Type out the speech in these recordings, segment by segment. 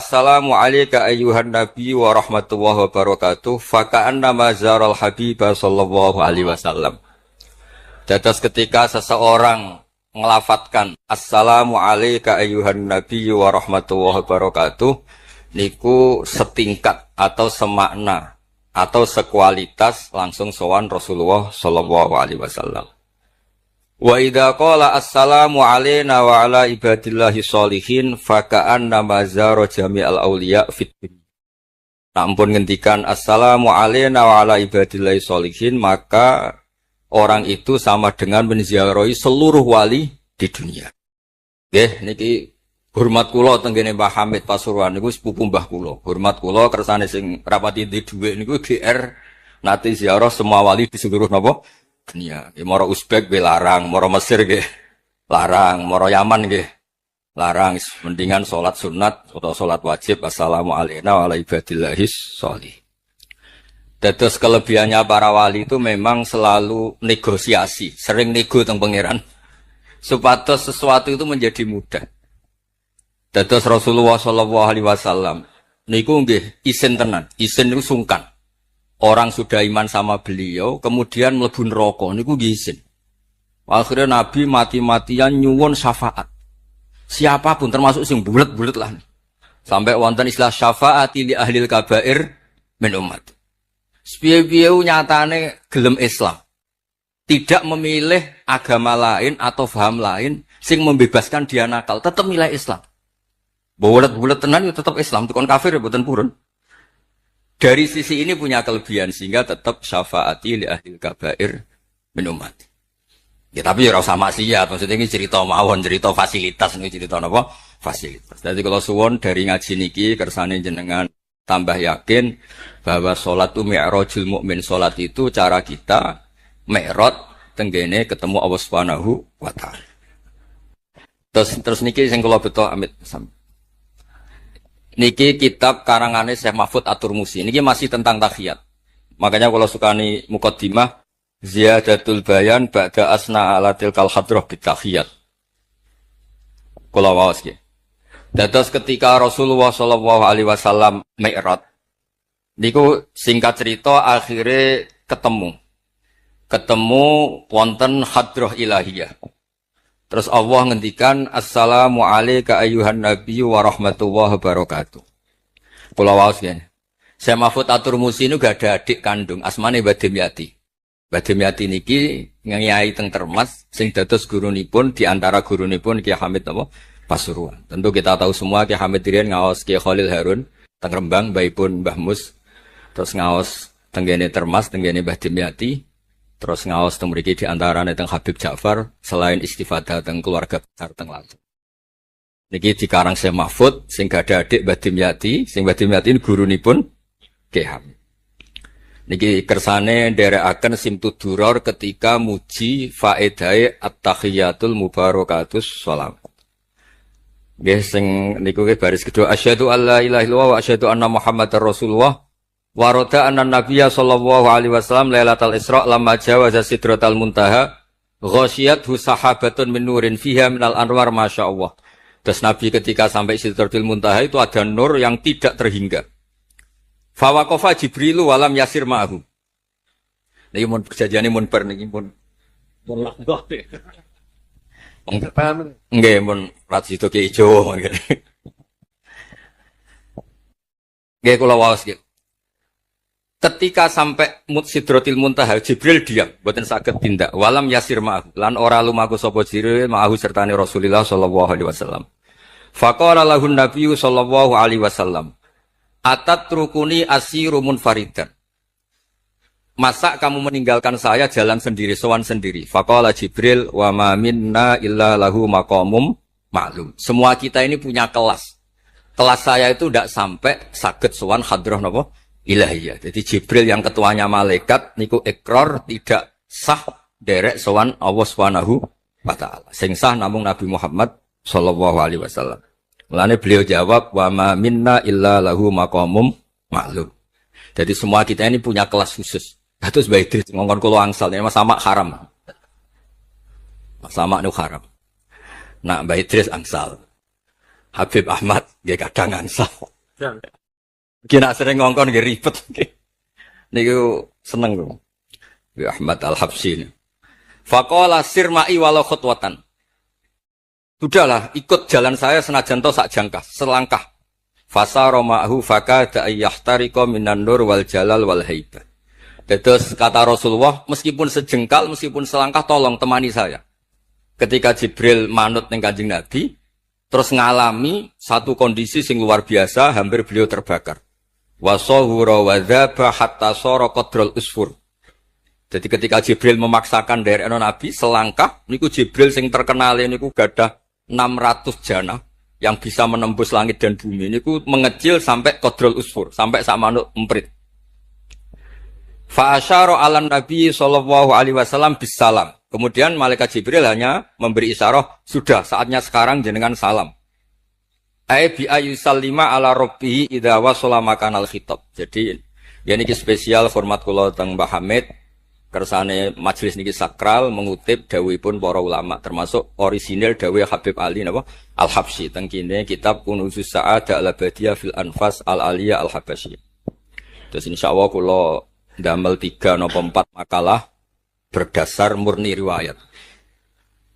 assalamu alayka ayyuhan nabi wa rahmatullahi wa barakatuh faka'annama zaral habibah sallallahu alaihi wasallam. Dados ketika seseorang ngelafatkan assalamu alayka ayyuhan nabi wa rahmatullahi wa barakatuh niku setingkat atau semakna atau sekualitas langsung sowan Rasulullah sallallahu alaihi wasallam. Wa idza qala assalamu alayna wa ala ibadillahi sholihin faka'annama zara jami'al auliya fit dunya. Ampun ngendikan assalamu alayna wa ala ibadillahi sholihin, maka orang itu sama dengan menziarahi seluruh wali di dunia. Nggih niki hormat kula teng kene Mbah Hamid Pasuruan niku sepupu mbah kula. Hormat kula kersane sing rapati di dhuwit niku GR nate ziarah semua wali di seluruh napa dunia. Moro Uzbek nggih larang, moro Mesir nggih larang, moro Yaman nggih larang. Mendingan salat sunat atau salat wajib assalamu alayna wa ala ibadillahis sholih. Dados kelebihannya para wali itu memang selalu negosiasi, sering nego teng pangeran supados sesuatu itu menjadi mudah. Dados Rasulullah sallallahu alaihi wasallam niku nggih isin tenan, isin niku sungkan. Orang sudah iman sama beliau, kemudian mlebu neraka niku nggih isin. Akhirnya Nabi mati-matian nyuwun syafaat. Siapapun termasuk sing bulet-bulet lah. Sampai wonten istilah syafaati li ahlil kabair min umat. Piye-piye nyatane gelem Islam. Tidak memilih agama lain atau paham lain sing membebaskan dia nakal, tetap milih Islam. Bulet-bulet tenan itu tetap Islam, tukon kafir ya mboten purun. Dari sisi ini punya kelebihan sehingga tetap syafaati li ahlil kabair min umat. Ya tapi ya ora usah maksiat, maksudnya ini cerita mawon, cerita fasilitas, ini cerita apa? Fasilitas. Jadi kalau suwon dari ngaji niki kersane jenengan tambah yakin bahwa salat itu mi'rajul mukmin, salat itu cara kita mi'raj tenggene ketemu Allah Subhanahu wa taala. Terus niki sing kula beto amit niki kitab karangane Syekh Mahfud At-Turmusi. Niki masih tentang tahiyat. Makanya kalau sukani muqaddimah ziyadatul bayan ba'da asna ala tilkal hadrah bitahiyat. Kula waos nggih. Dados ketika Rasulullah sallallahu alaihi wasallam mi'raj niku singkat cerita akhirnya ketemu wonten hadrah ilahiyah. Terus Allah ngendikan assalamu alayka ayyuhan nabiyyu wa rahmatullahi wa barakatuh. Kula waos nggih. Syekh Mahfud At-Turmusi niku gak ada adik kandung asmane Mbah Dimyati. Mbah Dimyati niki ngiyai teng Termas sing dados gurunipun di antara gurunipun Ki Hamid apa Pasuruan. Tentu kita tahu semua Ki Hamid riyen ngaos Ki Khalil Harun teng Rembang mbaipun Mbah Mus. Terus ngaos tenggene Termas tenggene Mbah Dimyati. Terus ngaos teng mriki di antarane teng Habib Ja'far selain istifadah teng keluarga besar teng Lampung. Niki dikarang Syekh Mahfud sing gak ada adik Mbah Dimyati, sing Mbah Dimyati ini gurunipun Ki Hamid. Niki kersane nderekaken Simtud Duror ketika muji faedahe at-tahiyatul mubarakatus shalam. Nggih sing niku baris kedua asyhadu alla ilaha illallah wa asyhadu anna muhammadar rasulullah. Warada anna nabiyya sallallahu alaihi wasallam lailatul isra lamma jawaza sidratal muntaha ghasyiyathu sahabatun min nurin fiha minal anwar masyaallah. Terus Nabi ketika sampai sidratul muntaha itu ada nur yang tidak terhingga. Fa waqafa Jibrilu walam yasir ma'ahu. Niki mun perjanjiane mun bar niki mun langgoh. Nggih mun rat situ ki ijo nggih. Nggih kula waos nggih. Ketika sampai Sidratil Muntaha Jibril diam, mboten saged tindak. Walam yasir ma'ahu lan ora lumaku sapa Jibril ma'ahu sertane Rasulullah sallallahu alaihi wasallam. Faqala lahun nabiyyu sallallahu alaihi wasallam, "Atatrukuni asiru munfaridan." Masa kamu meninggalkan saya jalan sendiri, sowan sendiri? Faqala Jibril, "Wa ma minna illa lahu maqamum ma'lum." Semua kita ini punya kelas. Kelas saya itu tidak sampai saged sowan hadrah napa? Ilahiyah. Jadi Jibril yang ketuanya malaikat niku ikrar tidak sah derek sowan Allah Subhanahu wa taala. Sing sah namung Nabi Muhammad sallallahu alaihi wasallam. Mulane beliau jawab wa ma minna illa lahu maqamum ma'lum. Jadi semua kita ini punya kelas khusus. Terus Mbah Idris ngongkon kula angsal ya sama haram. Sama nu haram. Nah Mbah Idris angsal. Habib Ahmad nggih kadang angsal. Kena sering ngongkon nggih ribet. Niku seneng kok. Ya Ahmad Al-Habsyi. Faqala sirma'i walau khutwatan. Sudahlah, ikut jalan saya senajan to sak jangkah, selangkah. Fasara ma'hu fakada ayyahtariqa minan nur wal jalal wal haibah. Terus kata Rasulullah, meskipun sejengkal, meskipun selangkah, tolong temani saya. Ketika Jibril manut ning Kanjeng Nabi, terus ngalami satu kondisi sing luar biasa, hampir beliau terbakar. Wasahura wa dzaba hatta sara qadrul usfur. Jadi ketika Jibril memaksakan dari Nabi selangkah, niku Jibril sing terkenal niku gadah 600 jana yang bisa menembus langit dan bumi. Niku mengecil sampai qadrul usfur, sampai sak manuk emprit. Fa asyara 'alan Nabi sallallahu alaihi wasallam bisalam. Kemudian malaikat Jibril hanya memberi isyarah, sudah saatnya sekarang jenengan salam. Ai bi ayusallima ala rabbihi idza wasala makanal khitab. Jadi ya niki spesial format kula teng Mbah Hamid. Kersane majelis niki sakral mengutip dawuhipun para ulama termasuk orisinil dawuh Habib Ali napa Al-Habsyi teng kene kitab Kunuzus Sa'adah Al-Abadiyah fil Anfas Al-Aliyah Al-Habasyiyah. Terus insyaallah kula ndamel 3 napa 4 makalah berdasar murni riwayat.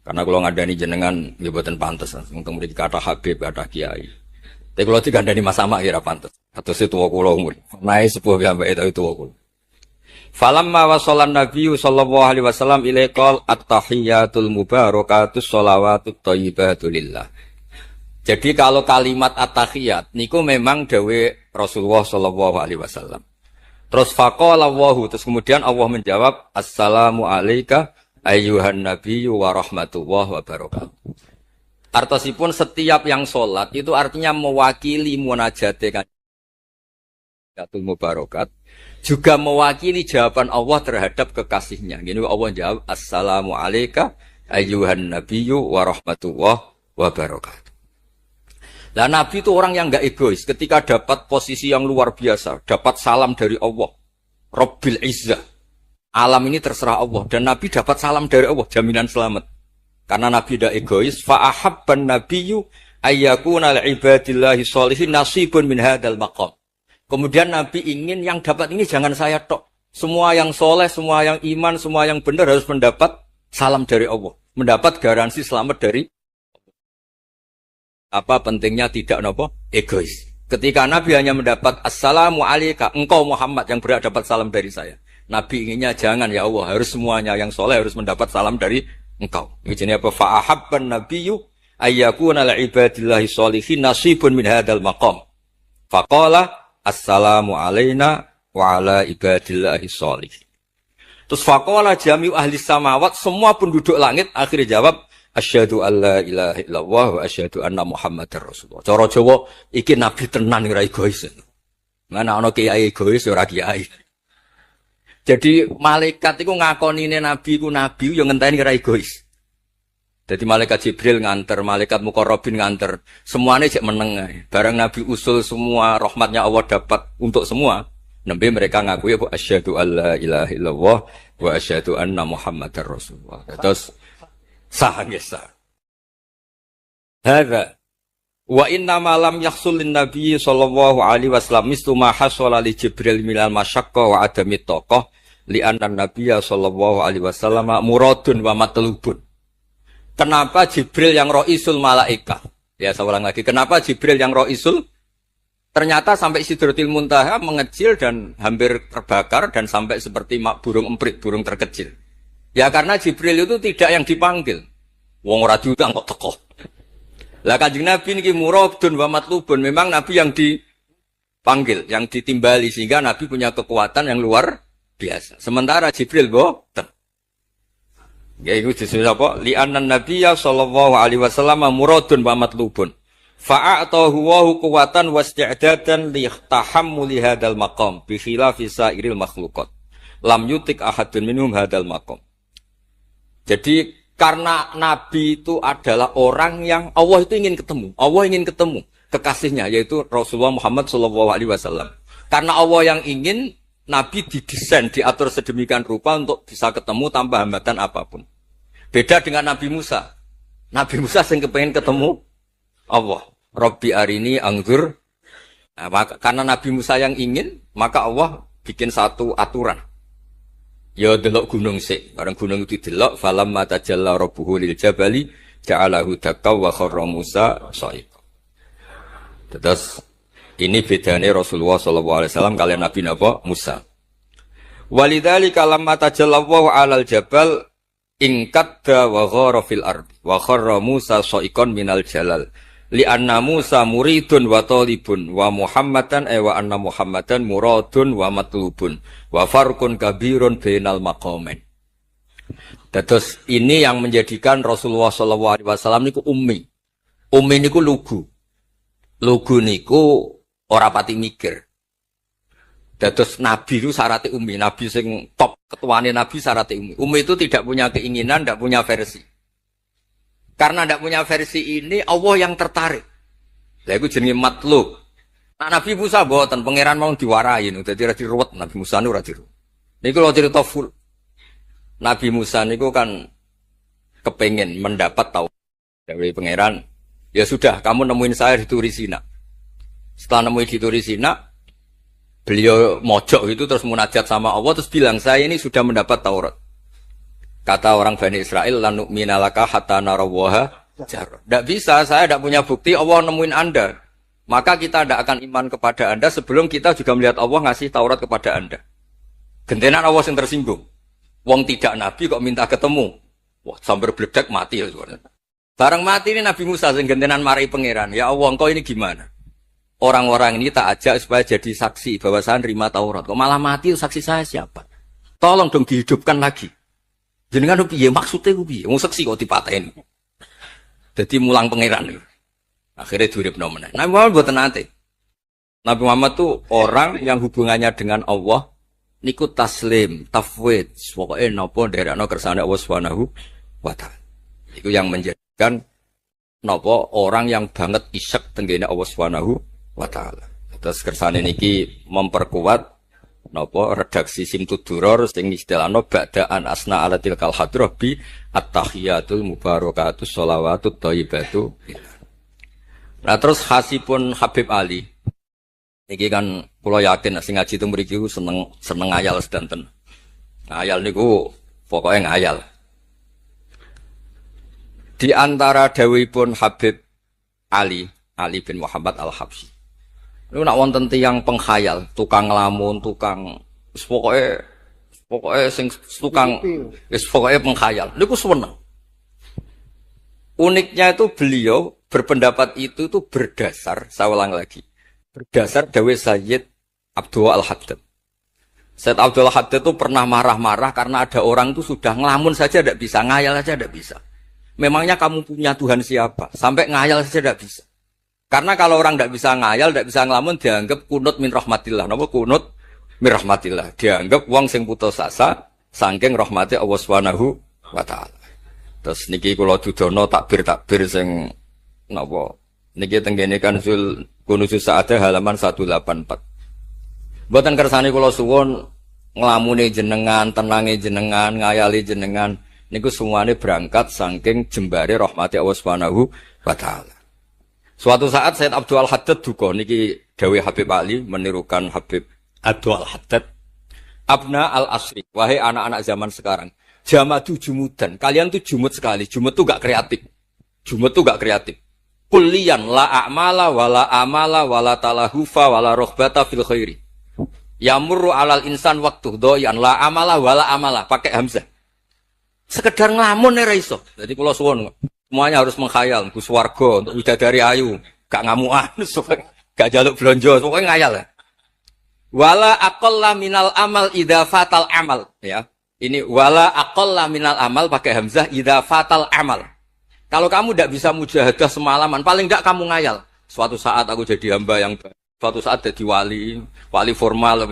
Karena kula ngandani jenengan nggih boten pantes untung mriki kathah Habib kathah kiai. Tapi kula dikandani Mas Amak kira pantes. Kados tuwa kula umur. Nae sepuh piyambake tapi tuwa kula. Falamma wasallan Nabi sallallahu alaihi wasallam ilaikal at-tahiyyatul mubarakatus sholawatut thayyibatu lillah. Jadi kalau kalimat at-tahiyyat niku memang dawuh Rasulullah sallallahu alaihi wasallam. Terus faqala Allahu, terus kemudian Allah menjawab assalamu alayka ayyuhan nabiyyu wa rahmatullahi wa barakatuh. Artosipun setiap yang sholat itu artinya mewakili munajate kanjeng mubarakat. Juga mewakili jawaban Allah terhadap kekasihnya. Gini Allah jawab, assalamu alayka ayyuhan nabiyyu wa rahmatullahi wa barakatuh. Lah Nabi itu orang yang enggak egois. Ketika dapat posisi yang luar biasa, dapat salam dari Allah, Rabbil Izzah. Alam ini terserah Allah. Dan Nabi dapat salam dari Allah, jaminan selamat. Karena Nabi tidak egois. Fa'ahabban nabiyyu ayyakuna li'ibadillahi sholihin nasibun min hadal maqam. Kemudian Nabi ingin yang dapat ini jangan saya tok. Semua yang soleh, semua yang iman, semua yang benar harus mendapat salam dari Allah. Mendapat garansi selamat dari apa pentingnya tidak nopo egois. Ketika Nabi hanya mendapat assalamu alayka, engkau Muhammad yang berhak dapat salam dari saya. Nabi inginnya jangan ya Allah, harus semuanya yang soleh harus mendapat salam dari engkau. Ini apa? Fa'ahabban nabiyyu ayyakuna li'ibadillahi sholihin nasibun min hadal maqam. Faqala assalamu alayna wa ala ibadillahi sholihin. Terus faqala jami'u ahli samawat, semua penduduk langit akhirnya jawab asyhadu alla ilaha illallah wa asyhadu anna muhammadar rasulullah. Cara Jawa iki nabi tenan ora egois. Mana ana kiai egois ora kiai. Jadi malaikat iku ngakonine nabi ku nabi yo ngenteni ora egois. Jadi malaikat Jibril nganter, malaikat Muqarrabin nganter, semuanya cek meneng. Barang Nabi usul semua rahmatnya Allah dapat untuk semua. Nabi mereka ngaku ya asyhadu alla ilaha illallah wa asyhadu anna muhammadar rasulullah. Terus sah nggih sah. Hadza wa inna ma lam yahsul lin nabi sallallahu alaihi wasallam mislu ma hasala li Jibril minal masyaqqa wa adami taqah li anna nabiyya sallallahu alaihi wasallam muradun wa matlubun. Kenapa Jibril yang ro'isul malaika? Ya saya ulang lagi. Kenapa Jibril yang ro'isul? Ternyata sampai Sidratil Muntaha mengecil dan hampir terbakar dan sampai seperti burung emprit, burung terkecil. Ya karena Jibril itu tidak yang dipanggil. Wong ora diundang kok teko. Lah Kanjeng Nabi niki muradun wa matlubun. Memang Nabi yang dipanggil, yang ditimbali sehingga Nabi punya kekuatan yang luar biasa. Sementara Jibril boten. Ya itu disebut apa? Li'annan nabiyya sallallahu alaihi wasallam muradun wa matlubun. Fa'atahu wa quwwatan wasti'dadan li tahammuli hadzal maqam bi khilafi sa'iril makhluqat. Lam yutik ahadun minhum hadzal maqam. Jadi karena Nabi itu adalah orang yang Allah itu ingin ketemu. Allah ingin ketemu kekasihnya yaitu Rasulullah Muhammad sallallahu alaihi wasallam. Karena Allah yang ingin, Nabi didesain, diatur sedemikian rupa untuk bisa ketemu tanpa hambatan apapun. Beda dengan Nabi Musa. Nabi Musa yang kepengen ketemu Allah. Rabbi arini anggur Nah, karena Nabi Musa yang ingin, maka Allah bikin satu aturan. Ya delok gunung sik, bareng gunung itu delok falamma tajalla rabbuhu lil jabali ja'alahu dakka wa kharra Musa sha'iqa. Terus ini bedanya Rasulullah sallallahu alaihi wasallam kalian Nabi Musa. Walidzalika lamma tajalla Allahu 'alal jabal ingkadda wa ghara fil ardi wa kharra Musa sha'iqan minal jalal. Li'anna Musa muridun wa talibun wa Muhammadan wa anna Muhammadan muradun wa matlubun wa farqun kabirun bainal maqamain. Terus ini yang menjadikan Rasulullah sallallahu alaihi wasallam niku ummi. Ummi niku lugu. Lugu niku ora pati mikir. Terus Nabi itu syaratnya ummi. Nabi sing top ketuane Nabi syaratnya ummi. Ummi itu tidak punya keinginan, tidak punya versi. Karena tidak punya versi ini, Allah yang tertarik. Lah iku jenenge matlub. Nah, Nabi Musa mboten pangeran mau diwarai niku dadi ra diruwet Nabi Musa niku ora diruwet. Niku lho cerita full. Nabi Musa niku kan kepengin mendapat tahu dari pangeran. Ya sudah, kamu nemuin saya di Turi Sina. Setelah nemuin di Turi Sina, beliau mojok itu terus munajat sama Allah terus bilang, "Saya ini sudah mendapat Taurat." Kata orang Bani Israel, "La nu'mina laka hatta narawaha jar." Tidak bisa, saya tidak punya bukti Allah nemuin Anda. Maka kita tidak akan iman kepada Anda sebelum kita juga melihat Allah ngasih Taurat kepada Anda. Gentenan Allah yang tersinggung. Wong tidak Nabi kok minta ketemu. Wah, sambar bledek mati ya. Barang mati ini Nabi Musa yang gentenan marahi pangeran. Ya Allah, engkau ini gimana? Orang-orang ini tak ajak supaya jadi saksi bahwa saya nerima Taurat. Kok malah mati, saksi saya siapa? Tolong dong dihidupkan lagi. Jenengan piye maksudnya piye? Wong seksi kok dipateni. Dadi mulang pangeran niku. Akhirnya diuripno meneh. Nabi Muhammad mboten nate. Nabi Muhammad tuh orang yang hubungannya dengan Allah niku taslim, tafwid, pokoke napa nderekno kersane Allah Subhanahu wa taala. Iku yang menjadikan napa orang yang banget isyek tenggene Allah Subhanahu wa taala. Terus kersane niki memperkuat napa redaksi Simtud Duror sing istilahno ba'daan asna ala tilkal hadrah bi at-tahiyatul mubarakatus sholawatut thayyibatu. Nah terus khasipun Habib Ali niki kan kula yakin sing ngaji teng mriki seneng ngayal sedanten. Ngayal niku pokoke ngayal. Di antara dawuhipun Habib Ali bin Muhammad Al-Habsyi. Lu nak wonten tiyang penghayal, tukang ngelamun, tukang pokoknya sing tukang pokoknya penghayal. Niku seneng. Uniknya itu beliau berpendapat itu berdasar, saya ulang lagi, berdasar dawuh Sayyid Abdul Al-Haddad. Sayyid Abdul Al-Haddad itu pernah marah-marah karena ada orang itu sudah ngelamun saja tidak bisa, ngayal saja tidak bisa. Memangnya kamu punya Tuhan siapa? Sampai ngayal saja tidak bisa. Karena kalau orang tidak bisa ngayal, tidak bisa ngelamun, dianggap kunut min rahmatillah. Napa kunut min rahmatillah? Dianggap wong sing putus asa saking rahmati Allah Subhanahu wa taala. Terus niki kula dudono takbir sing napa? Niki tenggene kan sul kunusus saate halaman 184. Mboten kersane kula suwun nglamune jenengan, tenange jenengan, ngayali jenengan niku semuanya berangkat saking jembare rahmati Allah Subhanahu wa taala. Suatu saat Sayyid Abdul Al-Haddad duka niki dawuh Habib Ali menirukan Habib Abdul Al-Haddad. Abna al-asri, wahai anak-anak zaman sekarang, jamadu jumudan. Kalian tuh jumud sekali. Jumud tuh gak kreatif. Jumud tuh gak kreatif. Kulliyan la a'mala wala amala wala talahufa wala rohbata fil khairi. Yamurru alal insan waktu doyan la amala wala amala pakai hamzah. Sekedar ngelamun ora iso. Jadi kula suwun semuanya harus menghayal, Gus Warga untuk bidadari ayu, gak ngamuan, gak jaluk blonjo, pokoknya ngayal ya. Wala aqalla minal amal idza fatal amal, ya. Ini wala aqalla minal amal pakai hamzah idza fatal amal. Kalau kamu tidak bisa mujahadah semalaman, paling tidak kamu ngayal. Suatu saat aku jadi hamba yang baik, suatu saat jadi wali formal.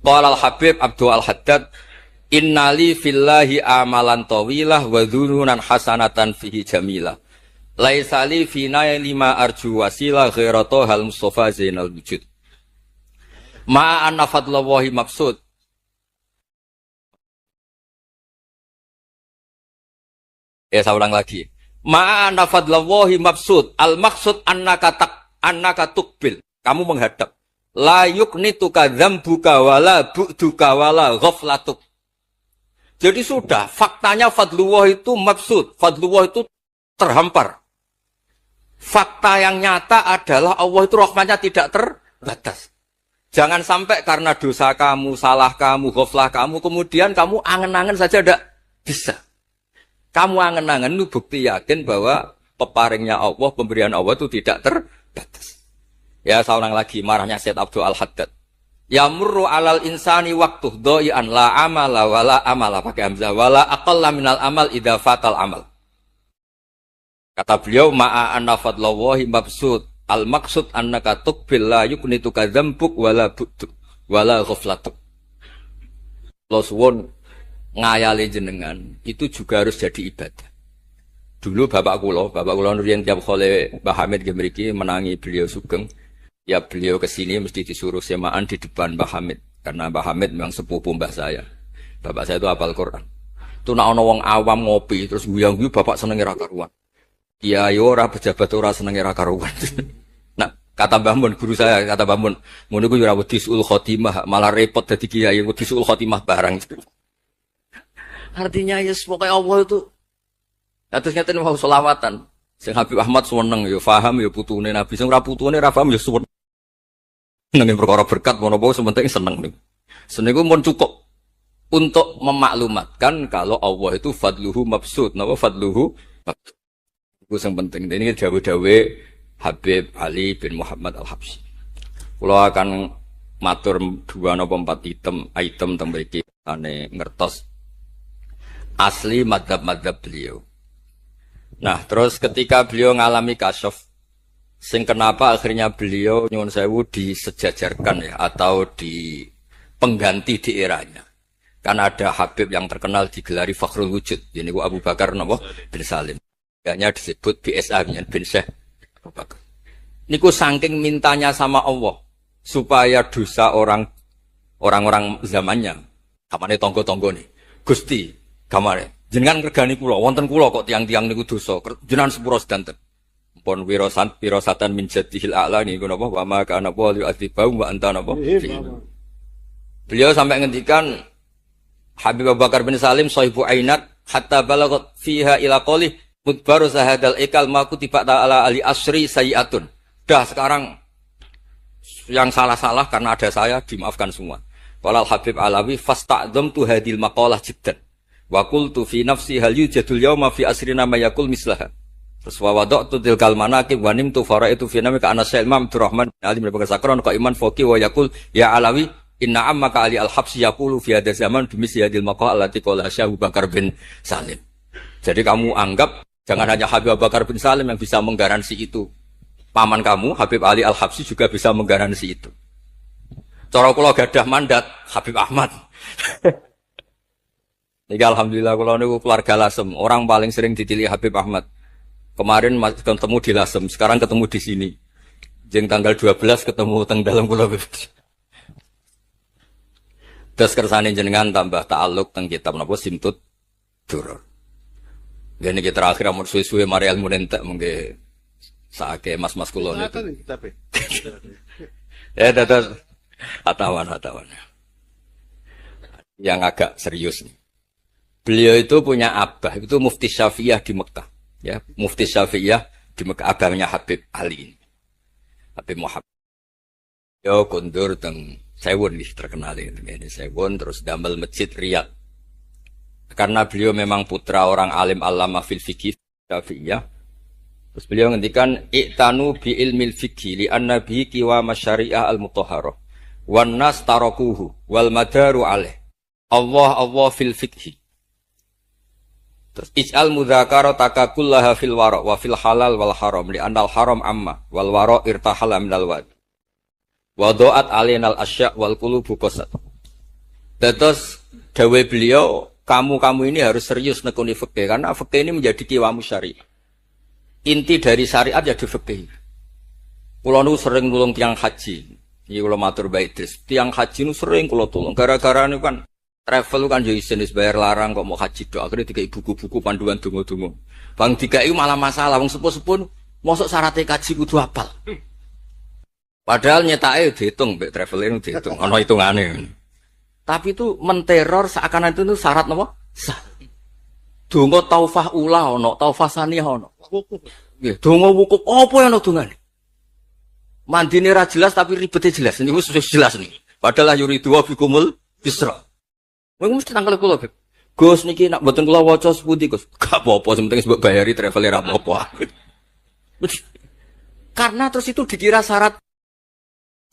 Qala al-Habib Abdul Al-Haddad, innali fillahi amalan tawilah wa dhununan hasanatan fihi jamilah. Laisali fina lima arju wasilah ghairata hal Mustafa Zainal Wujud. Ma'an fadlallahi mabsud. Saya ulang lagi. Ma'an fadlallahi mabsud. Al maksud annaka tukbil. Kamu menghadap. La yuknituka dzambuka wala bu'duka wala ghaflatuk. Jadi sudah, faktanya fadlullah itu maksud, fadlullah itu terhampar. Fakta yang nyata adalah Allah itu rahmatnya tidak terbatas. Jangan sampai karena dosa kamu, salah kamu, ghaflah kamu, kemudian kamu angen-angen saja tidak bisa. Kamu angen-angen itu bukti yakin bahwa peparingnya Allah, pemberian Allah itu tidak terbatas. Ya, saya ulang lagi marahnya Syed Abdul Al-Haddad. Yamurru alal insani waktu doi'an la amala wala amala pakai hamzah wala aqalla minal amal idza fatal amal. Kata beliau ma'a anna fadlallahi mabsud al maksud annaka tuqbil la yuknituka dzambuk wala bu'duk wala ghaflatuk. Lo suwun ngayali jenengan itu juga harus jadi ibadah. Dulu bapak kula riyen tiap kali Mbah Hamid nggih mriki menangi beliau sugeng. Ya beliau kesini mesti disuruh semaan di depan Mbah Hamid. Karena Mbah Hamid memang sepupu mbah saya. Bapak saya itu hafal Quran. Itu nak ono wong awam ngopi terus guyang-guyu bapak senenge ra karuan. Kiai ora pejabat ora senenge ra karuan. Nah, kata Mbah Mun guru saya, kata Mbah Mun, ngono ku ora wedi suul khotimah, malah repot dadi kiai wedi suul khotimah barang. Artinya ya pokoke Allah itu. Terus ngeten mau selawatan. Sing Habib Ahmad seneng ya paham ya putune Nabi, sing ora putune ra paham ya suwun. Nang perkara berkat mono-mono sementing seneng niku. Seneng mun cukup untuk memaklumatkan kalau Allah itu fadluhu mabsud, napa fadluhu mabsud. Itu yang penting. Ini dawe-dawe Habib Ali bin Muhammad Al-Habsyi. Kalau akan matur 2 atau 4 item teng mriki ane ngertos asli madzhab-madzhab beliau. Nah, terus ketika beliau ngalami kasyaf, sing kenapa akhirnya beliau nyuwun sewu disejajarkan ya atau di pengganti di eranya. Karena ada Habib yang terkenal digelari Fakhrul Wujud. Ini Abu Bakar napa bin Salim. Hanya disebut BSA bin Syekh Abu Bakar. Niku saking mintanya sama Allah supaya dosa orang-orang zamannya, kamane tonggo-tonggo nih. Gusti, kamane jenengan regani kula, wonten kula kok tiang-tiang niku dosa, jenengan sepuro sedanten. Pun wirosatan min jadihil a'la niku napa wa ma kana wa yu'adzibahum wa anta napa. Beliau sampai ngendikan Habib Abu Bakar bin Salim sahibu ainat hatta balagat fiha ila qali mudbaru sahadal ikal maku tiba ta'ala ali asri sayiatun. Dah sekarang yang salah-salah karena ada saya dimaafkan semua. Walal Habib Alawi fasta'dzam tu hadil maqalah jiddan. Wa qultu fi nafsi hal yujadul yawma fi asrina ma yaqul mislaha. Terus wa wada'tu tilkal manaqib wa nimtu faraitu fi namika ana Syekh Imam Abdurrahman Ali bin Bakar Sakron qaiman faqih wa yaqul ya Alawi inna ammaka Ali al-Habsyi yaqulu fi hadha zaman bimisli hadil maqalah allati qala Syekh Abu Bakar bin Salim. Jadi kamu anggap jangan hanya Habib Abu Bakar bin Salim yang bisa menggaransi itu. Paman kamu, Habib Ali Al-Habsyi juga bisa menggaransi itu. Cara kula gadah mandat, Habib Ahmad. Ini alhamdulillah kula niku keluarga Lasem. Orang paling sering dipilih Habib Ahmad. Kemarin ketemu di Lasem, sekarang ketemu di sini. Jeng tanggal 12 ketemu teng dalam kula. Terus kersane jenengan tambah ta'alluq teng kitab napa Simtud Duror. Gini kita terakhir amun suwe-suwe mari ilmu entek mengke saake mas-mas kula niku. Ya dados atawan. Yang agak serius nih. Beliau itu punya abah, itu Mufti Syafi'iyah di Mekah. Ya, Mufti Syafi'iyah di Mekah, abahnya Habib Ali. Habib Muhammad. Yo kondur teng Sewon nih terkenal ini Sewon terus damel masjid Riyadh. Karena beliau memang putra orang alim alama fil fikih Syafi'iyah. Terus beliau ngendikan i'tanu bi ilmil fikih li anna bihi qiwam syariah al-mutahharah wan nas tarakuhu wal madaru alaih. Allah fil fikih. Terus ij'al mudzakarata kullaha fil wara wa fil halal wal haram li anal haram amma wal wara irtahala minal wad. Wa do'at alainal asya' wal qulubu qasad. Terus dawe beliau kamu ini harus serius nekuni fikih karena fikih ini menjadi qiwamus syariah. Inti dari syariat ya di fikih. Kula nu sering nulung tiang haji. Iki kula matur Mbak Idris. Tiang haji nu sering kula tulung. Gara-gara niku kan travel kan yo isin wis bayar larang kok mau haji tok. Akhire dikai buku-buku panduan donga-donga. Bang dikai malah masalah wong sepuh-sepuh mosok syaratnya kaji kudu hafal. Padahal nyetake dihitung, mbek traveler dihitung, ana hitungane. Tapi itu menteror seakan itu syarat napa? Sah. Donga taufah ula ana, taufah saniyah ana. Nggih, donga wukuf apa yang ana dongane? Mandine ra jelas tapi ribete jelas. Niku wis jelas nih. Padahal yuridu wa bikumul yusra. Wong mesti tangkel kula, Beb. Gus niki nak mboten kula waca sepundi, Gus? Gak apa-apa, sing penting mbok bayari traveler apa-apa. Karena terus itu dikira syarat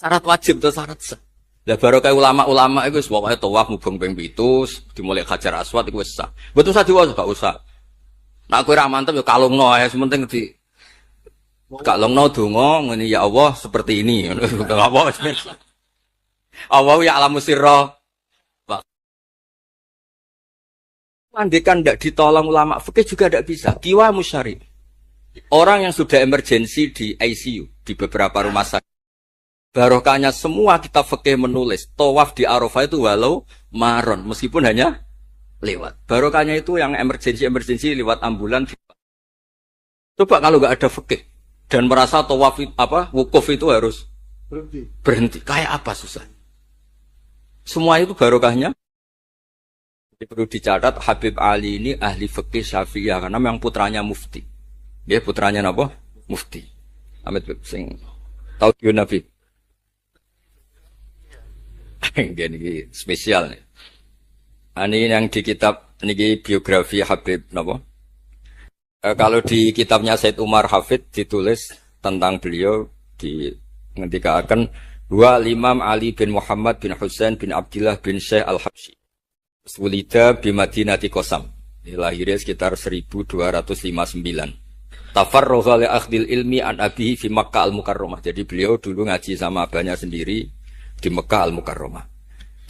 wajib atau syarat sah. Lah baru kayak ulama-ulama itu pokoknya tawaf mubeng ping 7 dimulai Hajar Aswad itu wis sah. Betul usah diwaca gak usah. Nak kowe ra mantep ya kalungno ae sementing di kalungno donga ngene ya Allah seperti ini. Enggak apa Allah ya alamu sirra. Andekan tidak ditolong ulama fikih juga tidak bisa. Kiwa musyari. Orang yang sudah emergensi di ICU di beberapa rumah sakit. Barokahnya semua kita fikih menulis tawaf di Arafah itu walau maron meskipun hanya lewat. Barokahnya itu yang emergensi lewat ambulan. Coba kalau nggak ada fikih dan merasa tawaf wukuf itu harus berhenti. Kayak apa susah? Semua itu barokahnya. Jadi perlu dicatat Habib Ali ini ahli fikih Syafi'iyah karena memang putranya mufti. Dia putranya apa? Mufti. Amit sing tahu Nabi. Ini spesial nih. Ini yang di kitab ini biografi Habib napa? Kalau di kitabnya Said Umar Hafid ditulis tentang beliau di ngendikaken dua Imam Ali bin Muhammad bin Husain bin Abdullah bin Syekh Al-Habsyi. Sulida bi Madinati Qasam. Lahirnya sekitar 1259. Tafarragha li akhdil ilmi an abihi fi Makkah Al-Mukarramah. Jadi beliau dulu ngaji sama abahnya sendiri di Mekah Al-Mukarramah.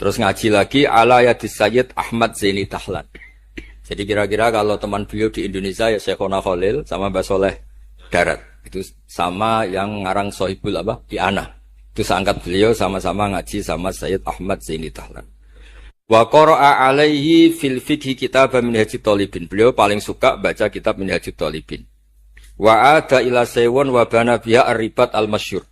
Terus ngaji lagi ala yadis Sayyid Ahmad Zaini Tahlan. Jadi kira-kira kalau teman beliau di Indonesia ya Syekhona Khalil sama Mbah Soleh Darat. Itu sama yang ngarang Sohibul di Ana. Itu seangkat beliau sama-sama ngaji sama Sayyid Ahmad Zaini Tahlan. Wa qara'a alaihi fil fiqhi kitab Minhajut Thalibin. Beliau paling suka baca kitab Minhajut Thalibin. Wa ada ila saywun wa bana biha ar-ribat al-masyhur.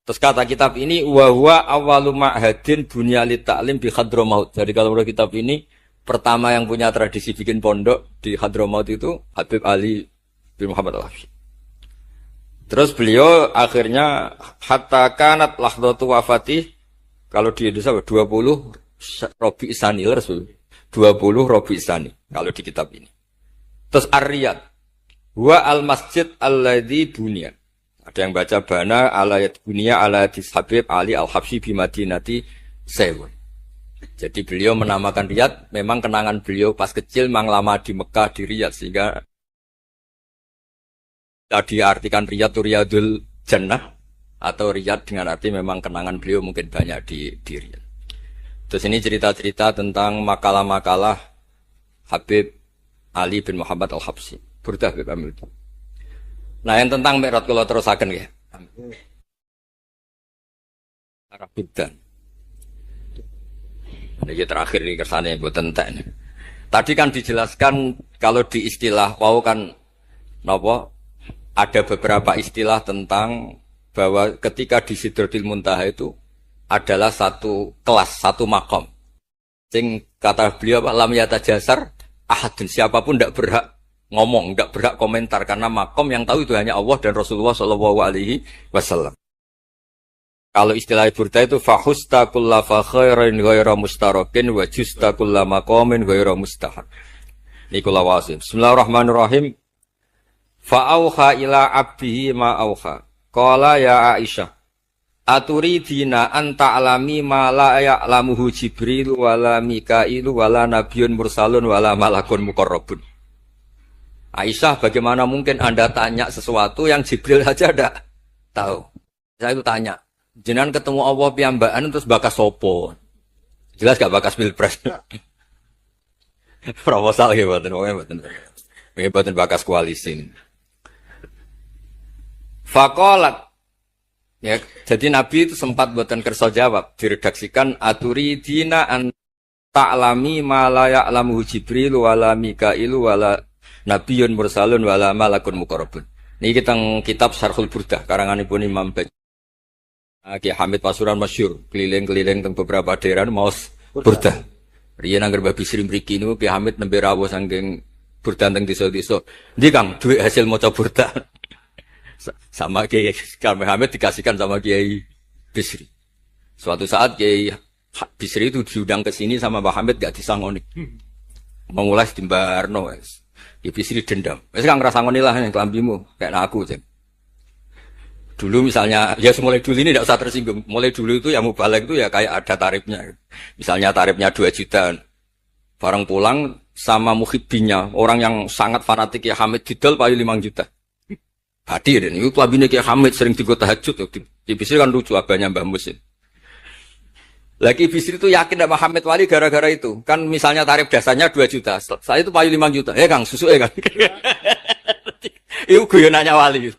Terus kata kitab ini wa huwa awwalu ma'hadin bunya lit ta'lim bi Hadramaut. Jadi kalau menurut kitab ini pertama yang punya tradisi bikin pondok di Hadramaut itu Habib Ali bin Muhammad Al-Habsyi. Terus beliau akhirnya hatta kanat lahdatu wafati kalau di Indonesia 20 Rabi Isani Rasul 20 Rabi Isani kalau di kitab ini. Terus Ar-Riyad wa al-masjid alladzi bunya. Ada yang baca bana alayat bunia alayat Habib Ali Al-Habsyi bi Madinati Sewun. Jadi beliau menamakan Riyadh memang kenangan beliau pas kecil memang lama di Mekah di Riyadh sehingga tadi artikan Riyadh itu Riyadul Jannah atau Riyadh dengan arti memang kenangan beliau mungkin banyak di Riyadh. Terus ini cerita-cerita tentang makalah-makalah Habib Ali bin Muhammad Al-Habsyi. Burdah Habib Amil. Nah yang tentang Mi'raj kula terusaken nggih. Arab Bidan. Ini terakhir ini kersane mboten entek. Tadi kan dijelaskan kalau di istilah wau kan napa ada beberapa istilah tentang bahwa ketika di Sidratil Muntaha itu adalah satu kelas, satu makom. Sing kata beliau lam yatajasar ahadun siapapun tidak berhak ngomong, tidak berhak komentar karena makom yang tahu itu hanya Allah dan Rasulullah Shallallahu Alaihi Wasallam. Kalau istilah burda itu fahusta kulla fa khairin ghaira mustarakin wa justa kulla maqamin ghaira mustahar. Nikulah wasim. Bismillahirrahmanirrahim. Fa auha ila abdihi ma auha. Qala ya Aisyah aturidina an ta'lami ma la ya'lamuhu Jibril wala Mikailu wala nabiyyun mursalun wala malakun muqarrabun. Aisyah, bagaimana mungkin Anda tanya sesuatu yang Jibril saja tidak tahu? Saya itu tanya, jenengan ketemu Allah piyambakan terus bakas sopo? Jelas gak bakas pilpres? Proposal ya buatan bakas koalisi. Fakolat, ya, jadi Nabi itu sempat buatan kerso jawab, diredaksikan aturi dina an ta'lami ma la ya'lamuhu Jibril wala Mikailu wala Nabiyyun mursalun wala malakun muqarrabun. Ini kita kitab Syarhul Burdah karanganipun Imam Bajuri. Ki Hamid Pasuruan masyhur, keliling-keliling teng beberapa daerah maos burdah. Riyen anggar Mbah Bisri mriki niku Ki Hamid nembe rawuh saking burdah teng desa-desa. Ndi Kang, duit hasil maca burdah. Sama Kiai Kang Hamid dikasihkan sama Kiai Bisri. Suatu saat Kiai Bisri itu diundang ke sini sama Mbah Hamid gak disangoni. Mengulas di Mbarno wis. Kiai Bisri dendam. Wis Kang ngrasangoni lah ning klambimu, kayak aku, Cek. Dulu misalnya, ya mulai dulu ini tidak usah tersinggung. Mulai dulu itu yang mubalek itu ya kayak ada tarifnya. Misalnya tarifnya 2 juta. Barang pulang sama muhibbinya, orang yang sangat fanatik ya Hamid didol payu 5 juta. Hadir ini, itu labine Kiai Hamid sering digo tahajud. Di Bisri kan lucu abahnya Mbah Musin. Lagi Bisri itu yakin sama Hamid Wali gara-gara itu. Kan misalnya tarif dasarnya 2 juta. Saya itu payu 5 juta. Kang, susu Kang. Itu guyonannya Wali.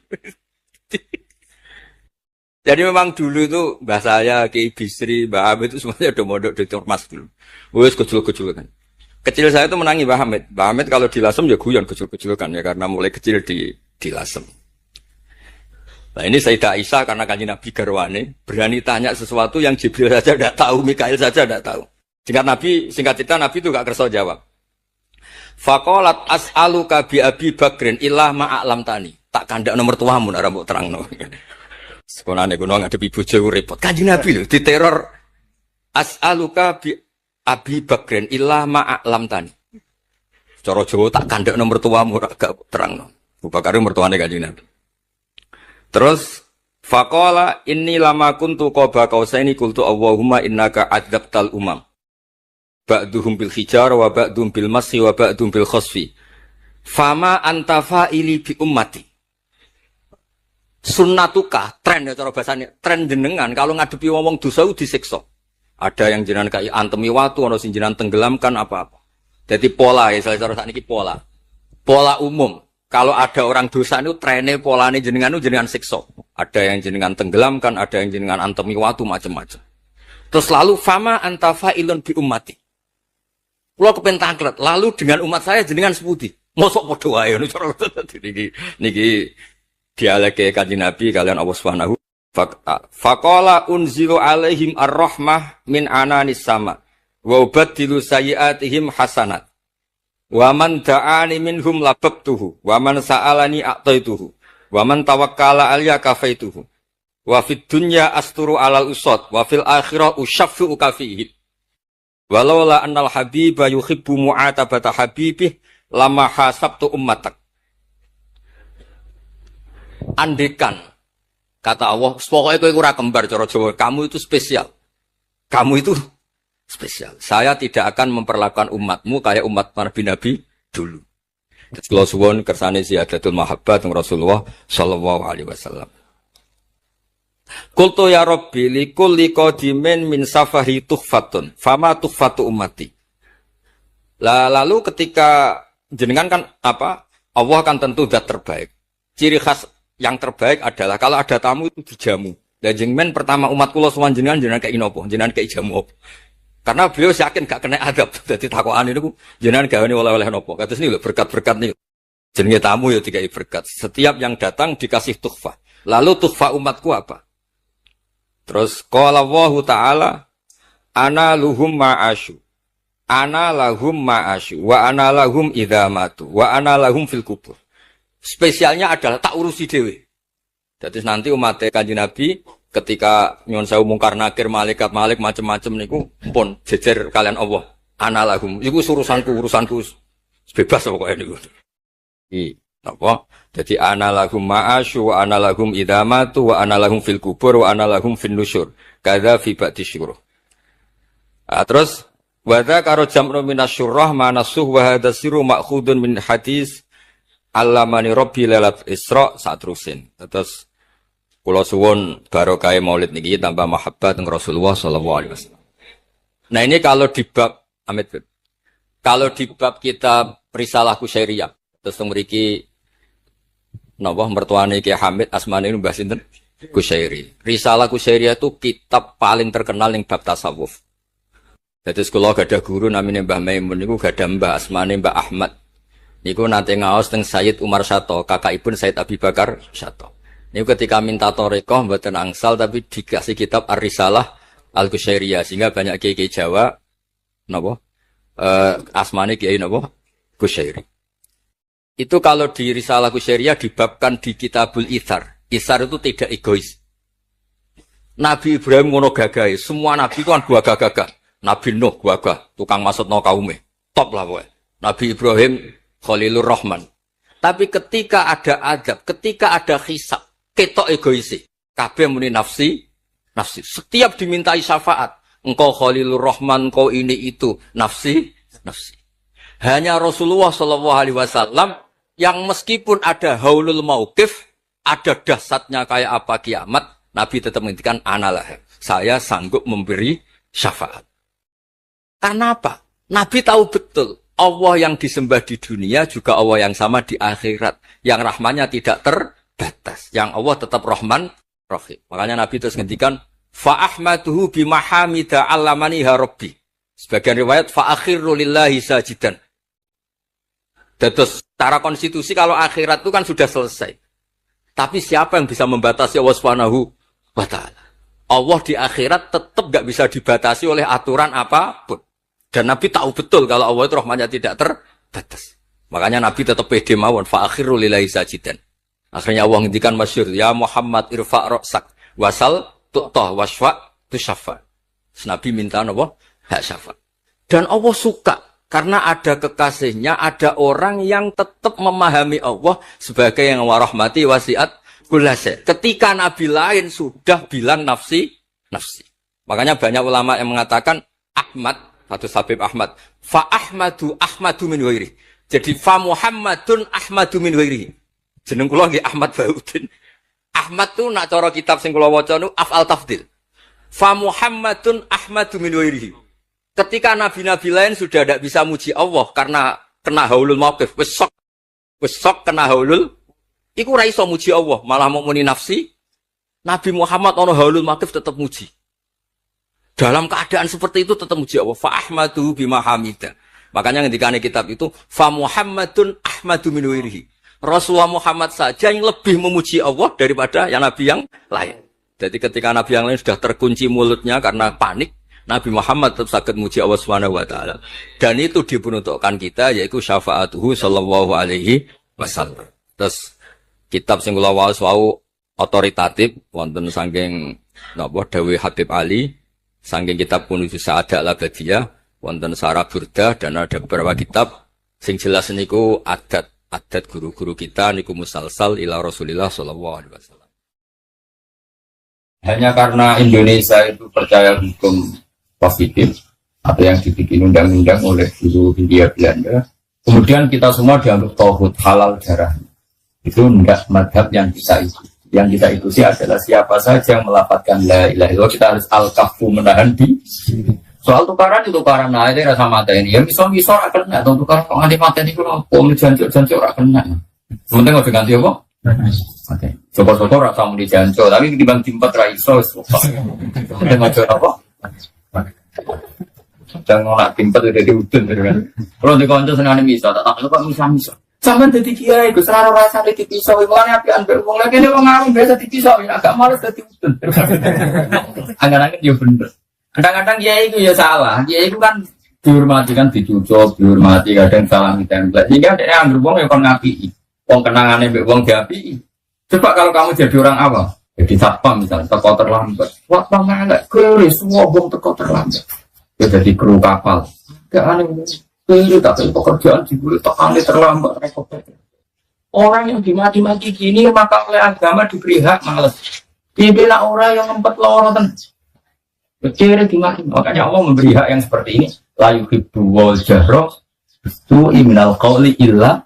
Jadi memang dulu itu mbah saya, Kiai Bisri, Mbah Hamid itu semuanya udah mondok di Ormas dulu. Wes kecil-kecil kan. Kecil saya itu menangi Mbah Hamid. Mbah Hamid kalau dilasem ya guyon kecil-kecil kan ya karena mulai kecil dilasem. Nah ini Sayyidah Aisyah karena kanjeng Nabi garwane berani tanya sesuatu yang Jibril saja tidak tahu, Mikail saja tidak tahu. Singkat cerita Nabi itu gak kerso jawab. Faqalat as'aluka bi Abi Bakrin illah ma'alam tani. Tak kandak nomor tuamu nek mbok terangno. Sekolahane kuno ngadepi bojo repot. Kanjeng Nabi lho diteror as'aluka bi Abi Bakrin illah ma'alam tani. Cara Jawa tak kandak nomor tuamu ora gak terangno. Abu Bakar mertuane Kanjeng Nabi. Terus faqala inni lama kuntu qaba qausaini qultu Allahumma innaka adzabtal umam. Ba'duhum bil hijar wa ba'dhum bil masi wa ba'dhum bil khasfi. Fama anta fa'ili bi ummati. Sunnatuka, tren ya cara bahasanya, tren jenengan kalau ngadepi wong dosa disiksa. Ada yang jenengan kayak antemi watu, ana sing jenengan tenggelamkan apa-apa. Jadi pola ya cara sakniki pola. Pola umum. Kalau ada orang dosa itu trennya polane jenengan itu jenengan siksa. Ada yang jenengan tenggelamkan, ada yang jenengan antemi watu macam-macam. Terus lalu fama anta fa'ilun bi ummati. Kula kepen tanglet, lalu dengan umat saya jenengan seputi. Mosok padha wae ngono cara niki dialeke Kanjeng Nabi kalian Allah Subhanahu faqala unzilu alaihim ar-rahmah min ananis sama wa ubaddilu sayiatihim hasanat wa man da'ani minhum lababtuhu wa man sa'alani a'taituhu wa man tawakkala alayya kafaituhu wa fid dunya asturu alal usad wa fil akhirah usyaffi'u kafihi walaula annal habiba yuhibbu mu'atabata habibih lama hasabtu ummatak. Andekan kata Allah, pokoknya kowe ora kembar cara Jawa, kamu itu spesial. Kamu itu spesial. Saya tidak akan memperlakukan umatmu kayak umat Nabi dulu. Kula suwun kersane ziyadatul mahabbah teng Rasulullah sallallahu alaihi wasallam. Qultu ya Rabbi likulli qadimin min safari tuhfatun, fama tuhfatu ummati. Lalu ketika jenengan kan apa? Allah kan tentu zat terbaik. Ciri khas yang terbaik adalah kalau ada tamu itu dijamu. Dan jenengan pertama umat kula sowan jenengan kayak nopo, jenengan kayak jamu apa. Karena beliau yakin gak kena adab. Dadi takokan niku jenengan gawe oleh-oleh nopo. Kados niku lho berkat-berkat niku. Jenenge tamu ya dikai berkat. Setiap yang datang dikasih tuhfah. Lalu tuhfah umatku apa? Terus qala Allah Ta'ala ana luhum ma'asyu. Ana lahum ma'asyu wa ana lahum idza matu wa ana lahum fil kubur. Spesialnya adalah tak urusi dewe. Jadi nanti umat Kanjeng Nabi ketika nyuwun sewu mungkar nakir malaikat macam-macam niku pun jejer kalian Allah. Ana lahum. Iku urusanku bebas pokoke niku. Apa? Jadi ana lahum ma'asyu wa ana lahum idza matu wa ana lahum fil kubur wa ana lahum fin nusyur. Kadza fi ba'di syuruh. Terus wa dzakara jam'un minasyurrah ma nasuh wa hadza sirru ma'khudun min hadis Allamani Rabbi lailat Isra satrusin. Terus kula suwun barokah Maulid niki tambah mahabbah teng Rasulullah sallallahu alaihi wasallam. Nah ini kalau di bab kitab Risalah Kusyairiyah terus mriki napa mertuane Ki Hamid asmane Mbah sinten Kusyairi. Risalah Kusyairiyah itu kitab paling terkenal ning bab tasawuf. Dadi kula gadah guru namine Mbah Maimun niku gadah mbah asmane Mbah Ahmad. Niku nate ngaos teng Sayyid Umar Sato, kakakipun Sayyid Abi Bakar Sato. Ini ketika minta torikoh mboten angsal tapi dikasih kitab Ar-Risalah Al-Qusyairiyah sehingga banyak kiai Jawa napa asmane kiai napa Qusyairi. Itu kalau di Risalah Qusyairiyah dibabkan di Kitabul Itsar. Itsar itu tidak egois. Nabi Ibrahim ngono gagahe, semua nabi kan gua gagah. Nabi Nuh gua gagah, tukang maksudno kaume. Top lah pokoke. Nabi Ibrahim Khalilur Rahman. Tapi ketika ada adab, ketika ada hisab, ketok egoisi. Kabeh muni nafsi. Setiap dimintai syafaat, engkau Khalilur Rahman, engkau ini itu, nafsi. Hanya Rasulullah SAW yang meskipun ada haulul mauqif, ada dahsyatnya kayak apa kiamat, Nabi tetap menghentikan analah. Saya sanggup memberi syafaat. Karena apa? Nabi tahu betul Allah yang disembah di dunia juga Allah yang sama di akhirat. Yang rahmannya tidak terbatas. Yang Allah tetap Rahman Rahim. Makanya Nabi terus menghentikan fa'ahmaduhu bimahamida allamani rabbi. Sebagian riwayat fa'akhiru lillahi sajidan. Terus secara konstitusi kalau akhirat itu kan sudah selesai. Tapi siapa yang bisa membatasi Allah Subhanahu wa ta'ala? Allah di akhirat tetap gak bisa dibatasi oleh aturan apapun. Dan Nabi tahu betul kalau Allah itu rahmatnya tidak terbatas. Makanya Nabi tetap pede mawon fa'akhiru lillahi sajidan. Akhirnya Allah ngendikan masyhur, ya Muhammad irfa' ra'sak wasal tu'tah wasfa' tusyafa. Nabi minta apa? Hak syafa'. Dan Allah suka karena ada kekasihnya, ada orang yang tetap memahami Allah sebagai yang warahmati wasiat kullase. Ketika Nabi lain sudah bilang nafsi. Makanya banyak ulama yang mengatakan Ahmad, Fathul Habib Ahmad, fa Ahmadu min wairi. Jadi fa Muhammadun Ahmadu min wairi. Jeneng kula nggih Ahmad Baudin. Ahmad tu nak cara kitab sing kula waca nu af'al tafdil. Fa Muhammadun Ahmadu min wairi. Ketika nabi-nabi lain sudah tidak bisa muji Allah karena kena haulul mauqif, wis sok kena haulul, iku ora iso muji Allah, malah mau muni nafsi. Nabi Muhammad ono haulul mauqif tetap muji. Dalam keadaan seperti itu tetap muji Allah. Fa ahmadu bima hamida. Makanya ketika kitab itu fa Muhammadun Ahmadu min wairihi. Rasulullah Muhammad saja yang lebih memuji Allah daripada yang nabi yang lain. Jadi ketika nabi yang lain sudah terkunci mulutnya karena panik, Nabi Muhammad tetap sakit muji Allah Subhanahu wa taala. Dan itu diperuntukkan kita yaitu syafaatuhu sallallahu alaihi wasallam. Terus kitab sing kula waos wau otoritatif wonten saking napa dawuh Habib Ali. Saking kitab Kunuz Sa'adah Al-Abadiyah, wonten Sarah Burdah dan ada beberapa kitab sing jelas niku adat guru-guru kita niku musalsal ila Rasulillah sallallahu alaihi wasallam. Hanya karena Indonesia itu percaya hukum positif atau yang dibikin undang-undang oleh guru Hindia Belanda, kemudian kita semua dianggap tauhid halal darah. Itu enggak madhab yang bisa itu. Yang kita ikuti adalah siapa saja yang melafadzkan la ilaha illallah, kita harus al-kafu menahan di soal tukaran nah itu rasa mata ini ya bisa akan atau tukaran kok nganti mata ini kalau om janji orang kena sementing nggak ganti apa oke coba rasa mau dijanjo tapi dibang timpat raiso sementing nggak apa jangan nolak timpat udah diudun kan kalau di konco senang bisa tak tahu kok bisa sampai jadi kiai, gue selalu rasa di pisau, mulanya api ambil uang lagi nih orang biasa di pisau, agak malas jadi udun. Angan-angan dia bener. Kadang-kadang kiai itu ya salah, kiai itu kan dihormati kan dicucuk, dihormati kadang salah ditembak. Sehingga dia ambil uang yang kon ngapi, uang kenangannya ambil uang diapi. Coba kalau kamu jadi orang apa? Jadi satpam misalnya, teko terlambat. Wah enggak, gue semua uang teko terlambat. Dia jadi kru kapal. Gak aneh. Ini tak pekerjaan dibeli tekani terlambat repot. Orang yang dimaki-maki gini maka oleh agama diberi hak males. Dia bilang orang yang ngempet lorotan. Kecil dimaki. Makanya Allah memberi hak yang seperti ini. La yuhibbu wal jahra su'i minal qawli illa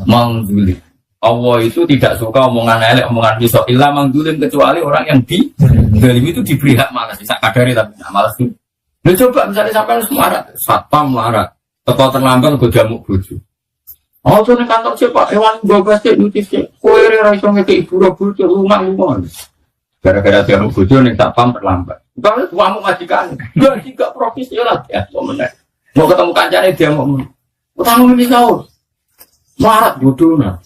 mangduli. Allah itu tidak suka omongan elek, omongan pisau illa mangdulim kecuali orang yang dalam itu diberi hak malas. Bisa kadari tapi malas itu. Lu coba misalnya sampai semua satpam larat. Teko terlambat gue jamuk bojo. Oh, tuh kantor siapa? Hewan gue pasti nutis sih. Kue raiso ngeke ibu robo ke rumah. Gara-gara jamuk bojo nih tak pam terlambat. Kalau kamu majikan, dia juga profesional ya. Mau ketemu kancane dia mau. Utang bisa. Marat bodoh nah.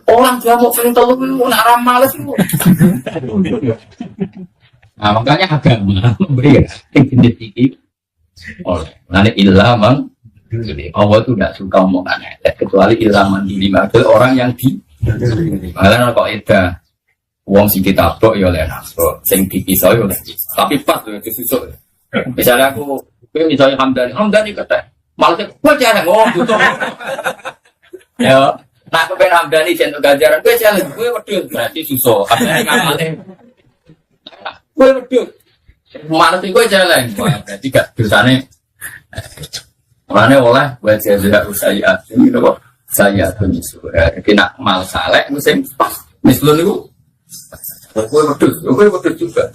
Orang jamu sering telu itu nak males itu. Nah makanya agama memberi genetik oleh nanti ilaman. Jadi Allah itu tidak suka omongan kecuali ilaman di lima orang yang di. Malah kok itu uang sing ditabok ya oleh nafsu, sing dipisah ya oleh. Tapi pas loh itu susuk. Misalnya aku misalnya Hamdani kata, malah gue jangan butuh. Ya. Nah, aku pengen Hamdani jentuk ganjaran, gue jalan, gue wedul, berarti suso. Hamdani ngamalin. Gue wedul. Mana sih gue jalan? Berarti gak dosanya. Makanya oleh, gue jalan usaya. Ini kok, saya tuh nyusul. Jadi nak mal saleh, musim pas. Misalnya itu, gue wedul juga.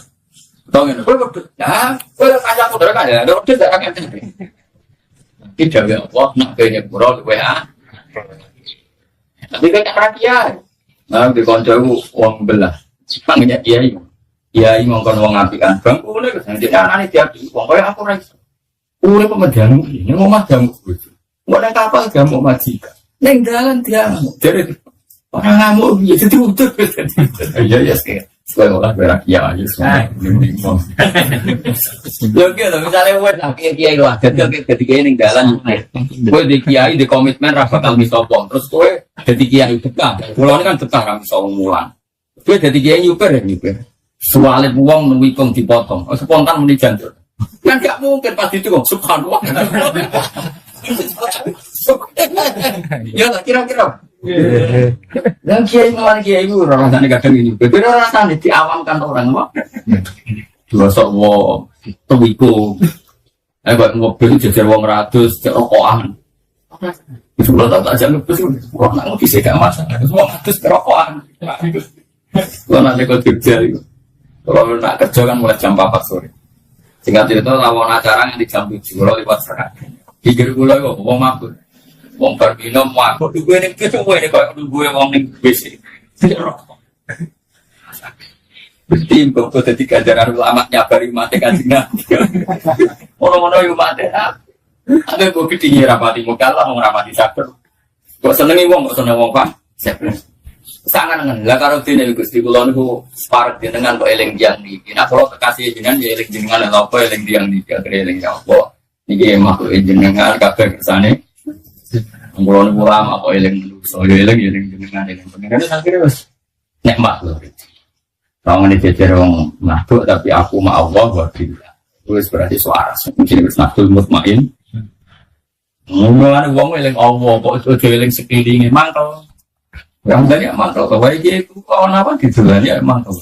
Tau gak? Gue wedul. Nah, gue udah kajak mudah kan ya. Udah wedul, gak kakek. Tidak ya Allah, nak kayaknya kurang, WA. Tapi kan rakyat, nah di koncoku uang belah, panggilnya kiai ngongkon uang apikan bang, boleh kesana jadi anak tiap uang kaya aku rais, boleh pemegang ini mau macam itu, mau naik kapal dia mau majikan, neng jalan dia, jadi orang ngamuk gitu tuh, ya sekian. Sekolah olah berak ya aja semua. Yo gitu misalnya wes kiai lah, ketika ini jalan, gue di kiai di komitmen rapat kami sopong, terus gue jadi kiai tekah, pulau ini kan tekah kami sopong mulan, gue jadi kiai nyuper ya nyuper, soalnya uang nuwikong dipotong, spontan menijan tuh, kan gak mungkin pasti itu kok subhanallah. Ya tak kira-kira. Dan kiai malah kiai itu rasanya kadang ini, berbeda rasanya diawamkan orang mah. Dua sok wong, tuwiku, buat mobil jajar wong 100, rokokan. Itu lo tak aja lepas, wong nak ngopi sih gak masalah. Wong 100 rokokan. Lo nanti kau kerja itu, kalau nak kerja kan mulai jam 4 sore. Singkat cerita lawan acara yang di jam 7, lo lewat serat. Pikir gue lagi, wong mabuk. Wong berbina mabuk, gue nih kita gue nih kalau gue wong nih besi, tidak rokok. Berarti kok jadi kajaran ulama nyabari mati kajian. Orang-orang yang mati, ada gue ketinggi rapati muka lah, mau rapati sabar. Kok senengi wong, kok seneng wong pak? Sangat dengan lah kalau tidak gusti kulon itu separuh dengan kok eleng diang nih. Nah kalau kekasih jenengan ya eleng jenengan atau apa eleng diang nih, kira eleng diang apa? Ini makhluk jenengan kafe kesana. Ngulon ulama apa eleng dulu, soalnya eleng jenengan pengen itu akhirnya bos nikmat loh. Kalau ini jajar orang makhluk tapi aku ma Allah wabillah. Terus berarti suara, mungkin harus nafsul mutmain. Ngulon uang eleng Allah, kok itu eleng sekelilingnya mantel. Yang banyak mantel, kalau itu kawan apa dijualnya mantel.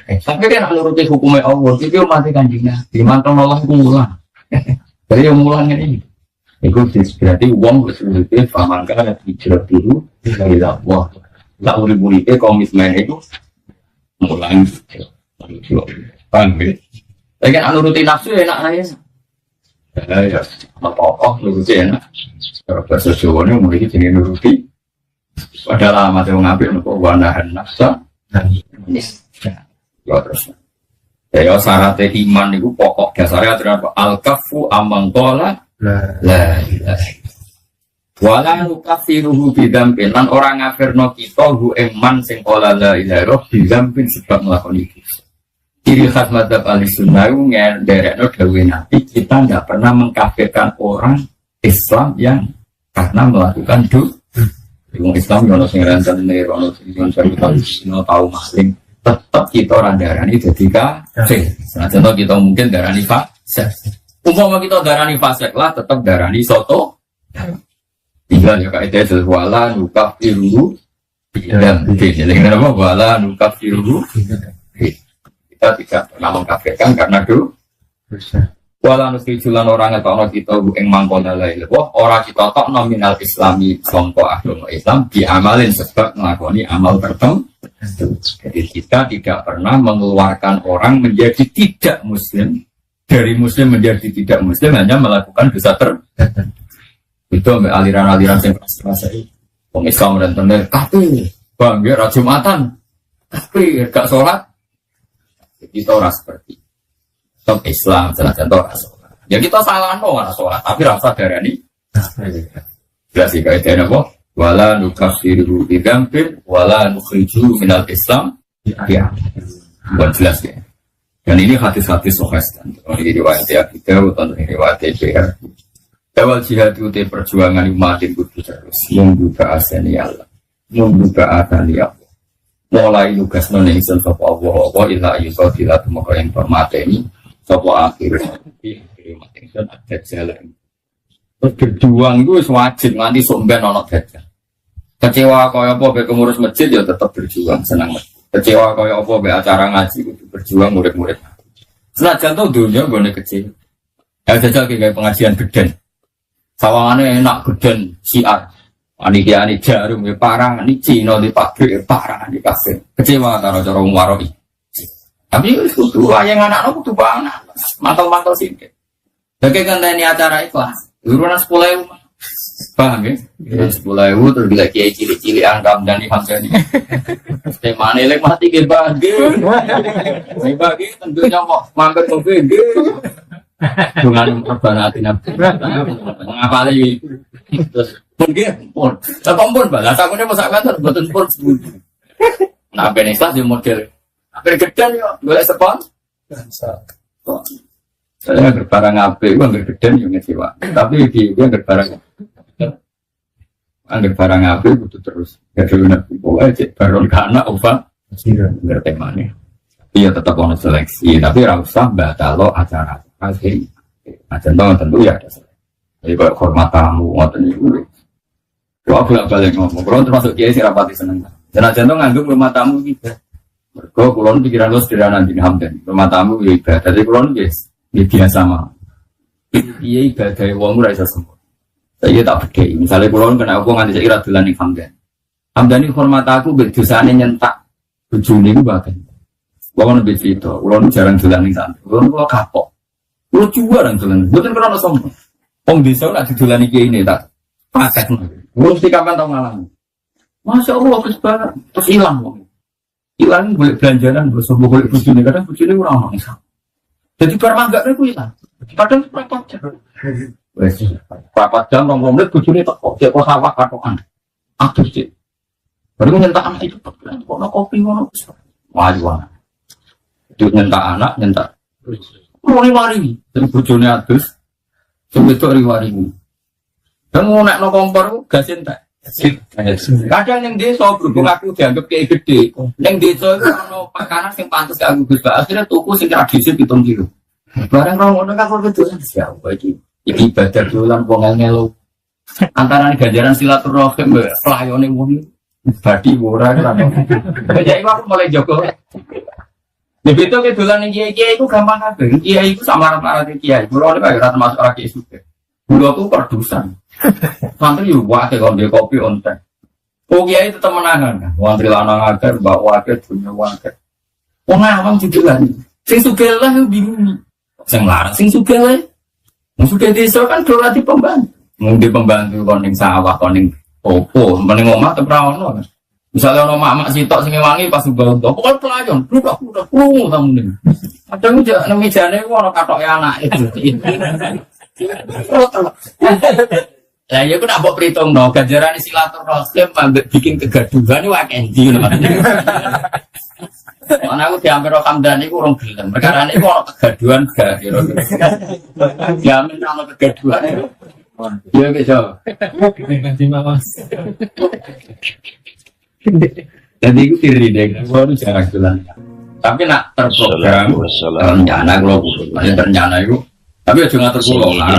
Tapi kan nuruti hukumnya Allah, itu mati kanjingnya. Di mantel Allah itu ngulang. Dari yang mulanya ini. Itu berarti uang berseluruh pamangka ada hijrah dulu dari Allah. Tak urip-uripe komitmen itu mulang. Paham ya? Tapi kan nuruti nafsu enak aja. Ya, apa-apa nuruti enak. Kalau bahasa Jawa ini mulai jadi nuruti. Padahal amat yang ngambil untuk wanahan nafsa. Ya terus. Ya syaratnya iman itu pokok dasarnya adalah al-kafu amangkola. La ilaha wala nukafiruhu bidzambin lan ora ngafirno kita hu iman sing ora la ilaha bidzambin sebab nglakoni iki. Ciri khas madzhab Ahlussunnah ngenderekno dawuh Nabi kita tidak pernah mengkafirkan orang Islam yang karena melakukan dosa. Wong Islam ono sing ranten ono sing tahu maling tetap kita orang darani dadi kafir. Senajan kita mungkin darani fasik. Umpama kita darani fasik lah, tetap darani soto. Tinggal ya kaidah wala nukafiruhu dan jadi kenapa wala nukafiruhu kita tidak pernah mengkafirkan karena dosa. Wala nuskijulan orang ngetono kita ing mangkona lain. Wah orang kita tok nominal Islami sangka agama Islam diamalin sebab nglakoni amal tertentu. Jadi kita tidak pernah mengeluarkan orang menjadi tidak muslim. Dari muslim menjadi tidak muslim hanya melakukan dosa itu aliran-aliran yang keras itu. Orang Islam dan tenar kafir, bangga Jumatan, kafir gak sholat. Kita orang seperti top Islam, salah contoh orang sholat. Ya kita salah orang sholat, tapi rasa darah ini. Jelas sih kaitnya apa? wala nukafiru bidzambin wala nukhriju minal Islam. Ya, buat jelas ya. Dan ini hadis-hadis sahih. Ini riwayat Abi Dawud atau riwayat TPR. Awal jihad itu perjuangan umat itu terus membuka asani Allah, membuka asani Allah. Mulai lugas nona insan sapa Allah ila yuqatilat maka yang permateni sapa akhirnya mati insan ada jalan. Terus berjuang itu wajib nganti somben ana dajjal. Kecewa kaya apa be pengurus masjid ya tetap berjuang senang. Kecewa kaya apa be acara ngaji kudu berjuang murid-murid. Senajan to dunya gone kecil. Ya jajal kayak pengajian geden. Sawangane enak geden siar. Ani jarum ya parah, ani Cina di pabrik ya parah di kafe. Kecewa karo cara waroi. Tapi kudu wayang anakno kudu banget. Mantau-mantau sithik. Dake kandhani acara ikhlas. Urunan 10.000. Paham ya? 10.000 terus bila kiai cili-cili anggam dan dihamdani. Temane lek mati ge bagi. Sing bagi tentunya kok mampir ke BG. Dengan perbanati nabi. Ngapale iki. Terus pun nggih pun. Sampun balas sakune masak kantor mboten pun. Nah ben Islam yo model. Akhir gedhen yo golek spon. Saya berbarang apik, gua nggak gede yang ngecewa. Tapi di gua berbarang, angger barang apik itu terus. Gak ada nabi, pokoknya cek baron karena apa? Nggak temanya. Iya tetap ono seleksi, tapi rasa batalo acara akhir. Contoh tentu ya ada seleksi. Jadi kalau hormat tamu, ngoten itu. Doa bolak-balik ngomong, kalau termasuk kiai sih rapati seneng. Dan contoh ngangguk rumah tamu gitu. Mereka kulon pikiran lo sederhana di Hamdan. Rumah tamu ya ibadah, jadi kulon guys. Ini biasa mah. Iya ibadah wong ora iso semua. Saya tak bedheki. Misale kula kena apa nganti saiki ra dolan ning Hamdan. Hamdan iki hormat aku mbek dosane nyentak bojone iku bae. Wong nembe cita, kula jarang dolan ning sana. Kula kapok. Kula juara dolan. Mboten krana sombong. Wong desa nek didolani iki ini tak paket. Kula mesti kapan tau ngalami. Masya Allah terus ilang wong. Ilang boleh belanjanan, boleh bojone kadang bojone ora ono ning sana. Jadi permangga itu hilang. Padahal berapa jam? Wes, berapa jam? 20 menit bujune teko. Cek kok sawah katokan. Aduh sih. Baru nyentak anak itu kok kopi ngono. Wah. Itu nyentak anak, nyentak. Mulai mari. Jadi bujune adus. Sampai itu riwari. Dan ngonekno kompor gas entek. Kadang yang desa berhubung aku dianggap kayak gede. Yang desa itu kalau makanan yang pantas ke aku Gus. Akhirnya tuku sing tradisi 7 kilo. Barang orang kan kalau gitu siapa iki? Iki ibadah dolan wong ngelo. Antara ganjaran silaturahim pelayone wong badi ora kan. Jadi aku mulai jogo. Begitu ke dolan kiai iku gampang kabeh. Kiai iku samaran-samaran kiai. Kulo nek ora termasuk ora kiai suke. Kulo tuh produsen. Santri yo wae kalau dia kopi onten. Oh kiai tetap menangan. Santri lanang agar mbak wae dunya wae. Wong awam didolan. Sing sugih lah bingung. Sing larang sing sugih le. Wong sugih desa kan dorati pembantu. Mung di pembantu kon ning sawah kon ning opo, meneng omah te ora ono. Misale ono mak-mak sitok sing wangi pas mbok kok pelayon, budak krungu tamune. Kadang njak nang mejane ono katoke anake. Lah ya ku nak mbok pritungno ganjaran silaturahim ambek bikin kegaduhan iki wae endi ngono. Ana aku diambil Hamdan iku urung gelem. Perkarane iku ono kegaduhan gak kira. Diamin ono kegaduhan. Iya bisa. Ganti Mas. Jadi itu diri deh, baru jarang jalan. Tapi nak terprogram rencana kalau rencana itu. Tapi aja ngatur pulau lah.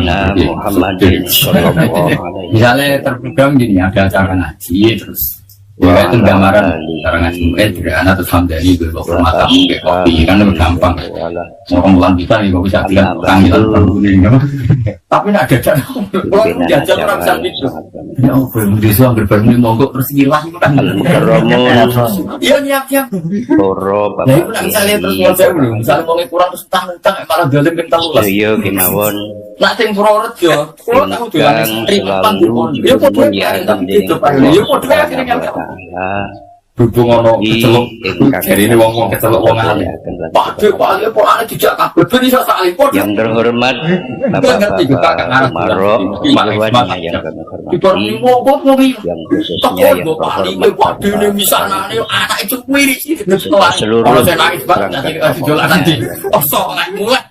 Misalnya terprogram gini, ada acara ngaji terus. Ya itu gambaran acara ngaji anak terus Hamdani gue bawa rumah tamu kayak kopi kan lebih gampang. Orang bulan bisa nih, gue bisa bilang orang bilang perguling. Tapi nak jajan, orang jajan orang bisa itu. Ya belum bisa berbagi mogok terus hilang itu kan. Iya nyiap. Nah itu nak misalnya terus ngajak belum, misalnya mau kurang terus utang malah dalam bintang ulas. Iya gimawon. Nak ting Purworejo, kalau tahu jualan terima panggung. Ya kok dia itu, ya kok dia akhirnya berhubung ono kecelok jadi ini wong kecelok wong alim Pakde polane dijak kabeh ben iso saling padha yang terhormat Bapak Marok Iwan yang kami hormati yang khususnya yang terhormat Pakde misalnya anak itu wirid seluruh nanti mulai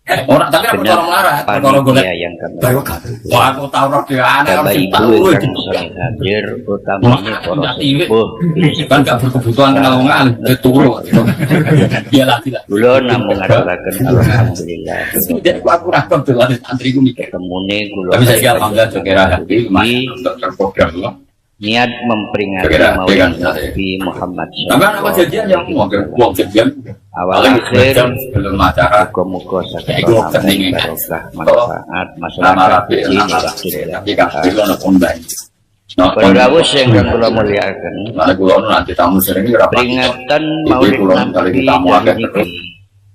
orang tapi apa orang marah kalau golek yang kami wah aku tahu roh dia anak Bapak harus Ibu tahu yang sering hadir utamanya para sepuh kan gak berkebutuhan kenal wong alim turu dia lagi lah kula namung ngaturaken alhamdulillah sudah aku rakam dolan santriku mikir temune kula tapi saya alhamdulillah kira hati untuk terprogram loh niat memperingati Maulid Nabi Muhammad tapi apa janjian yang mau janjian awal akhir sebelum acara muka-muka sakit barokah manfaat masyarakat ini tapi kan itu ada pondai Pendawus yang kula muliakan mana kula nanti tamu sering peringatan Maulid Nabi dan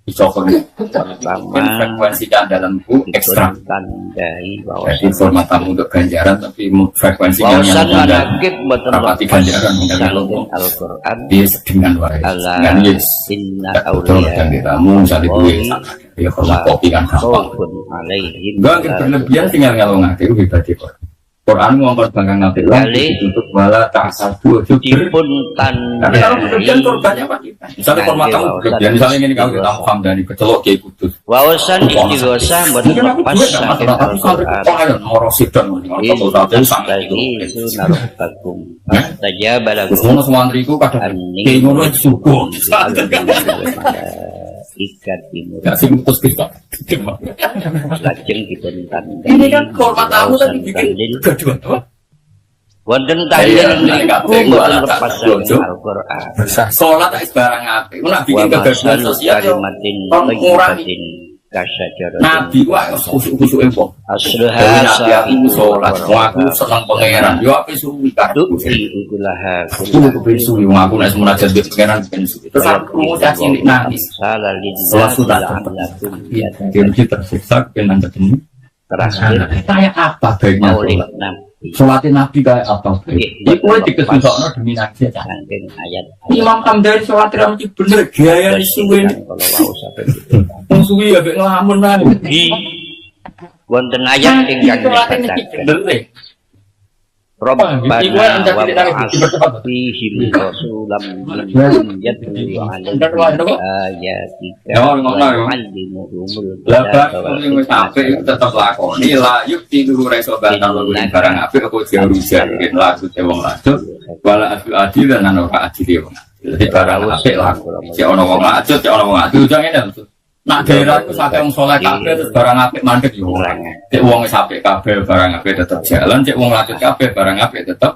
niki pertama frekuensinya dalam buku ekstra tandai format tamu untuk ganjaran tapi frekuensinya wawasan yang manakib rapati ganjaran mengenai Al-Quran yes dengan waris dengan yes inna betul dan tamu saat itu ya kalau kopi kan gampang enggak berlebihan tinggal ngalung ngake pribadi kok Quran ngomong banggang nanti lah ditutup malah tak satu dipun tandai kalau berlebihan korbannya apa kita misalnya format tamu berlebihan misalnya ini kalau kita paham dari kecelok kayak putus wawasan istighosah mboten lepas saking Al-Quran morosidon itu naruh bagum saja balagu semua santriku kadang kayak ngono syukur ikat timur sing putus kita lajeng dipun tandai ini kan format tamu tadi bikin kedua wonten tahlil niku mboten lepas saking Al-Quran salat barang apik nak bikin kegaduhan sosial kalimatin mengurangi kasyajarah nabi wah kusuk-kusuke wong asluha aku salat aku seneng pangeran yo ape suwi kartu ugulaha aku suwi aku nek munajat mbek pangeran ben suwi terus aku cilik nangis salalin sudah dia tersiksa kan anda ini terakhir kayak apa baiknya Maulid Nabi Sholatin Nabi kayak apa? Iku dikesusokno demi Nabi aja. Saking ayat Imam Hamdani sholat ramji bener gaya disuwe. kalau wau sampai Wong suwi ya mek nglamun ae. wonten ayat ingkang nyebutaken Rabbana wa ba'ath fihim rasulam minhum yatlu 'alaihim ayatika wa yu'allimuhumul kitaba wal apik tetep lakoni la yuk tidur reso bantal barang apik kok diurusan lagu te wong lanjut wala adil dan ana adil wong. Jadi barang apik lah. Cek ana wong lanjut, cek ana wong adil jange nak daerah itu sampai wong saleh kabeh terus barang apik mandek yo. Cek wong wis apik kabeh barang apik tetep jalan, cek wong lanjut kabeh barang apik tetep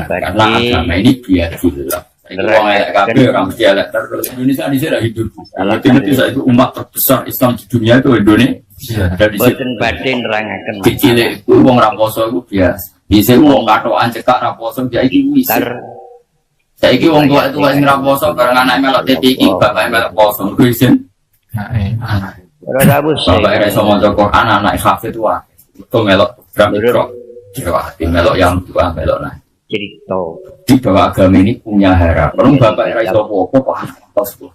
karena agama ini biar jelas. Wong elek kabeh orang mesti elek terus. Indonesia di sini hidup. Nanti saya itu umat terbesar Islam di dunia itu Indonesia. Dari boten badhe nerangaken kecil itu wong ra poso iku biasa. Bisa wong katokan cekak ra poso ya iki wis. Saiki wong tua itu sing ra poso bareng anak melok iki bapak melok poso kuwi isin. Bapak iso maca Quran anak hafid wae. Itu melok program mikro. Melok yang tua melok nah. cerita Di bahwa agama ini punya harapan. Bapak iso apa kok atas kok.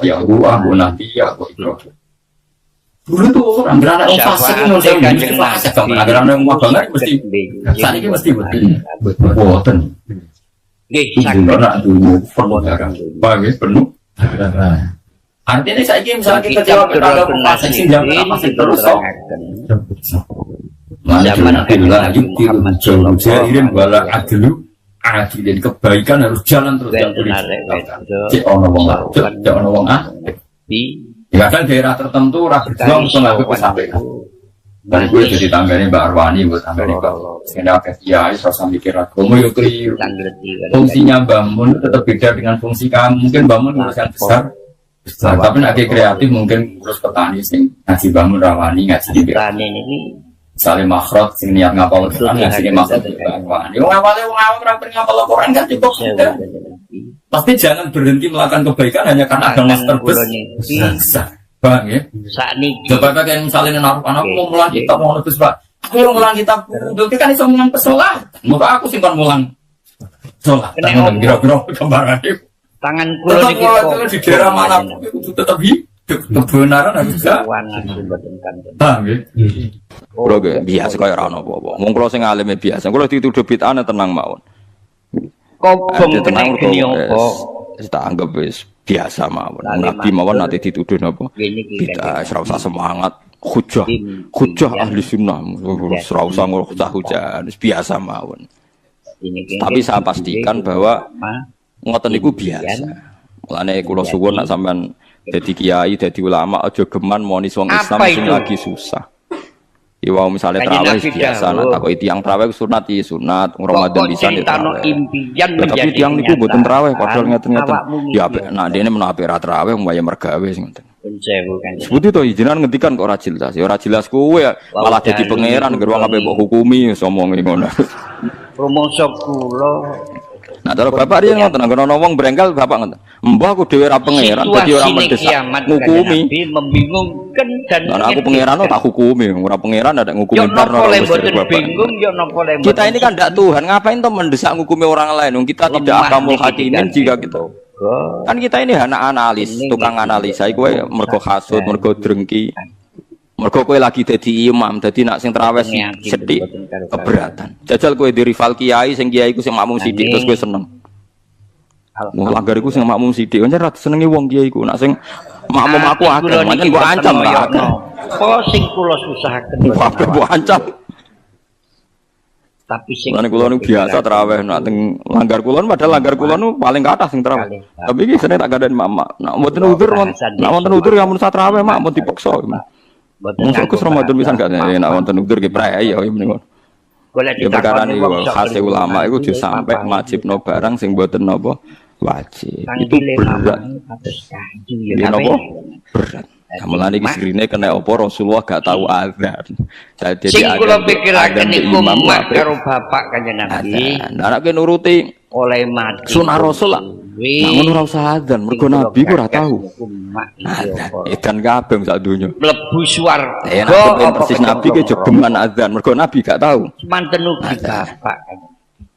Ya gua nabi ya kok itu. Dulu tuh orang beranak fasik ngono sing fasik dong. Anak mau banget mesti saat ini mesti boten. nggih Ora dulu penuh barang. Bagi penuh. Artinya saya ini misalnya kita jawab kalau fasik sih jangan fasik terus kok. Zaman adalah Muhammad Jairin wala adlu adilin kebaikan harus jalan terus yang cek ono wong cek ono wong di ya kan daerah tertentu ra berjuang untuk ngaku sampai dan gue jadi tanggane Mbak Arwani buat tanggane Mbak sehingga ya rasa mikir aku mau yuk keliru fungsinya bangun tetap beda dengan fungsi kamu mungkin bangun urusan besar tapi nanti kreatif mungkin urus petani sing ngaji bangun rawani ngaji di petani ini saling makhrot sing niat ngapal Quran ngaji makhrot Quran yo ngapale wong awam ora pengen ngapal Quran kan cukup sudah pasti jangan berhenti melakukan kebaikan hanya karena ada master besar bang ya saat ini coba kan misalnya naruh anak mau mulang kita mau nulis pak aku mau mulang kita berarti kan iso mulang pesolah muka aku simpan mulang Sholat. Kena Tangan kira-kira gambarannya. Tangan kula Tetap niki kalau di daerah mana itu tetap hidup. Kebenaran harus bisa. warna mboten kanten. Paham ya? Kulo ge biasa kaya ora ono apa-apa. Wong kulo sing alime biasa. Kulo dituduh bid'ah tenang mawon. Kobong Tenang kena mergo geni apa? wis tak anggap wis biasa mawon. Lali Nabi mawon nanti dituduh napa? Gini ki Bid'ah ora usah semangat. Hujah ahli sunnah. Ora usah hujah, wis biasa mawon. Tapi saya pastikan bahwa ngoten niku biasa. Mulane kula suwun nek sampean dadi kiai, dadi ulama aja geman moni wong Islam sing lagi susah. Iwau misalnya tarawih biasa, nak takoki tiyang tarawih sunat iki sunat, Ramadan bisa ya tarawih. Tapi tiyang niku mboten tarawih padahal ngeten-ngeten. Ya apik, nak dene menawa apik ra tarawih mbaya mergawe sing ngoten. Sebuti to jenengan ngendikan kok ora jelas. Ya ora jelas kowe malah dadi pangeran gerwang ape mbok hukumi omongi ngono. Rumangsa kula. Nah, cara bapak dia ngoten, ana wong brengkel bapak ngoten. Mbah aku dhewe ra pangeran, dadi ora mendesak ngukumi. Membingungkan dan Nah, aku pangeran tak hukumi, ora pangeran ada ngukumi barno ora bingung yo napa le. Kita ini kan ndak Tuhan, ngapain toh mendesak ngukumi orang lain? Kita tidak akamul hakimin jika kita. Kan kita ini anak analis, tukang analisa iku mergo hasud, mergo drengki. Mergo kowe lagi dadi imam, dadi nak sing tarawih sithik keberatan. Jajal kowe di rival kiai sing kiai ku sing makmum sithik terus kowe seneng. Wong langgar iku sing makmum sithik, pancen ra senengi wong kiai ku. Nak sing makmum aku akeh, pancen mbok ancam ya akeh. Apa sing kula susahaken Mbok ancam. Tapi sing Lan kula niku biasa tarawih nak teng langgar kula padahal langgar kula nu paling kathah sing tarawih. Tapi iki seneng tak kandhani mama. Nak mboten udzur, nak wonten udzur ya mun tarawih mak mun dipaksa. Mungkin aku Ramadan bisa nggak nih, nak wonten udur ke prai ya, mendingan. Ya perkara ini khas ulama itu justru sampai wajib no barang sing buatan nopo wajib. Itu berat. Ini nopo berat. Mulane iki sirine kena apa Rasulullah gak tahu azan. Jadi sing kula pikiraken niku mak karo bapak kanjeng Nabi. Nah, nek nuruti oleh mati sunah Rasul lah. Namun ora usah azan, mergo Nabi ku ora tahu. Edan kabeh sak donya. Mlebu swarga. Nek persis Nabi ke jogeman azan, mergo Nabi gak tahu. Manten ugi bapak.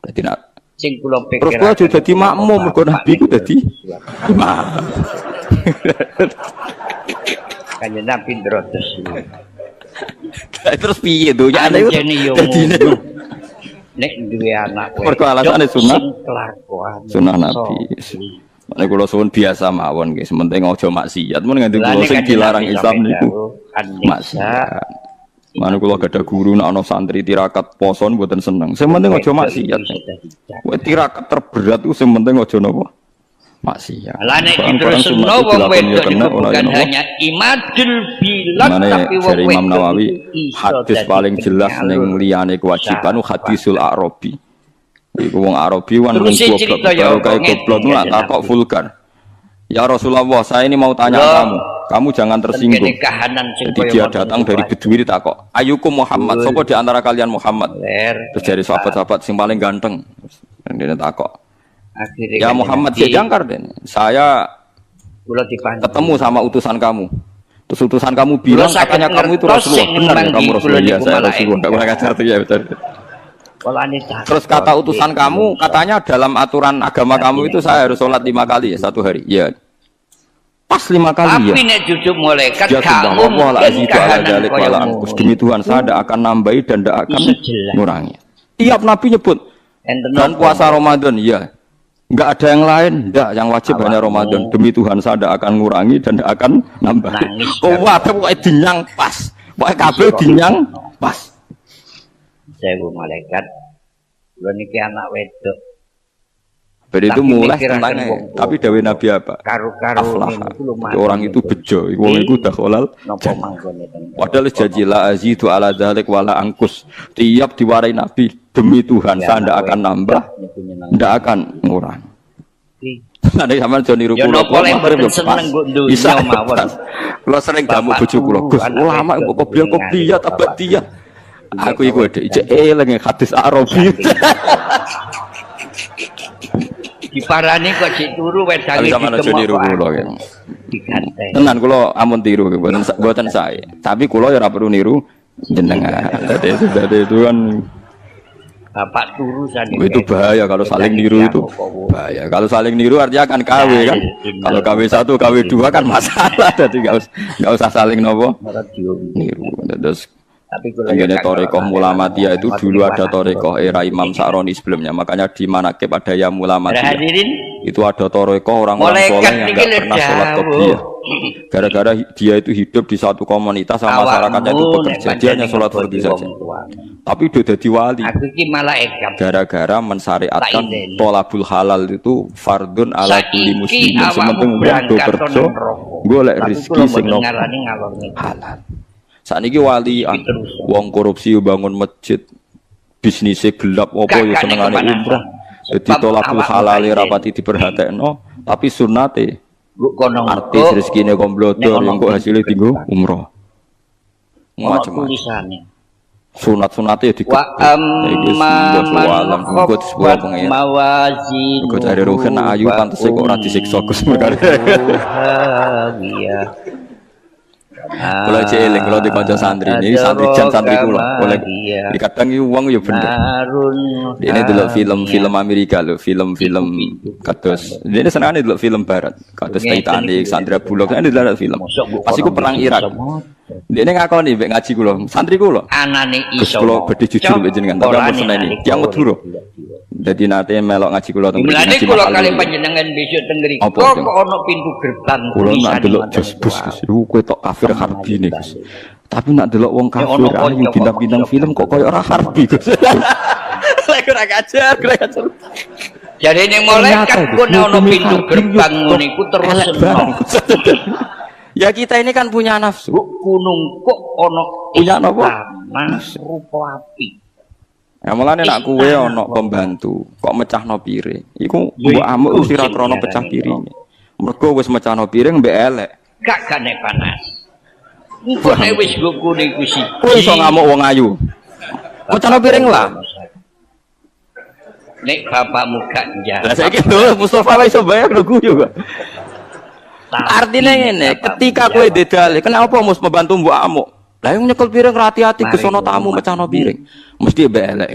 Dadi nak sing kula pikir. Terus kula aja dadi makmum, mergo Nabi ku dadi imam. Kanjeng Nabi ndrotos. Terus piye donya ana dadi nek duwe anak mergo alasane sunah kelakuan sunah Nabi. Nek kula suwun biasa mawon nggih, sementing aja maksiat. Mun nganti kula sing dilarang Islam niku maksiat. Mane kula gadah guru nek ana santri tirakat poso mboten seneng. Sing penting aja maksiat. Kowe tirakat terberat ku sing penting aja napa? Maksiat. Lah nek diterusno wong wedok niku bukan hanya imadul bilad tapi wong wedok Imam Nawawi hadis paling jelas ning liyane kewajiban hadisul Arabi. Iku wong Arabi wan goblok karo kae goblok lak takok vulgar. Ya Rasulullah, saya ini mau tanya kamu jangan tersinggung. Jadi dia datang dari Bedui ditakok, "Ayukum Muhammad?" Sopo di antara kalian Muhammad? Terus dari sahabat-sahabat sing paling ganteng. Dan dia takok, "Ya Muhammad, saya jangkar den. Saya ketemu sama utusan kamu. Terus utusan kamu bilang katanya kamu itu Rasulullah. Benar ya kamu Rasulullah? Ya saya Rasulullah. Enggak pernah ngajar ya betul. Terus kata utusan kamu katanya dalam aturan agama kamu itu saya harus sholat 5 kali ya satu hari. Iya. Pas 5 kali ya. Tapi nek jujuk malaikat kamu demi Tuhan saya tidak akan nambahi dan tidak akan mengurangi. Tiap Nabi nyebut dan puasa Ramadan ya. Enggak ada yang lain, enggak, yang wajib hanya Ramadan. Demi Tuhan saya tidak akan ngurangi dan tidak akan nambah. Oh, wae pokoke dinyang pas. Pokoke kabeh dinyang pas. Sewu malaikat. Lho niki anak wedok. Pada itu mulai tentangnya, tapi Dawe Nabi apa? Aflah. Orang itu bejo, wong itu dakhalal. Padahal janjilah azidu ala dzalik wala angkus. Tiap diwarai Nabi demi Tuhan saya tidak akan nambah, tidak akan ngurang. Nanti sama Joni Rukulo, bisa mawon. Kalau sering kamu bojo kula, Gus, ulama kok kopiah tabatiah. Aku ikut ide, lagi hadis Arabi. Diparani kok cek turu wedange ditemu. Tenan kula amun tiru mboten sae. Tapi kula ya ora perlu niru jenengan. Dadi itu kan Bapak turu sana. Itu bahaya kalau saling niru itu. Bahaya. Kalau saling niru artinya akan KW kan. Kalau KW 1, KW 2 kan masalah. Jadi nggak usah saling nopo niru. Terus ini Torekoh Mulamatiyah itu dulu ada Torekoh era Imam Sa'roni sebelumnya. Makanya di Manakib ada ya Mulamatiyah. Itu ada Torekoh orang-orang soleh yang nggak pernah sholat qobliyah. Gara-gara dia itu hidup di satu komunitas sama masyarakatnya itu bekerja, dia hanya sholat fardu saja. Tapi udah jadi wali. Gara-gara mensyariatkan tolabul halal itu fardun ala kulli muslimin. Sementing wong do kerja golek rezeki sing halal. Saat ini wali wong korupsi bangun masjid, bisnisnya gelap apa ya senengane umrah. Jadi tolabul halal rapati diperhatekno, tapi sunnate artis rezekine komblodor yang kok hasilnya tinggu umrah. Macam-macam. Sunat-sunatnya diketok. Iku alam kok sebuah pengen. Kok cari ruhen ayu pantes kok ora disiksa Gus mereka. Kalau celing, kalau di kanca santri ini santri jan santri kula, boleh. Kadang itu uang ya bener. Ini dulu film-film Amerika loh, film-film kados. Ini senang nih dulu film Barat, kados Titanic, Sandra Bullock, ini dulu film. Pasti ku perang Irak. Ini ngakon nih, ngaji kula, santri kula. Anane iso. Kula bedhe jujur mbek jenengan, tapi ampun seneni. Yang Madura. Jadi nanti melok ngaji kula teng ngaji. Mulane kula kali panjenengan besok teng mriki. Kok ono pintu gerbang. Kula nak delok Josbus Gus, kowe tok kafir harbi nih Gus. Tapi nak delok wong kafir ayu bintang-bintang film kok koyo ora harbi Gus. Lek ora ngajar, ora ngajar. Jadi ning malaikat ku ono pintu gerbang ngono iku terus seneng. Ya kita ini kan punya nafsu. Gunung kok ono punya napa? Nafsu rupa api. Ya mulane nak kuwe ana pembantu kok mecahno piring. Iku mbok amuk mesti ra krana pecah piringe. Mergo wis mecahno piring mbek elek. Gak gane panas. Engko nek wis gugune iku siji. Kuwi iso ngamuk wong ayu. Mecahno piring lah. Nek bapakmu gak njak. Lah saiki lho Mustofa wis iso bayar lho guyu kok. Artinya ngene, ketika kowe dedale, kenapa mus pembantu mbok amuk? Lah yang nyekel piring hati-hati ke sono tamu mecahno piring. Mesti mbek elek.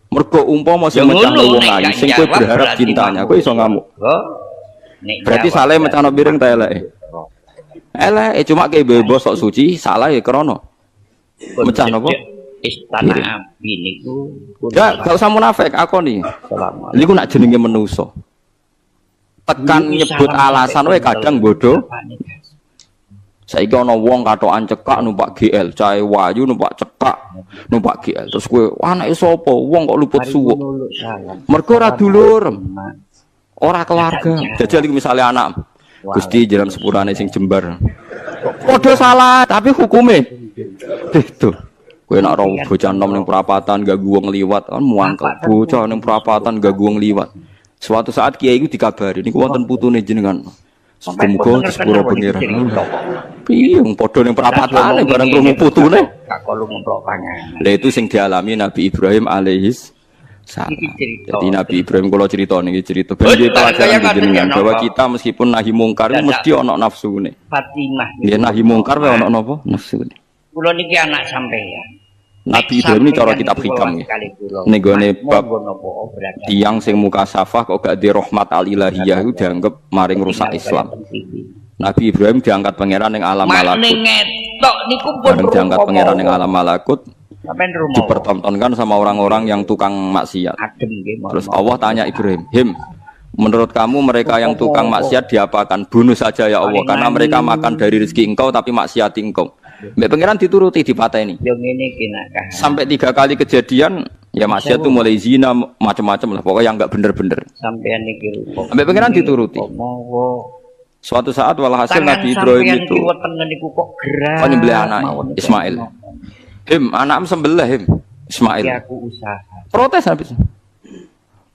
Mergo umpama sing mecahno wong ayu, sing kowe berharap cintanya, kowe iso ngamuk. Berarti salah mecahno piring ta eleke? Eleke cuma ke bebas sok suci, salah ya krana mecah napa? Istana api niku. Ya, gak usah munafik akoni. Niku nak jenenge manusa. Tekan nyebut alasan wae kadang bodoh. Saiki ana wong katokan cekak numpak GL, cahe wayu numpak cekak, numpak GL. Terus kowe anake sapa? Wong kok luput suwuk. Mergo ora dulur. Ora keluarga. Jajal iki misale anak. Gusti jalan sepurane sing jembar. Padha salah, tapi hukume itu. Kowe nek ora bocah nom ning perapatan gak wong liwat kan muangkel. Bocah ning perapatan gak wong liwat. Suatu saat kiai itu dikabari niku wonten putune jenengan. Muga-muga sepuro pangeran. Piye wong padha ning perapatane bareng krungu putune. Gak kono ngemplok pangan. Lah itu sing dialami Nabi Ibrahim alaihis salam. Jadi Nabi Ibrahim kalau cerita niki cerita ben pelajaran jenengan bahwa kita meskipun nahi mungkar mesti ana nafsune. Fatimah. Nggih nahi mungkar wae ana napa? Nafsune. Kula niki anak sampeyan. Nabi Ibrahim ini cara kitab hikam nggih. Ning gone bab tiyang sing muka safah kok gak di rahmat al-ilahiyah itu dianggap maring rusak Islam. Nabi Ibrahim diangkat pangeran ning alam malakut. Tok niku pun diangkat pangeran ning alam malakut. Dipertontonkan sama orang-orang yang tukang maksiat. Terus Allah tanya Ibrahim, "Him, menurut kamu mereka yang tukang maksiat diapakan? Bunuh saja ya Allah, karena mereka makan dari rezeki engkau tapi maksiati engkau." Mbak pangeran dituruti dipateni. Sampai 3 kali kejadian ya maksiat itu mulai zina macam-macam lah pokoknya yang enggak bener-bener. Sampean niki rupa. Mbak pangeran dituruti. Suatu saat walhasil Nabi Ibrahim itu kok nyembelih anak Ismail. Him, anak sembelih him Ismail. Protes habis.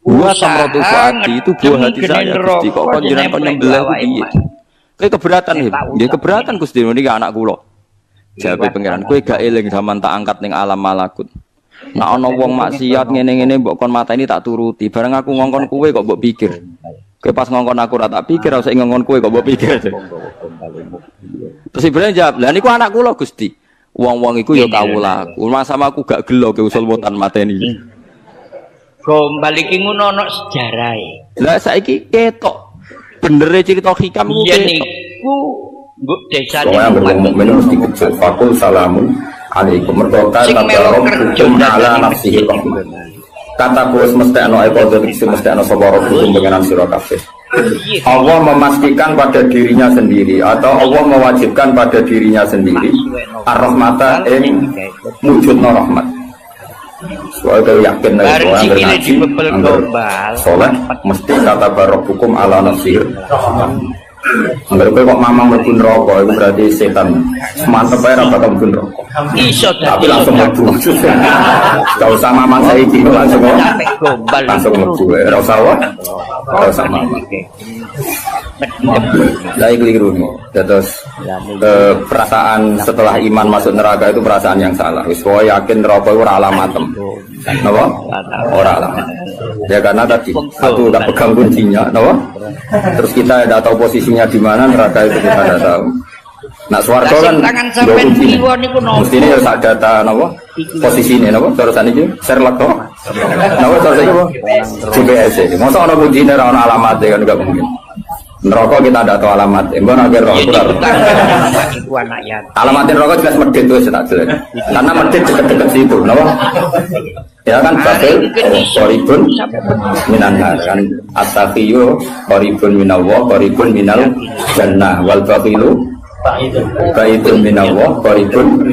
Buah samrotu hati itu buah hati saya Gusti kok panjenengan penyembelih piye? Kowe keberatan him. Nggih keberatan Gusti niki anak kula. Jawabe pangeran, kowe gak eling zaman tak angkat ning alam malakut. Nek ana wong maksiat ngene-ngene mbok kon mateni tak turuti. Bareng aku ngongkon kowe kok mbok pikir. Kowe pas ngongkon aku ora tak pikir, ora usah ngongkon kowe kok mbok pikir. Terus Ibrahim jawab, "Lah niku anak kula Gusti." Wong-wong iku ya kawula. Sama aku gak gelo ke usul botan mateni. Gombal iki ngono ana sejarahe. Lah saiki ketok. Bener cerita hikam ku Yen ketok. iku mbok desane Soalnya berumur mukmin mesti kecil. Fakul salamun alaikum. Mereka tabarok hukum ala nafsihi rahmah. Kata kuis mesti ana epodo mesti ana sapa hukum pengenan sira kabeh. Allah memastikan pada dirinya sendiri atau Allah mewajibkan pada dirinya sendiri ar-rahmata ing wujudna rahmat. Soalnya kalau yakin dari orang ngaji, soleh mesti kata barok hukum ala nasir. Enggak kok mamang mlebu neraka itu berarti setan. Mantep ae ra bakal mlebu neraka. Iso Tapi langsung mlebu. Enggak usah mamang saiki langsung gombal. langsung mlebu. Ora usah wae. Ora usah mamang. Lah iki keliru nih. Terus perasaan setelah iman masuk neraka itu perasaan yang salah. Wis kowe yakin neraka itu ora alamatem. Napa? Ora alamat. Ya karena tadi satu udah pegang kuncinya, napa? Terus kita tidak tahu posisinya di mana, neraka itu kita tidak tahu. Nah, swarga kan dua kunci. Mestinya harus ada data, napa? Posisinya, napa? Terus ini Sherlock, napa? Napa terus ini apa? GPS. Masa orang kuncinya orang alamat kan nggak mungkin. Neraka kita tidak tahu alamat. Mbak akhir roh alamatin neraka jelas medit itu tak jelas. Karena medit dekat-dekat situ, napa? Ya kan batil qoribun minanar kan at-taqiyyu qoribun minallah qoribun minal jannah wal baqilu baitun minallah qoribun.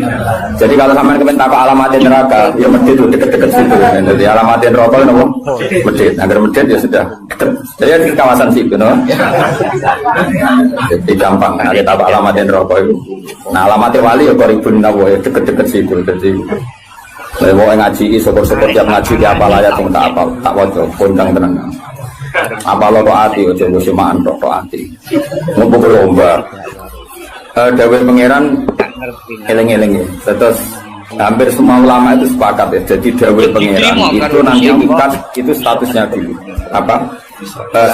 Jadi kalau sampean kepen takok alamatin neraka ya medit itu dekat-dekat situ. Jadi alamatin neraka napa? Medit. Agar medit ya sudah dekat. Jadi di kawasan situ no. Jadi gampang ada takok alamatin neraka itu. Nah alamatin wali ya qoribun minallah ya dekat-dekat situ. Jadi mau ngaji, syukur-syukur tiap ngaji di apa layar yang tak apa, tak wajib, kondang tenang. Apa lo kok hati, ojo musimaan kok hati. Ngumpul lomba. Dawai pangeran, eleng-eleng ya. Terus hampir semua ulama itu sepakat ya. Jadi dawai pangeran itu nanti ikat itu statusnya dulu. Apa?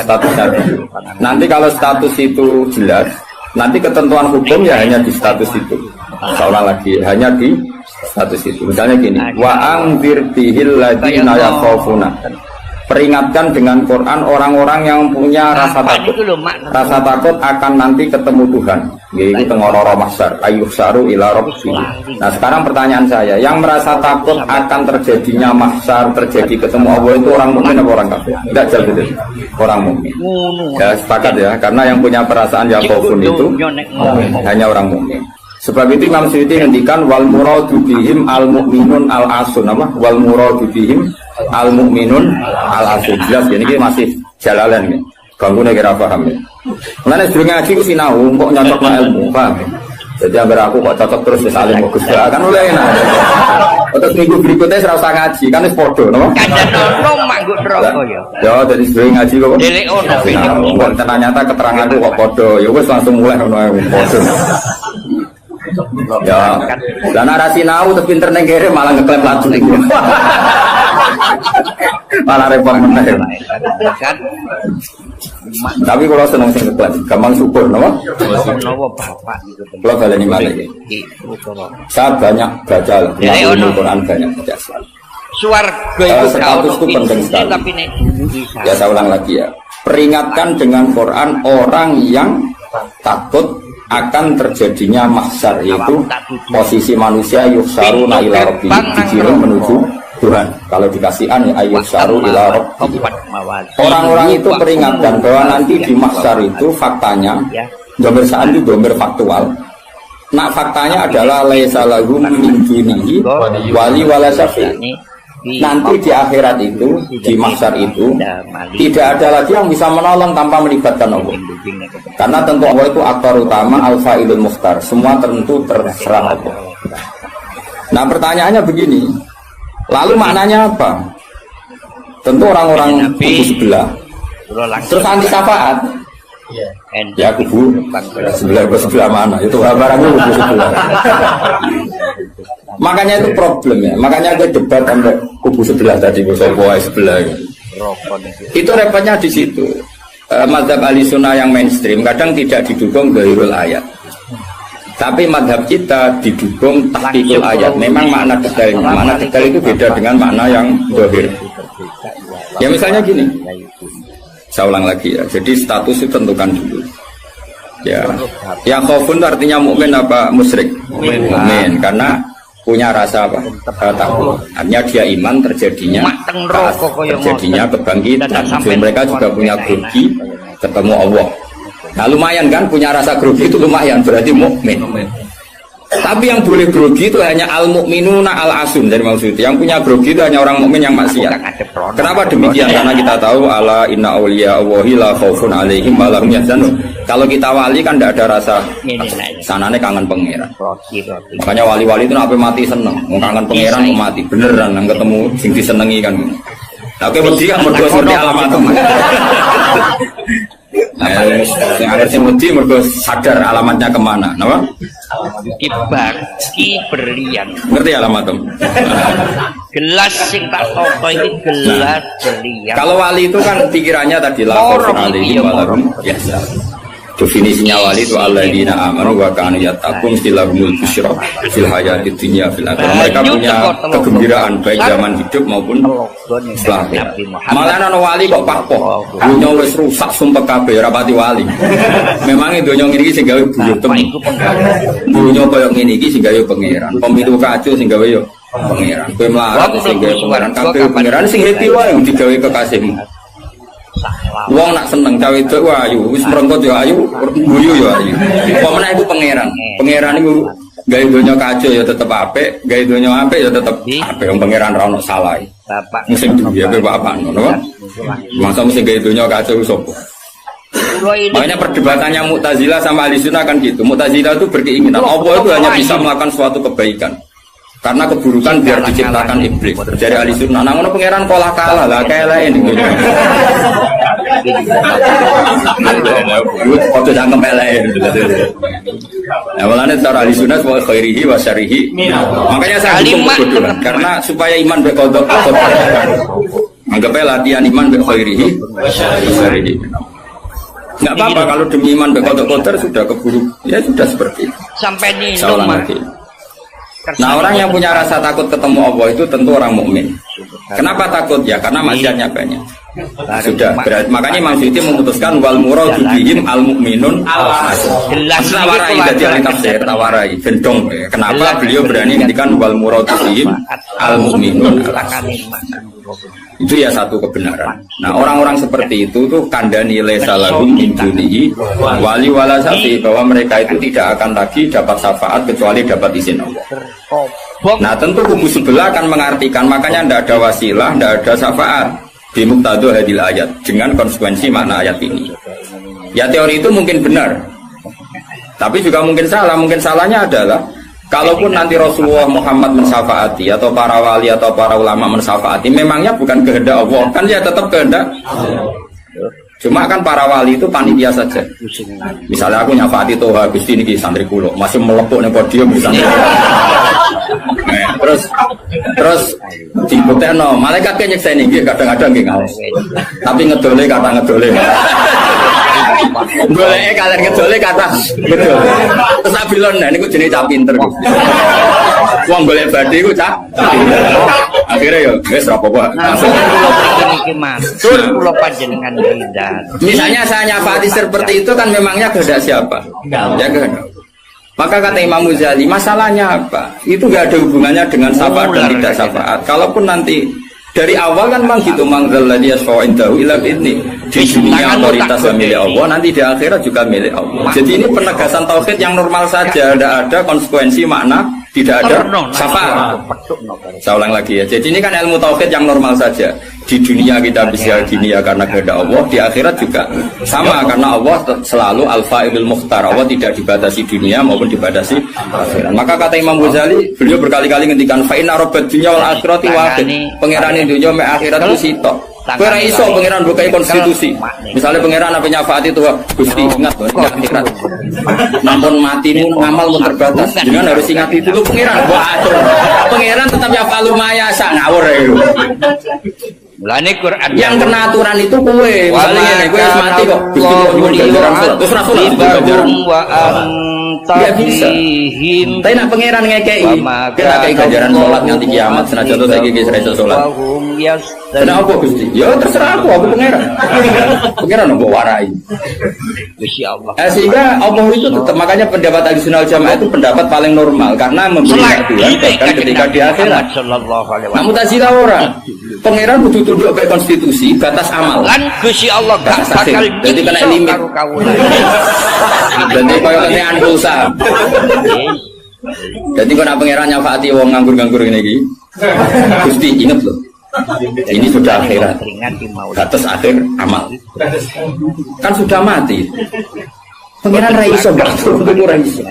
Statusnya dulu. Nanti kalau status itu jelas, nanti ketentuan hukum ya hanya di status itu. Seolah lagi hanya di status itu. Misalnya gini, wa angzir bihil ladzina yakhafuna. Peringatkan dengan Quran orang-orang yang punya rasa takut. Rasa takut akan nanti ketemu Tuhan. Yaitu tengororo mahsyar, ayyuhsaru ila rabbih. Nah, sekarang pertanyaan saya, yang merasa takut akan terjadinya mahsyar, terjadi ketemu Allah itu orang mukmin atau orang kafir? Enggak jauh gitu. Orang mukmin. Ya, sepakat ya, karena yang punya perasaan yakhafun itu hanya orang mukmin. Sebab itu Imam Suyuti ngendikan wal muradu bihim al mukminun al asun apa wal muradu bihim al mukminun al asun. Jelas ini masih jalalan nih. Bangunnya kira paham ya. Mulane sedurunge ngaji ku sinau kok nyocok ilmu, paham. Jadi ambil aku kok cocok terus saling bagus kan mulai enak. Terus minggu berikutnya serau usah ngaji kan wis padha no. Kadang-kadang manggut rokok ya. Ya dari sedurunge ngaji kok. Delek ono. Kok ternyata keteranganku kok padha. Ya wis langsung mulai ngono ae padha. Ya, dan narasi nau tapi pinter neng kere malah ngeklaim lagu itu, malah repot meneh. Tapi kalau seneng sing ngeklaim, gampang syukur, no? Kalau baleni malih. Saya banyak baca Al-Quran banyak baca. Suwarga itu status itu penting sekali. Ya saya ulang lagi ya, peringatkan dengan Quran orang yang takut akan terjadinya mahsyar, yaitu posisi manusia yuhsaruna ila rabbih, digiring menuju Tuhan. Kalau dikasih an ya yuhsaru ila rabbih. Orang-orang itu peringatkan bahwa nanti di mahsyar itu faktanya domir saat itu domir faktual. Nah faktanya adalah laisa lahum min dunihi wali wala syafi'. Nanti di akhirat itu, di mahsyar itu tidak ada lagi yang bisa menolong tanpa melibatkan Allah. Karena tentu Allah itu aktor utama, al-fa'ilul mukhtar. Semua tentu terserah Allah. Nah pertanyaannya begini, lalu maknanya apa? Tentu orang-orang kubu sebelah terus anti syafaat. Ya kubu sebelah mana? Itu barangnya kubu sebelah. Makanya itu problem ya. Makanya ada debat sampai kubu sebelah tadi, sebelah. Itu repotnya di situ. Mazhab ahli sunnah yang mainstream kadang tidak didukung dalil ayat. Tapi madhab kita didukung tahqiqul ayat. Memang makna detailnya. Makna detail itu beda dengan makna yang zahir. Ya misalnya gini. Saya ulang lagi ya. Jadi status itu tentukan dulu. Ya. Yang khaufun itu artinya mukmin apa musyrik? Mukmin. Karena punya rasa apa? Takut. Artinya dia iman terjadinya kebangkitan. Jadi mereka juga punya grogi ketemu Allah. Nah lumayan kan punya rasa grogi itu lumayan berarti mukmin. Tapi yang boleh grogi itu hanya al-mukminuna al-asun dari maksud. Yang punya grogi itu hanya orang mukmin yang maksiat. Kenapa demikian? Karena kita tahu ala inna auliya Allahi la khaufun alaihim wa lahum yahzanun. Kalau kita wali kan tidak ada rasa sanane kangen pangeran. Makanya wali-wali itu apa mati seneng, kangen pangeran mau mati beneran nang ketemu sing disenengi kan. Tapi wedi kan mergo seperti alamat. Yang ada yang wedi mergo sadar alamatnya kemana, napa? Ki berlian. Ngerti alamat tem? Gelas sing tak toto iki gelas berlian. Kalau wali itu kan pikirannya tadi la khaufun alaihim wa lahum yahzanun. Definisinya wali itu alladzina amanu wa kanu yattaqun istilahumul busyra fil hayatid dunya fil akhirah. Mereka punya kegembiraan baik zaman hidup maupun setelah akhirat. Malah ana wali kok papoh. Dunya wis rusak sumpah kabeh ora pati wali. Memang dunya ngene iki sing gawe buyutem. Dunya koyo ngene iki sing gawe pangeran. Pemitu kacau sing gawe yo pangeran. Kowe melarat sing gawe pangeran kabeh pangeran sing happy wae digawe kekasihmu. Wong nak seneng cawe itu ayu, wis merengkot ya ayu, guyu ya ayu. Pemene itu pangeran. Pangeran itu gawe donya kacau ya tetep apik, gawe donya apik ya tetep apik. Wong pangeran ra ono salah. Bapak sing duwe bapak ngono. Masa mesti gawe donya kacau sapa? Makanya perdebatannya Mu'tazilah sama Ahlussunnah kan gitu. Mu'tazilah itu berkeinginan Allah itu hanya bisa melakukan suatu kebaikan. Karena keburukan biar diciptakan iblis. Dari Ahlussunnah, nah ngono pangeran kalah lah kayak lain gitu. Waktu jangan lain. Nah, malahnya cara Ahlussunnah wa khairihi wa syarihi. Makanya saya dukung kebodohan karena supaya iman berkodok. Anggapnya latihan iman khairihi wa syarihi. Enggak apa-apa kalau demi iman berkodok-kodok sudah keburu. Ya sudah seperti itu. Sampai di rumah. Nah orang yang punya rasa takut ketemu Allah itu tentu orang mukmin. Kenapa takut? Ya karena maksiatnya banyak. Sudah berarti, makanya Imam Suyuti memutuskan wal muradu bihim al mukminun tawarai jadi ahli tafsir tawarai bendong. Kenapa beliau berani ngendikan wal muradu bihim al mukminun itu ya satu kebenaran. Nah orang-orang seperti itu tuh kandani lesalahum min dunihi wali wala safi, bahwa mereka itu tidak akan lagi dapat syafaat kecuali dapat izin Allah. Nah tentu kubu sebelah akan mengartikan, makanya tidak ada wasilah, tidak ada syafaat di muqtadu hadil ayat dengan konsekuensi makna ayat ini. Ya teori itu mungkin benar, tapi juga mungkin salah. Mungkin salahnya adalah kalaupun nanti Rasulullah Muhammad mensyafaati atau para wali atau para ulama mensyafaati, memangnya bukan kehendak Allah, kan dia tetap kehendak. Cuma kan para wali itu panitia saja. Misalnya aku nyafaati Toha Gusti niki santri kulo masih melepuk ning podium misalnya. Terus dibutekno malaikat ke nyekseni nggih kadang-kadang nggih ngaos. Tapi ngedole kata ngedole. Goleke kalian ngedole kata ngedole. Terus abilon niku jenenge cah pinter. Wong golek badhe iku cah. Akhirnya ya wis ra apa-apa. Niki matur kula panjenengan rindan. Misalnya saya nyafaati seperti itu kan memangnya kehendak siapa? Ya kehendak. Maka kata Imam Ghazali, masalahnya apa? Itu nggak ada hubungannya dengan syafaat dan tidak syafaat. Kalaupun nanti dari awal kan memang gitu, mangzalladzi yashfa'u indahu illa bi'idznih. Di dunia otoritas milik Allah, nanti di akhirat juga milik Allah. Jadi ini penegasan tauhid yang normal saja, tidak ada konsekuensi makna, tidak ada syafaat. Saya ulang lagi ya. Jadi ini kan ilmu tauhid yang normal saja. Di dunia kita bisa dunia karena kehendak Allah, di akhirat juga sama karena Allah selalu al-fa'ilul mukhtar. Allah tidak dibatasi dunia maupun dibatasi akhirat. Maka kata Imam Ghazali, beliau berkali-kali ngendikan fa inna rabbad dunya wal akhirati wahid. Pangeran dunya mek akhirat itu sitok. Kowe ora iso pangeran bukai konstitusi. Misalnya pangeran apa nyafaati itu Gusti ingat akhirat. Namun matimu ngamal mun terbatas. Dengan harus ingat itu lu pangeran. Waduh. Pangeran tetap ya falu mayasa ngawur ya. Mulane Quran yang kena aturan itu kowe. Misalnya ngene, kowe wis mati kok. Gusti nyuwun ganjaran terus ra salat. Nggak bisa. tafihim Tapi nak pangeran ngekei, kena kayak ganjaran sholat nganti kiamat. Senajan tuh saya gigi serasa sholat. wahum Kenapa Gusti? Ya terserah aku pangeran. Pangeran nopo warai. Gusti Allah. Sehingga Allah itu tetap, makanya pendapat Ahlussunnah wal Jamaah itu pendapat paling normal karena memberi hak Tuhan bahkan ketika di akhirat. Sallallahu alaihi Nah, wasallam. Mu'tazilah orang. Pangeran kudu tunduk ke konstitusi, batas amal. Lan Gusti Allah gak Batas bakal hasil. Jadi kena nyiksa limit. karo kawula. Jadi kaya ketean pulsa. Jadi kau nak pangeran nyafaati wong nganggur-nganggur ini iki. Gusti inget loh. Ini sudah akhirat. Batas akhir amal. Kan sudah mati. Pangeran ra iso bertemu ra iso.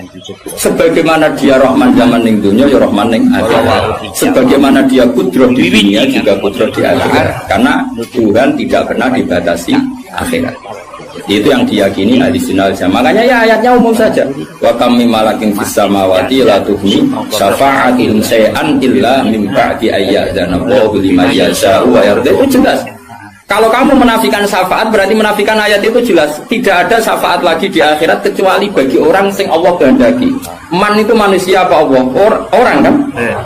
Sebagaimana dia Rahman zaman ning dunya ya Rahman ning akhirat. Sebagaimana dia kudroh di dunia juga kudroh di akhirat. Karena Tuhan tidak pernah dibatasi akhirat. Itu yang diyakini Ahlussunnah wal Jamaah. Makanya ya ayatnya umum saja. Wa kam mim malakin fis samawati la tuhni syafa'atihim syai'an illa min ba'di ayyadzana Allahu liman yasha'u wa yarda. Itu jelas. Kalau kamu menafikan syafaat berarti menafikan ayat itu jelas. Tidak ada syafaat lagi di akhirat kecuali bagi orang sing Allah kehendaki. Man itu manusia apa Allah? Orang kan?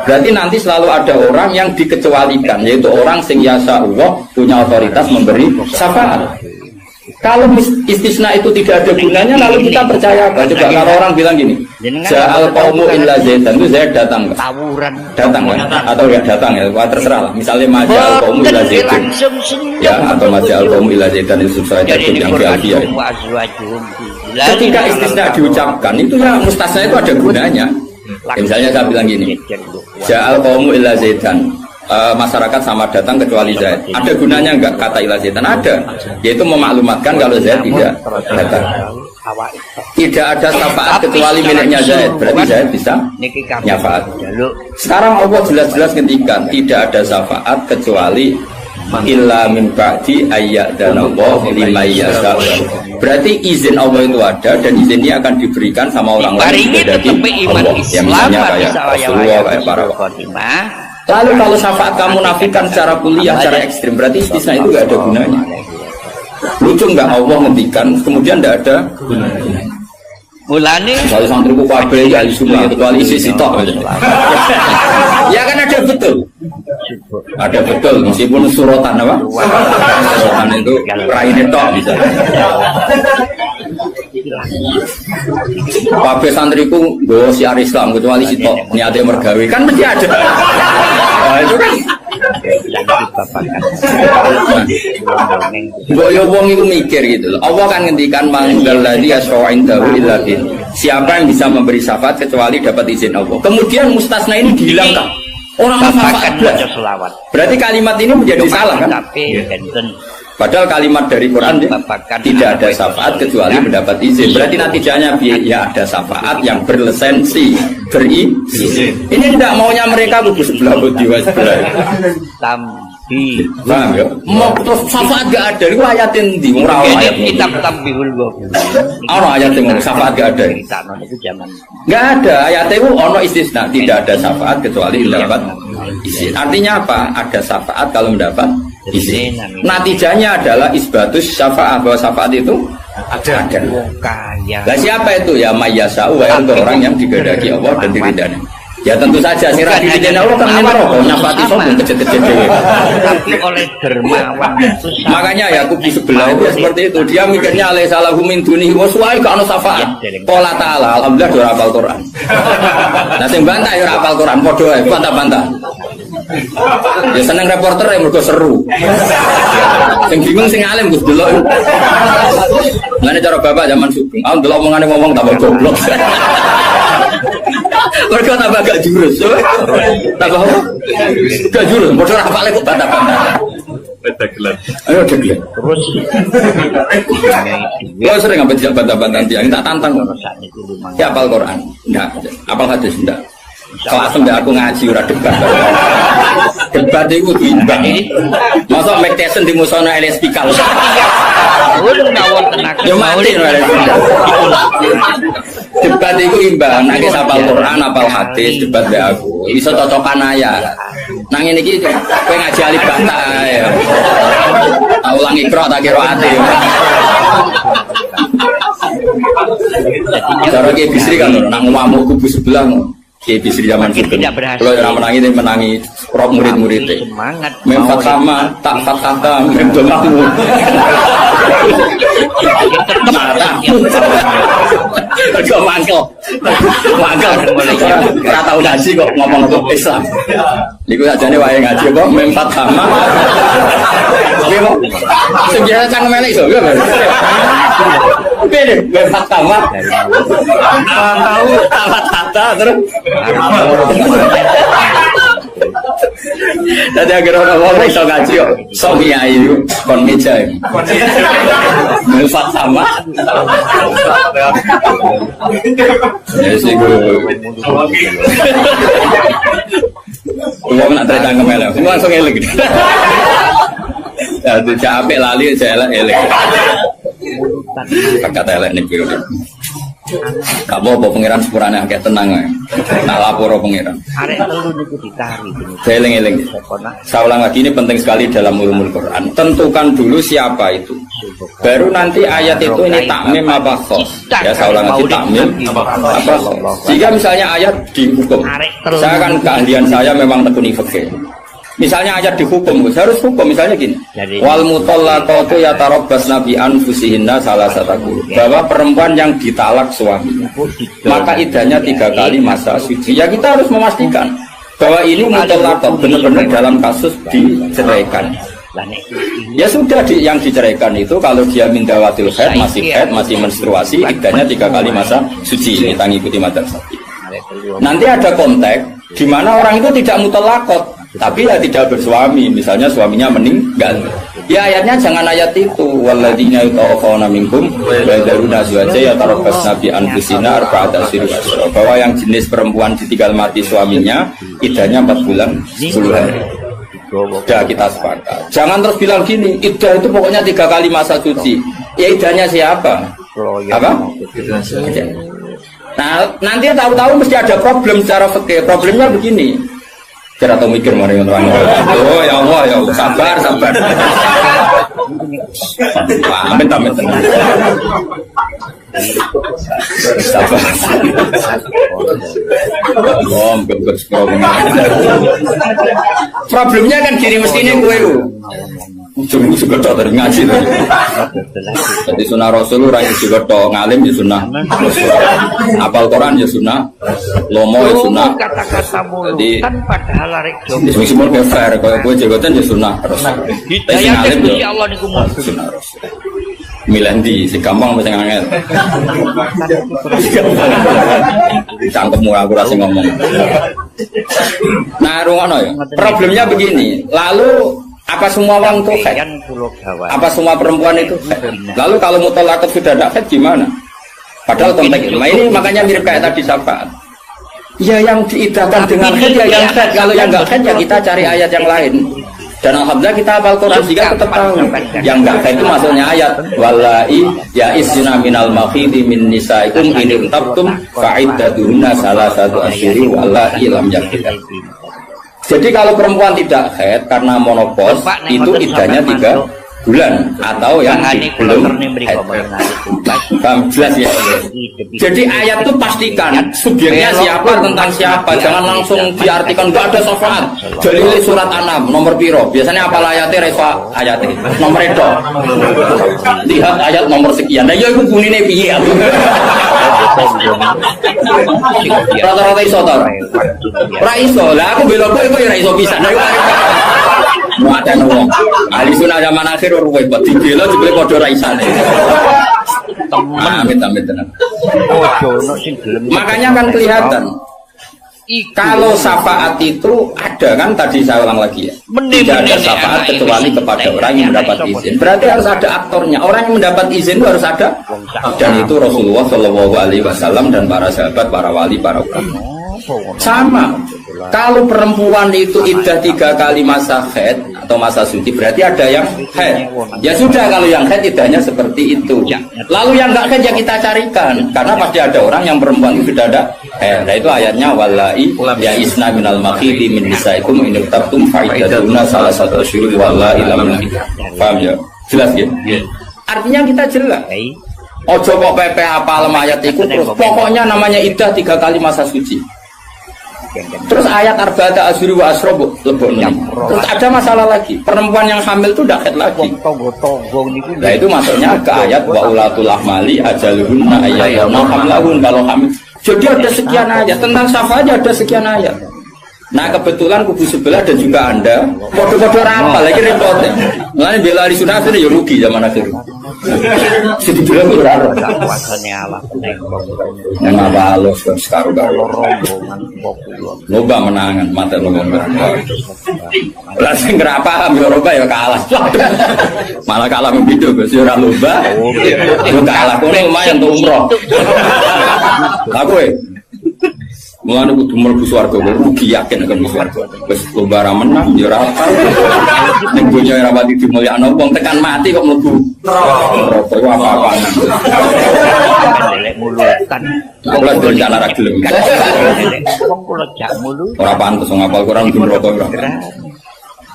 Berarti nanti selalu ada orang yang dikecualikan, yaitu orang sing yasa Allah punya otoritas memberi syafaat. Kalau istisna itu tidak ada gunanya, lalu kita percaya apa? Coba kalau orang bilang gini, Ja'al qaumu illa zaitan, itu Zaid datang nggak? Datang kan? Atau nggak datang ya? Wah, terserah lah. Misalnya Maja'al qaumu illa zaitan, ya, atau Maja'al qaumu illa zaitan itu sesuai tafsir yang dialfiah. Ketika istisna diucapkan, itu ya mustasna itu ada gunanya. Ya, misalnya saya bilang gini, Ja'al qaumu illa zaitan. Masyarakat sama datang kecuali Zaid. Ada gunanya enggak kata ila Zaitan? Ada, yaitu memaklumatkan kalau Zaid tidak datang. Tidak ada syafaat kecuali miliknya Zaid. Berarti Zaid bisa nyafaat. Sekarang Allah jelas-jelas ngendikan tidak ada syafaat kecuali illa min ba'di ayyadzanallahu liman yasha'u. Berarti izin Allah itu ada dan izin ini akan diberikan sama orang lain dari Allah. Ya misalnya kayak Rasulullah, kayak para Lalu kalau syafaat kamu nafikan secara kuliah, secara ekstrim, berarti istisna itu nggak ada gunanya. Lucu nggak Allah ngendikan, kemudian nggak ada gunanya. Mulane Kalau santriku kabeh ya semua kecuali isi sitok. Ya kan ada betul. Ada betul meskipun suratan apa? Suratan itu raine tok bisa. Kabeh santriku nggo siar Islam kecuali sitok niate mergawe kan mesti ada. Nah, itu kan Mbok yo wong iku mikir gitu loh. Allah kan ngendikan manggal ladzi yashfa'u indahu illa bin. Siapa yang bisa memberi syafaat kecuali dapat izin Allah. Kemudian mustasna ini dihilangkan. Orang syafaat berarti kalimat ini menjadi salah kan? Padahal kalimat dari Quran tidak ada syafaat kecuali mendapat izin. Berarti natijanya ya ada syafaat yang berlisensi, berizin. Ini tidak maunya mereka kudu sebelah jiwa sebelah. Paham ya? Mau terus syafaat gak ada, itu ayatin di ora ayat kitab Tambihul Ghafil. Ono ayat yang syafaat gak ada. Gak ada ayat itu ono istisna, tidak ada syafaat kecuali mendapat izin. Artinya apa? Ada syafaat kalau mendapat izin. Natijanya adalah isbatus syafaat, bahwa syafaat itu ada. Nah siapa itu? Ya mayyasa'u, untuk orang yang digedaki Allah dan diridani. Ya tentu saja si Rabi Bidin Allah kan merokok nyafati sombong kecil-kecil dewe. Tapi oleh dermawan Makanya ya kubu sebelah itu ya seperti itu. Dia mikirnya alai salahu min dunihi wa suai ka ono syafaat. Qala ta'ala alhamdulillah do hafal Quran. Nah sing bantah ya hafal Quran padha ae bantah-bantah. Ya seneng reporter ya mergo seru. Sing bingung sing alim Gus delok. Ngene cara bapak zaman Sugeng. Ah delok omongane ngomong tambah goblok. Mereka tambah gak jurus, tambah apa? Gak jurus, bodoh rapalnya kok bantah-bantah. Ayo degelan. Terus, lo sering apa tidak bantah-bantah dia? Tak tantang. Ya apal Quran, enggak. Apal hadis enggak. Kelas enggak aku ngaji ora debat. Debat itu diimbang. Masa Mike Tyson di musono LS Pikal. Ya mati debat itu imbang, nanti apal Quran, apal hadis, debat be aku. Bisa cocokan ayat. Nang ini gitu, kowe ngaji alif bata ya. Tak ulangi ikra tak kira ati. Cara Kiai Bisri kan nak ngamuk kubu sebelah. Kiai Bisri zaman itu. Kalau yang menangi roh murid-muridnya. Memfat sama, tak fatata, memdolamu. Kau mangkel. Tak tahu ngaji kok ngomong Islam. Niku aja nih wae ngaji kok memfat sama. Oke kok. Sebiasa cang melek so. Oke deh, memfat sama. Tahu tak fatata terus. Tadi agar orang iso ngaji kok, sok kiai kon meja. Melfat sama. Ya sih gue. Gua nak cerita ngemel, gua langsung elek. Jadi capek lali saya elek. Kata elek nih gue. Kamu bawa pangeran sepurane akeh tenang ya. Nak lapor pangeran. Arek telu niku ditari. Eling-eling. Saya ulang lagi, ini penting sekali dalam ulumul Quran. Tentukan dulu siapa itu. Baru nanti ayat itu ini takmim apa khos. Ya saya ulang lagi, takmim apa khos. Jika misalnya ayat dihukum, saya kan keahlian saya memang tekuni fikih. Misalnya ayat dihukum, harus hukum misalnya gini. Wal mutallaqatu yatarabbasna bi anfusihinna salasata quru. Bahwa perempuan yang ditalak suaminya, maka idahnya 3 kali masa suci. Ya kita harus memastikan bahwa ini mutallaqat benar-benar dalam kasus diceraikan. Ya sudah yang diceraikan itu kalau dia mindawatil haid, masih menstruasi, idahnya 3 kali masa suci. Ini ikuti madzhab Syafi'i. Nanti ada konteks di mana orang itu tidak mutallaqat, tapi ya tidak bersuami, misalnya suaminya meninggal. Ya ayatnya jangan ayat itu. Walladzina yatawaffawna minkum wa yadharuna azwaja yatarabbasna bi anfusina arba'ata asyhur. Bahwa yang jenis perempuan ditinggal mati suaminya, idahnya 4 bulan 10 hari. Sudah kita sepakat. Jangan terus bilang gini, idah itu pokoknya 3 kali masa suci. Ya idahnya siapa? Apa? Nah nanti tahu-tahu mesti ada problem secara fikih. Problemnya begini. Kira atau mikir mari orang. Oh ya Allah ya Allah, sabar. Amin. Sabar. Problemnya kan gini mestinya gue lu. Ujung juga tak dari ngaji tadi. Jadi sunnah Rasul orang juga tak ngalim ya sunnah. Apal Quran ya sunnah. Lomo ya sunnah. Jadi semua kayak fair. Kalau gue jagoan ya sunnah. Tapi ngalim ya sunnah Rasul. Milih si gampang mesti ngangel. Cangkemmu aku rasa ngomong. Nah, rungono ya. Problemnya begini. Lalu apa semua orang itu haid? Apa semua perempuan itu haid? Lalu kalau mutallaqat sudah tidak haid gimana? Padahal konteks ini makanya mirip kayak tadi syafaat. Ya yang diidahkan dengan haid ya yang haid. Kalau yang enggak haid ya kita cari ayat yang lain. Dan alhamdulillah kita hafal Quran juga tetap tahu. Yang enggak haid itu maksudnya ayat wallahi ya isna minal makhidi min nisaikum in irtabtum fa'iddatuhunna salasatu asyhuri wallahi lam yakid. Jadi kalau perempuan tidak haid karena monopos itu idahnya 3 bulan atau yang belum haid. Paham jelas ya? Jadi ayat itu pastikan subjeknya siapa tentang siapa, jangan langsung diartikan enggak ada syafaat. Dalil surat An-Nam nomor piro? Biasanya apa ayatnya refa ayatnya nomor itu. Lihat ayat nomor sekian. Nah ya itu bunine piye? Rata-rata iso to. Ora iso. Lah aku belok kowe ya ora iso pisan. Muatan wong. Ahli sunah zaman akhir ruwet dibela jebule padha ra isane. Amit tenan. Makanya kan kelihatan. Kalau syafaat itu ada kan tadi saya ulang lagi ya. Tidak ada syafaat kecuali kepada orang yang mendapat izin. Berarti harus ada aktornya. Orang yang mendapat izin itu harus ada. Dan itu Rasulullah SAW dan para sahabat, para wali, para ulama. Sama. Kalau perempuan itu iddah 3 kali masa haid atau masa suci berarti ada yang haid. Ya sudah kalau yang haid iddahnya seperti itu. Lalu yang enggak haid ya kita carikan karena pasti ada orang yang perempuan itu sudah ada haid. Nah itu ayatnya wallahi ya isna minal makhidi min nisaikum in irtabtum fa'iddatuna salasatu asyhur wallahi lam yakid. Paham ya? Jelas ya? Artinya kita jelas. Ojo kok pepe apa ayat itu terus pokoknya namanya iddah 3 kali masa suci. Terus ayat arba'ata asyhur wa asra lebokno. Terus ada masalah lagi. Perempuan yang hamil itu tidak haid lagi. Nah itu masuknya ke ayat wa ulatul ahmali ajaluhunna ayyatuna hamlahun kalau hamil. Jadi ada sekian ayat tentang syafa aja ada sekian ayat. Nah kebetulan kubu sebelah dan juga anda kode-kode rapal lagi repotnya. Mulanya bela di sunat itu ya rugi zaman akhir. Jadi bilang berarti. Yang apa halos kan sekarang loba menangan mata loba. Langsung kenapa ambil loba ya kalah. Malah kalah begitu sih orang loba. Itu kalah. Kau lumayan tuh umroh. Aku mulane kudu mlebu swarga rugi yakin akan mlebu swarga. Wis lomba ra menang ya ora apa. Ning dunya ora pati dimulyakno wong tekan mati kok mlebu. Neraka iku apa-apaan. Lek mulutan. Kula rencana ra gelem. Wong kula jak mulu. Ora pantes ngapal Quran di neraka ora.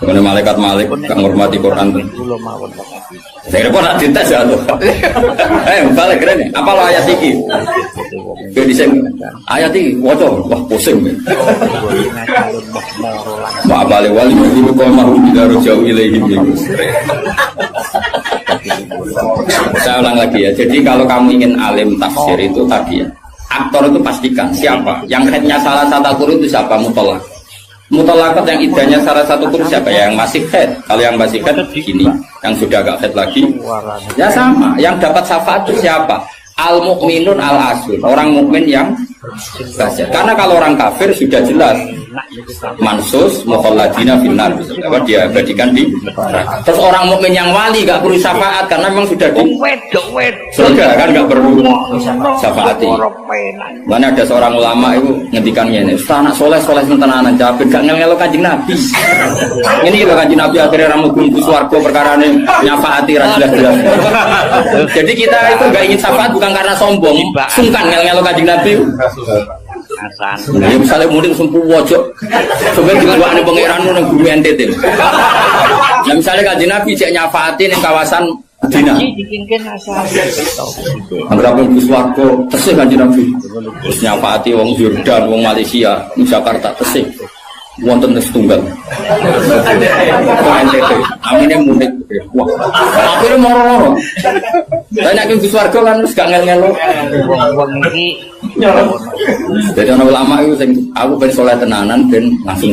Karena malaikat gak menghormati Quran tuh. Saya kira nak dites ya tuh. Balik keren nih. Apa lo ayat ini? Jadi saya ayat ini, wah pusing. Mak balik wali itu kau mahu tidak jauh lagi. Saya ulang lagi ya. Jadi kalau kamu ingin alim tafsir itu tadi ya. Aktor itu pastikan siapa. Yang headnya salah satu guru itu siapa mutolak. Mutolakat yang idahnya salah satu kurus siapa ya? Yang masih head. Kalau yang masih head gini, yang sudah agak head lagi, ya sama. Yang dapat syafaat itu siapa? Al mukminun al asul, orang mukmin yang saja. Karena kalau orang kafir sudah jelas mansus mukhalladina finnar, dia abadikan di neraka. Terus orang mukmin yang wali gak perlu syafaat karena memang sudah di surga kan gak perlu syafaati. Mana ada seorang ulama itu ngendikannya ini, anak soleh tenanan jawab gak ngel-ngelo Kanjeng Nabi. Ini gitu Kanjeng Nabi akhirnya ramu bungkus warga perkara ini nyafaati jelas-jelas. Jadi kita itu gak ingin syafaat bukan karena sombong, sungkan ngel-ngelo Kanjeng Nabi. Ya misalnya mudik sumpu wojok, sebenarnya juga ada pangeran nang bumi NTT. Ya misalnya Kanjeng Nabi cek nyafaati ning kawasan Dina. Anggap bus warga tesih Kanjeng Nabi. Terus nyafaati wong Jordan, wong Malaysia, wong Jakarta tesih. Wonten setunggal. NTT. Amine mudik. Wah. Akhirnya moro-moro. Banyak yang bus warga kan wis gak ngel-ngelo. Wong iki jadi orang ulama itu aku ben soleh tenanan ben langsung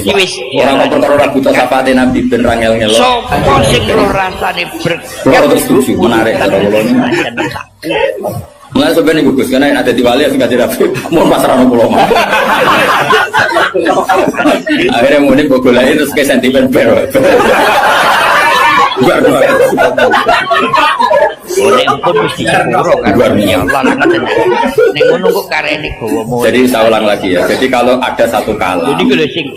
orang perkara ora buta syafaate Nabi ben ra ngel-ngelo. Sopo sing ora rasane terus setuju menarik karo kula ini. Mulai sebenarnya gugus karena ada di wali yang kasih Nabi mau pasaran ulama. Akhirnya mau nih golek terus ke sentimen ber. Oleh pun mesti sepuro kan ya Allah ngoten. Nek ngono kok karene gawa mu. Jadi saya ulang lagi ya. Jadi kalau ada satu kalam,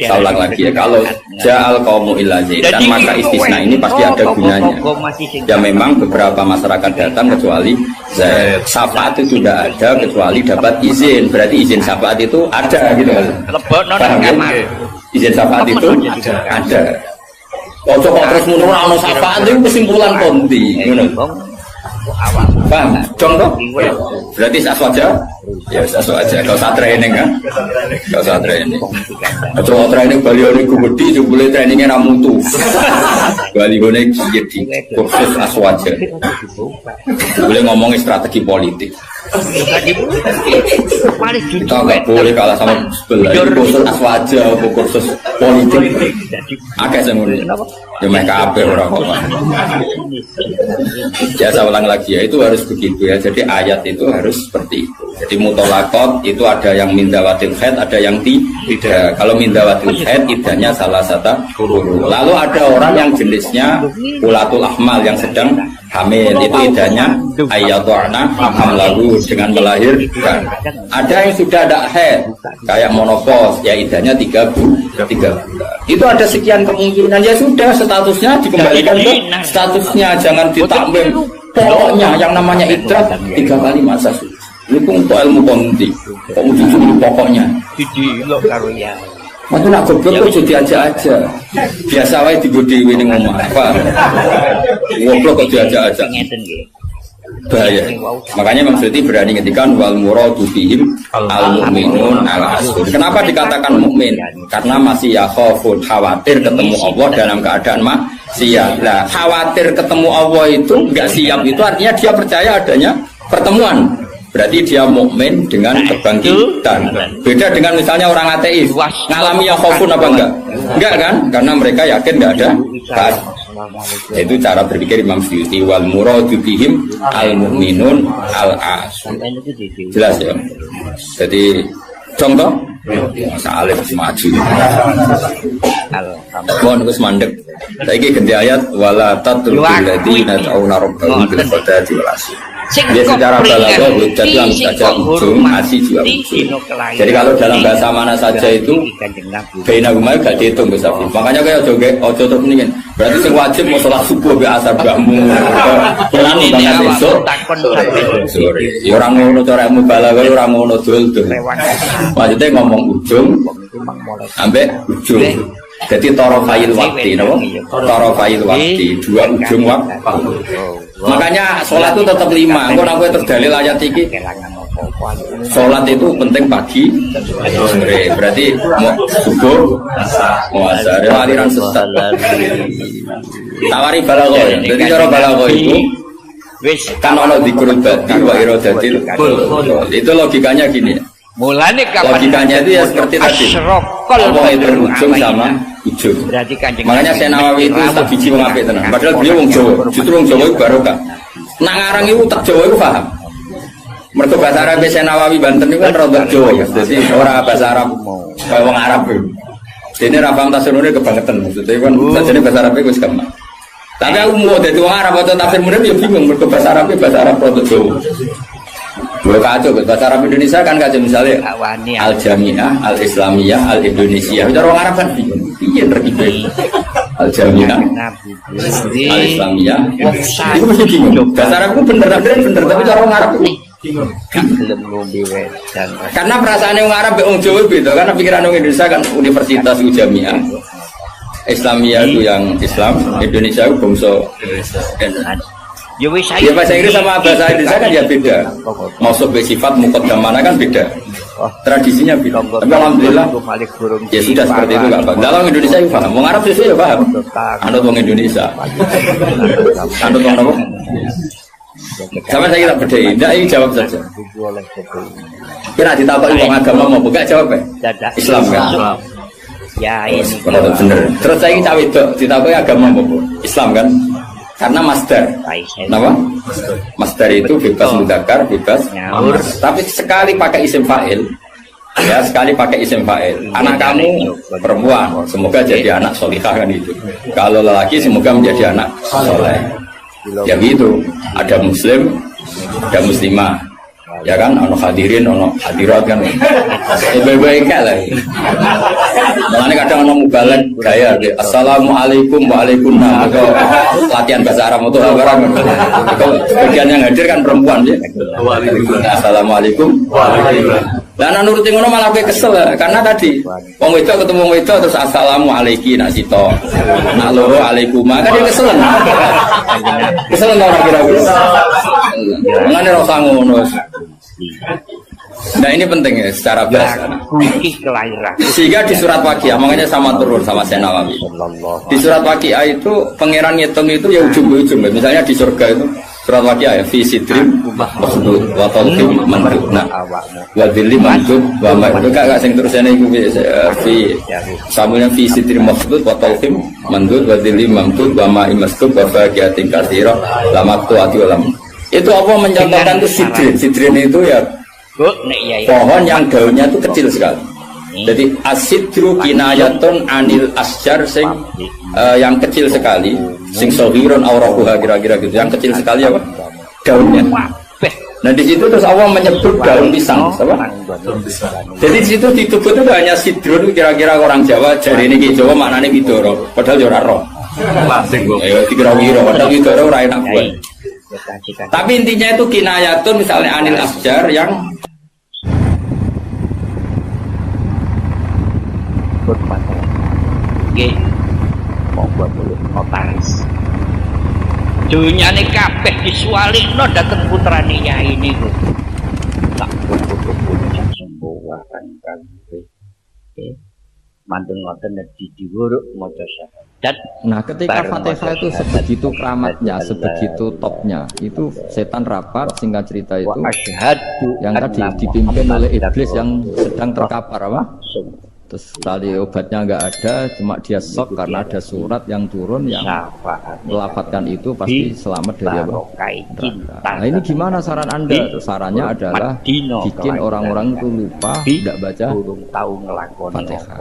saya ulang lagi ya. Kalau ja'al qaumu illa zaidan maka istisna ini pasti ada gunanya. Ya memang beberapa masyarakat datang kecuali syafaat itu tidak ada kecuali dapat izin. Berarti izin syafaat itu ada gitu. Lebokno nang kamar. Izin syafaat itu ada. Ojo kok terus ngono ora ono syafaat itu kesimpulan konti ngono. Bang, contoh berarti aswaja ya aswaja kalau usah training kan kalau usah training kalau training balione gede jebule trainingnya ra mutu balione jadi kursus aswaja boleh ngomongin strategi politik kita nggak boleh kalah sama sebelah ini kursus aswaja kursus politik agak semuanya ya mereka apa orang-orang ya saya ulang lagi ya itu harus begitu ya. Jadi ayat itu harus seperti itu. Jadi mutolakot itu ada yang mindawatil haid, ada yang tidak. Kalau mindawatil haid idahnya salah satu guru. Lalu ada orang yang jenisnya ulatul ahmal yang sedang hamil, itu idahnya ayatu'ana hamlahu dengan melahirkan. Ada yang sudah ada haid kayak monopos ya idahnya 3 bulan. Itu ada sekian kemungkinan ya sudah statusnya dikembalikan ke statusnya, jangan ditambahin. Pokoknya yang namanya iddah 3 kali masa suci. Itu untuk ilmu konti. Kok udah dulu pokoknya. Didi lo karo ya. Matu nak goblok kok jadi aja. Biasa wae digo dhewe ning omah. Apa? Goblok kok diajak-ajak. Ngeten nggih. bahaya. Makanya Imam Suyuti berani ngetikan wal muradu bihim al mu'minun al asr. Kenapa dikatakan mukmin? Karena masih yakhafun, khawatir ketemu Allah dalam keadaan maksiat. Nah, khawatir ketemu Allah itu enggak siap itu artinya dia percaya adanya pertemuan. Berarti dia mukmin dengan kebangkitan. Beda dengan misalnya orang ateis, ngalami yakhafun apa enggak? Enggak kan? Karena mereka yakin enggak ada itu cara berpikir Imam Suyuti wal muradu bihim al mu'minun al asr. Jelas ya. Jadi contoh masa alif maju. Mohon Gus mandek. Saiki ganti ayat wala tatrul ladina ta'una rabbahum bil ghadati wal asy. Dia secara balaghah hujjat yang saja ujung asy juga ujung. Jadi kalau dalam bahasa mana saja itu baina gumai gak dihitung Gus Afif. Makanya kayak ojo terus mendingin. Berarti sing wajib mau sholat subuh be asar mbakmu. Kan banget besok. Sore. Ya ora ngono cara balaghah ora ngono dul-dul. Maksudnya ngomong ujung sampai ujung. Jadi tarafayil wakti, no? Tarafayil wakti, dua ujung waktu. Makanya sholat itu tetap 5. Engko nek kowe terdalil ayat iki. Sholat itu penting pagi, sore. Berarti mau subuh, mau asar, aliran sesat. Tawari balaghah. Jadi cara balaghah itu kan ono dzikrul badi wa iradatil. Itu logikanya gini. Mulane logikanya itu ya seperti tadi. Allah itu berujung sama ujung. Makanya saya Nawawi itu tak biji wong apik tenan. Padahal beliau wong Jawa. Justru wong Jawa itu barokah. Nak ngarang itu tak Jawa itu paham. Mergo bahasa Arab saya Nawawi Banten itu kan rodok Jawa. Jadi ora bahasa Arab kaya wong Arab itu. Dene ra paham tafsirune kebangetan maksudnya kan sajane bahasa Arab itu wis gampang. Tapi aku mau dadi wong Arab atau tafsir murid ya bingung mergo bahasa Arab rodok Jawa. Gue kacau, bahasa Arab Indonesia kan kacau misalnya Al-Jami'ah, Al-Islamiyah, Al-Indonesia. Itu orang Arab kan bingung. Iya terkibir. Al-Jami'ah, Al-Islamiyah. Itu mesti bingung. Bahasa Arab itu bener, tapi orang Arab itu bingung. Karena perasaan orang Arab orang Jawa beda. Karena pikiran orang Indonesia kan Universitas Jami'ah. Islamiyah itu yang Islam, Indonesia itu bangsa ya bahasa Inggris sama bahasa Indonesia kan ya beda. Maksud bersifat muqaddamana kan beda. Tradisinya beda. Tapi alhamdulillah ya sudah seperti itu enggak apa. Dalam Indonesia itu paham. Wong Arab sih ya paham. Anut wong Indonesia. Anut wong apa? Sama saya kira beda. Enggak, ini jawab saja. Kira ditakoki wong agama mau buka jawab Islam kan? Ya ini bener. Terus saya cawe itu ditakoki agama mau Islam kan? Karena masdar, kenapa? Masdar itu bebas mudzakkar, bebas nyaur. Tapi sekali pakai isim fa'il, ya sekali pakai isim fa'il. Anak kamu perempuan, semoga jadi anak solihah kan itu. Kalau lelaki semoga menjadi anak soleh. Ya gitu. Ada muslim, ada muslimah. Ya kan, ono hadirin, ono hadirat kan. Baik-baik lah. Makanya kadang ono mubalek gaya. Assalamualaikum waalaikumsalam. Atau latihan bahasa Arab itu apa? Bagian yang hadir kan perempuan ya. Assalamualaikum waalaikumsalam. Dan nurutin ngono malah gue kesel karena tadi wong wedok ketemu wong wedok terus assalamualaikum nak sito. Nak loro alaikumah kan dia kesel. Kesel ora kira-kira. Mengane rasa ngono. Nah ini penting ya secara bahasa. Sehingga di surat Waqiah, makanya sama turun sama saya Nawawi. Di surat Waqiah itu pangeran ngitung itu ya ujung-ujung. Misalnya di surga itu surat Waqiah ya fi sidrim maksud wa talqim mandud. Nah, wa dhilli mandud wa ma'ud gak sing terusane iku fi samune fi sidrim maksud wa talqim mandud wa dhilli mandud wa ma'im masdud wa faqiatin katsira lama tuati ulam. Itu apa mencontohkan itu sidrin. Sidrin itu ya pohon yang daunnya itu kecil sekali. Jadi asidru kinayatun anil asjar sing yang kecil sekali, sing sohiron aurahuha kira-kira gitu. Yang kecil sekali apa? Daunnya. Nah di situ terus Allah menyebut daun pisang, apa? Jadi di situ disebut itu hanya sidrun kira-kira orang Jawa jadi ini Jawa maknanya bidoro, padahal ora roh. Ayo dikira-kira padahal bidoro ora enak buat. Tapi intinya itu kinayatun misalnya anil asjar yang bermanfaat. Oke, mau buat dulu notaris. Dunyane kabeh disualikno dateng putrane Yai niku. Tak kudu-kudu sembuhan kabeh. Mantun ngoten diwuruk maca syahadat. Nah, ketika Fatihah itu sebegitu keramatnya, sebegitu topnya, itu setan rapat, singkat cerita itu yang tadi dipimpin oleh iblis yang sedang terkapar apa? Terus tali obatnya nggak ada, cuma dia shock karena ada surat yang turun yang melafatkan itu pasti selamat dari apa? Nah ini gimana saran Anda? Sarannya adalah bikin orang-orang itu lupa, tidak baca Fatihah.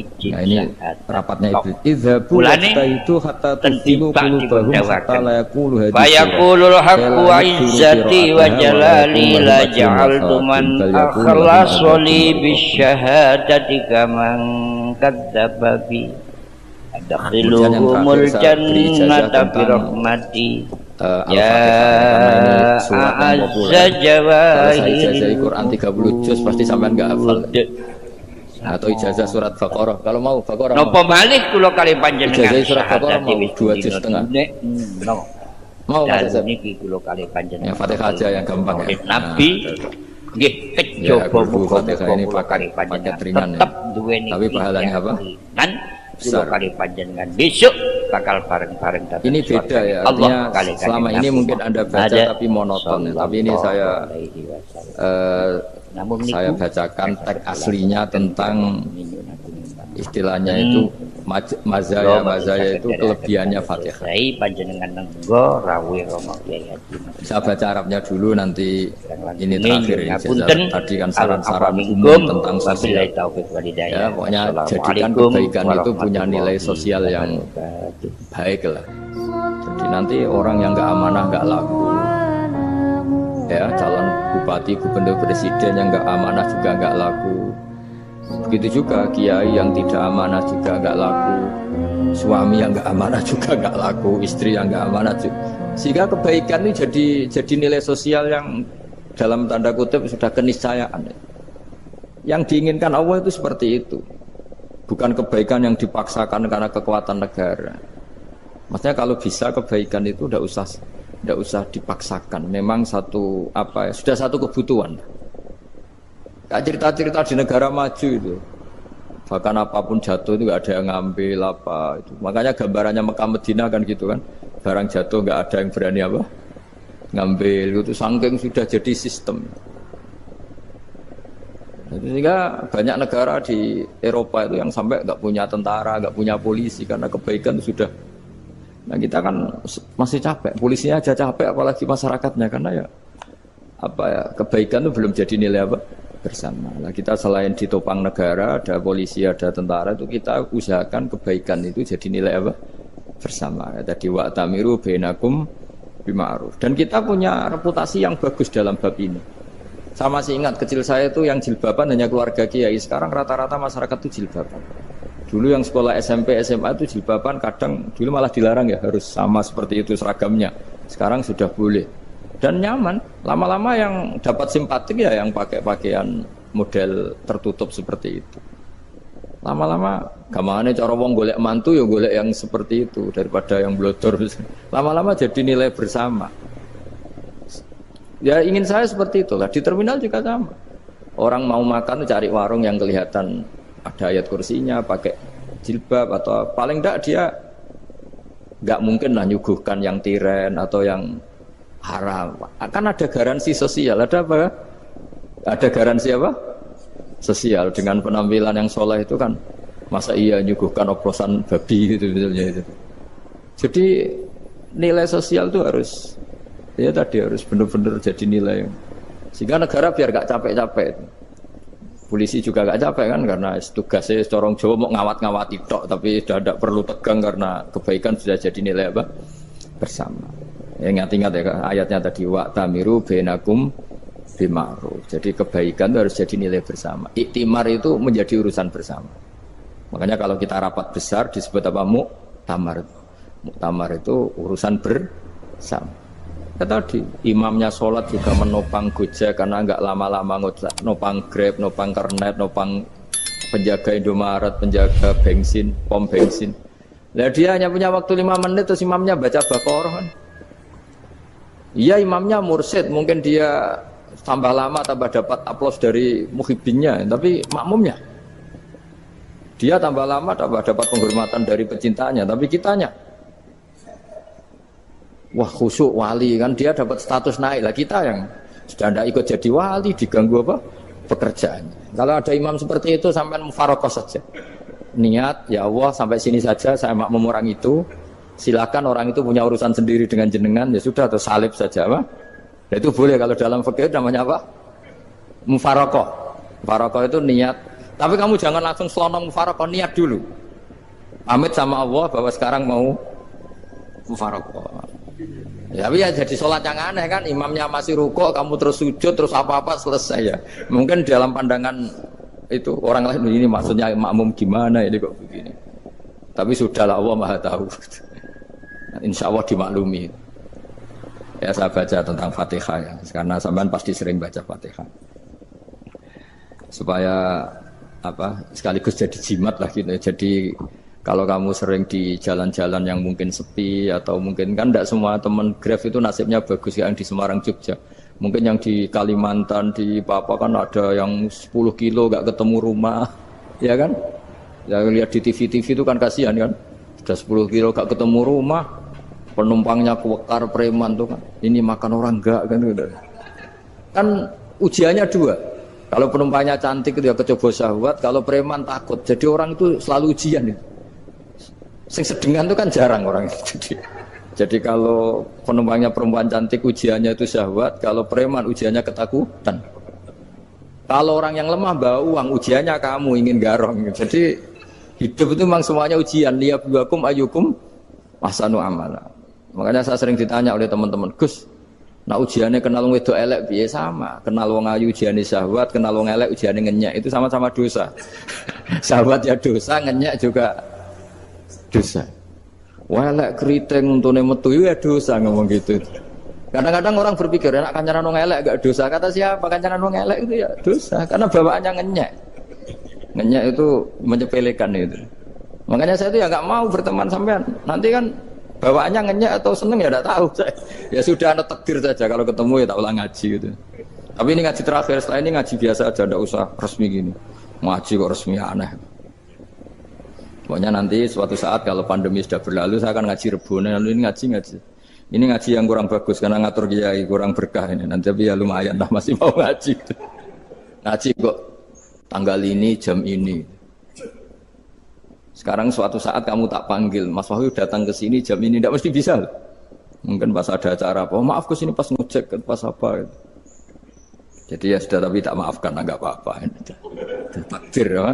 Nah ini rapatnya iblis. Idzabu itu hatta tusilu qulubahum hatta la yaqulu hadis. Fayaqulul haqqu wa izzati wa jalali la ja'altu man akhlasa li bisyahadati kaman kadzdzaba bi adkhiluhumul jannata bi rahmati ya azza jawahir Quran 30 juz pasti sampean enggak hafal atau ijazah surat Baqarah kalau mau Baqarah napa malih kula kali panjenengan ijazah surat Baqarah mau 2 juz setengah mau Mas niki kula kali panjenengan ya Fatihah aja yang gampang ya Nabi nggih kejaba Fatihah ini paket ringan ya. Tapi pahalanya apa? Kan besar kali panjenengan besok bakal bareng-bareng datang. Ini beda ya. Artinya selama ini mungkin Anda baca tapi monoton ya. Tapi ini saya bacakan teks aslinya tentang istilahnya itu mazaya itu kelebihannya Fatihah. Saya panjenengan nenggo rawuh Romo Kyai Haji. Saya baca Arabnya dulu nanti ini terakhir ya. Tadi kan saran-saran umum tentang sosial. Ya, pokoknya jadikan kebaikan itu punya nilai sosial yang baik lah. Jadi nanti orang yang nggak amanah nggak laku. Ya, calon bupati, gubernur, presiden yang nggak amanah juga nggak laku. Begitu juga kiai yang tidak amanah juga nggak laku, suami yang nggak amanah juga nggak laku, istri yang nggak amanah juga. Sehingga kebaikan ini jadi nilai sosial yang dalam tanda kutip sudah keniscayaan. Yang diinginkan Allah itu seperti itu, bukan kebaikan yang dipaksakan karena kekuatan negara. Maksudnya kalau bisa kebaikan itu tidak usah dipaksakan. Memang sudah satu kebutuhan. Cerita-cerita di negara maju itu, bahkan apapun jatuh itu nggak ada yang ngambil apa itu. Makanya gambarannya Mekah Medina kan gitu kan, barang jatuh nggak ada yang berani apa ngambil itu, saking sudah jadi sistem. Sehingga banyak negara di Eropa itu yang sampai nggak punya tentara, nggak punya polisi karena kebaikan itu sudah. Nah kita kan masih capek, polisinya aja capek, apalagi masyarakatnya karena kebaikan itu belum jadi nilai apa bersama. Nah kita selain ditopang negara, ada polisi, ada tentara, itu kita usahakan kebaikan itu jadi nilai apa bersama. Tadi wa'tamiru bainakum bima'ruf. Dan kita punya reputasi yang bagus dalam bab ini. Saya masih ingat kecil saya itu yang jilbaban hanya keluarga kiai. Sekarang rata-rata masyarakat itu jilbaban. Dulu yang sekolah SMP, SMA itu jilbaban kadang dulu malah dilarang ya, harus sama seperti itu seragamnya. Sekarang sudah boleh. Dan nyaman, lama-lama yang dapat simpatik ya yang pakai pakaian model tertutup seperti itu. Lama-lama gamane cara wong golek mantu ya golek yang seperti itu daripada yang blodor. Lama-lama jadi nilai bersama. Ya ingin saya seperti itulah. Di terminal juga sama. Orang mau makan cari warung yang kelihatan ada ayat kursinya, pakai jilbab atau paling enggak dia enggak mungkin lah nyuguhkan yang tiren atau yang haram. Akan ada garansi sosial. Ada apa? Ada garansi apa? Sosial dengan penampilan yang soleh itu kan. Masa iya nyuguhkan oplosan babi gitu misalnya itu. Jadi nilai sosial itu harus benar-benar jadi nilai. Sehingga negara biar gak capek-capek. Polisi juga gak capek kan karena tugasnya corong Jawa mau ngawat-ngawati tok, tapi sudah tidak perlu tegang karena kebaikan sudah jadi nilai apa? Bersama. Ya, ingat-ingat ya ayatnya tadi wa'tamiru bainakum bima'ruf. Jadi kebaikan itu harus jadi nilai bersama. Iktimar itu menjadi urusan bersama. Makanya kalau kita rapat besar disebut apa? Muktamar. Muktamar itu urusan bersama. Ya tadi imamnya sholat juga menopang Gojek karena enggak lama-lama nopang Grab, nopang Kernet, nopang penjaga Indomaret, penjaga bensin, pom bensin. Lah dia hanya punya waktu 5 menit terus imamnya baca Baqarah kan. Iya imamnya mursyid, mungkin dia tambah lama tambah dapat aplaus dari muhibbinnya, tapi makmumnya dia tambah lama tambah dapat penghormatan dari pecintanya, tapi kitanya wah khusyuk wali kan, dia dapat status naik lah, kita yang sudah tidak ikut jadi wali diganggu apa pekerjaannya. Kalau ada imam seperti itu sampai mufarokoh saja, niat ya Allah sampai sini saja saya makmum orang itu, silakan orang itu punya urusan sendiri dengan jenengan, ya sudah atau salib saja apa. Nah, itu boleh kalau dalam fikih namanya apa? Mufarokoh. Mufarokoh itu niat. Tapi kamu jangan langsung selonong mufarokoh, niat dulu. Pamit sama Allah bahwa sekarang mau mufarokoh. Ya, tapi ya jadi sholat yang aneh kan, imamnya masih rukuk, kamu terus sujud, terus apa-apa selesai ya. Mungkin dalam pandangan itu orang lain ini maksudnya makmum gimana ini kok begini. Tapi sudahlah Allah Maha tahu. Insya Allah dimaklumi. Ya saya baca tentang Fatihah ya, karena sampean pasti sering baca Fatihah. Supaya apa sekaligus jadi jimat lah gitu. Jadi kalau kamu sering di jalan-jalan yang mungkin sepi atau mungkin kan tidak semua teman Grab itu nasibnya bagus yang di Semarang Jogja. Mungkin yang di Kalimantan di Papua kan ada yang 10 kilo gak ketemu rumah, ya kan? Ya lihat di TV-TV itu kan kasihan kan. Sudah 10 kilo gak ketemu rumah, penumpangnya kewekar preman tuh kan. Ini makan orang enggak kan gitu. Kan ujiannya dua. Kalau penumpangnya cantik itu ya kecoba syahwat, kalau preman takut. Jadi orang itu selalu ujian itu. Sing sedengan itu kan jarang orang itu. Jadi kalau penumpangnya perempuan cantik ujiannya itu syahwat, kalau preman ujiannya ketakutan. Kalau orang yang lemah bawa uang ujiannya kamu ingin garong. Jadi hidup itu memang semuanya ujian. Liyabluwakum ayyukum ahsanu amala. Makanya saya sering ditanya oleh teman-teman, Gus, nah ujiannya kenal wong wedok elek piye sama? Kenal wong ayu ujiane syahwat, kenal wong elek ujiane ngenyek, itu sama-sama dosa. Syahwat ya dosa, ngenyek juga dosa. Wah elek keriting untune metu ya dosa ngomong gitu. Kadang-kadang orang berpikir enak kancanan wong elek gak dosa. Kata siapa kancanan wong elek itu ya dosa karena bawaannya ngenyek. Ngenyek itu menyepelekan itu. Makanya saya itu ya nggak mau berteman sampean. Nanti kan bawaannya ngenyek atau seneng ya tidak tahu. Ya sudah ada takdir saja kalau ketemu ya tak ulang ngaji gitu. Tapi ini ngaji terakhir, setelah ini ngaji biasa aja, tidak usah resmi gini. Ngaji kok resmi aneh. Pokoknya nanti suatu saat kalau pandemi sudah berlalu saya akan ngaji Rebone, lalu ini ngaji. Ini ngaji yang kurang bagus karena ngatur kiai kurang berkah ini. Nanti tapi ya lumayan lah masih mau ngaji. Ngaji kok tanggal ini jam ini. Sekarang suatu saat kamu tak panggil, Mas Wahyu datang ke sini jam ini tidak mesti bisa. Mungkin pas ada acara apa, oh, maaf ke sini pas ngecek pas apa. Gitu. Jadi ya sudah tapi tak maafkan enggak apa-apa. Takdir ya.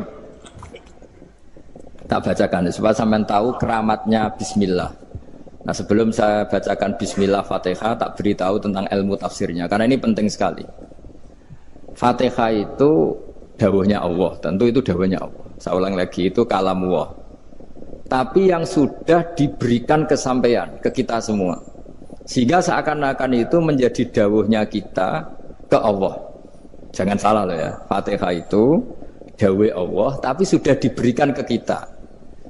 Tak bacakan supaya sampean tahu keramatnya bismillah. Nah, sebelum saya bacakan bismillah Fatihah, tak beritahu tentang ilmu tafsirnya karena ini penting sekali. Fatihah itu dawuhnya Allah, tentu itu dawuhnya Allah. Saya ulang lagi itu kalamullah. Tapi yang sudah diberikan kesampaian ke kita semua. Sehingga seakan-akan itu menjadi dawuhnya kita ke Allah. Jangan salah loh ya. Fatihah itu dawuh Allah tapi sudah diberikan ke kita.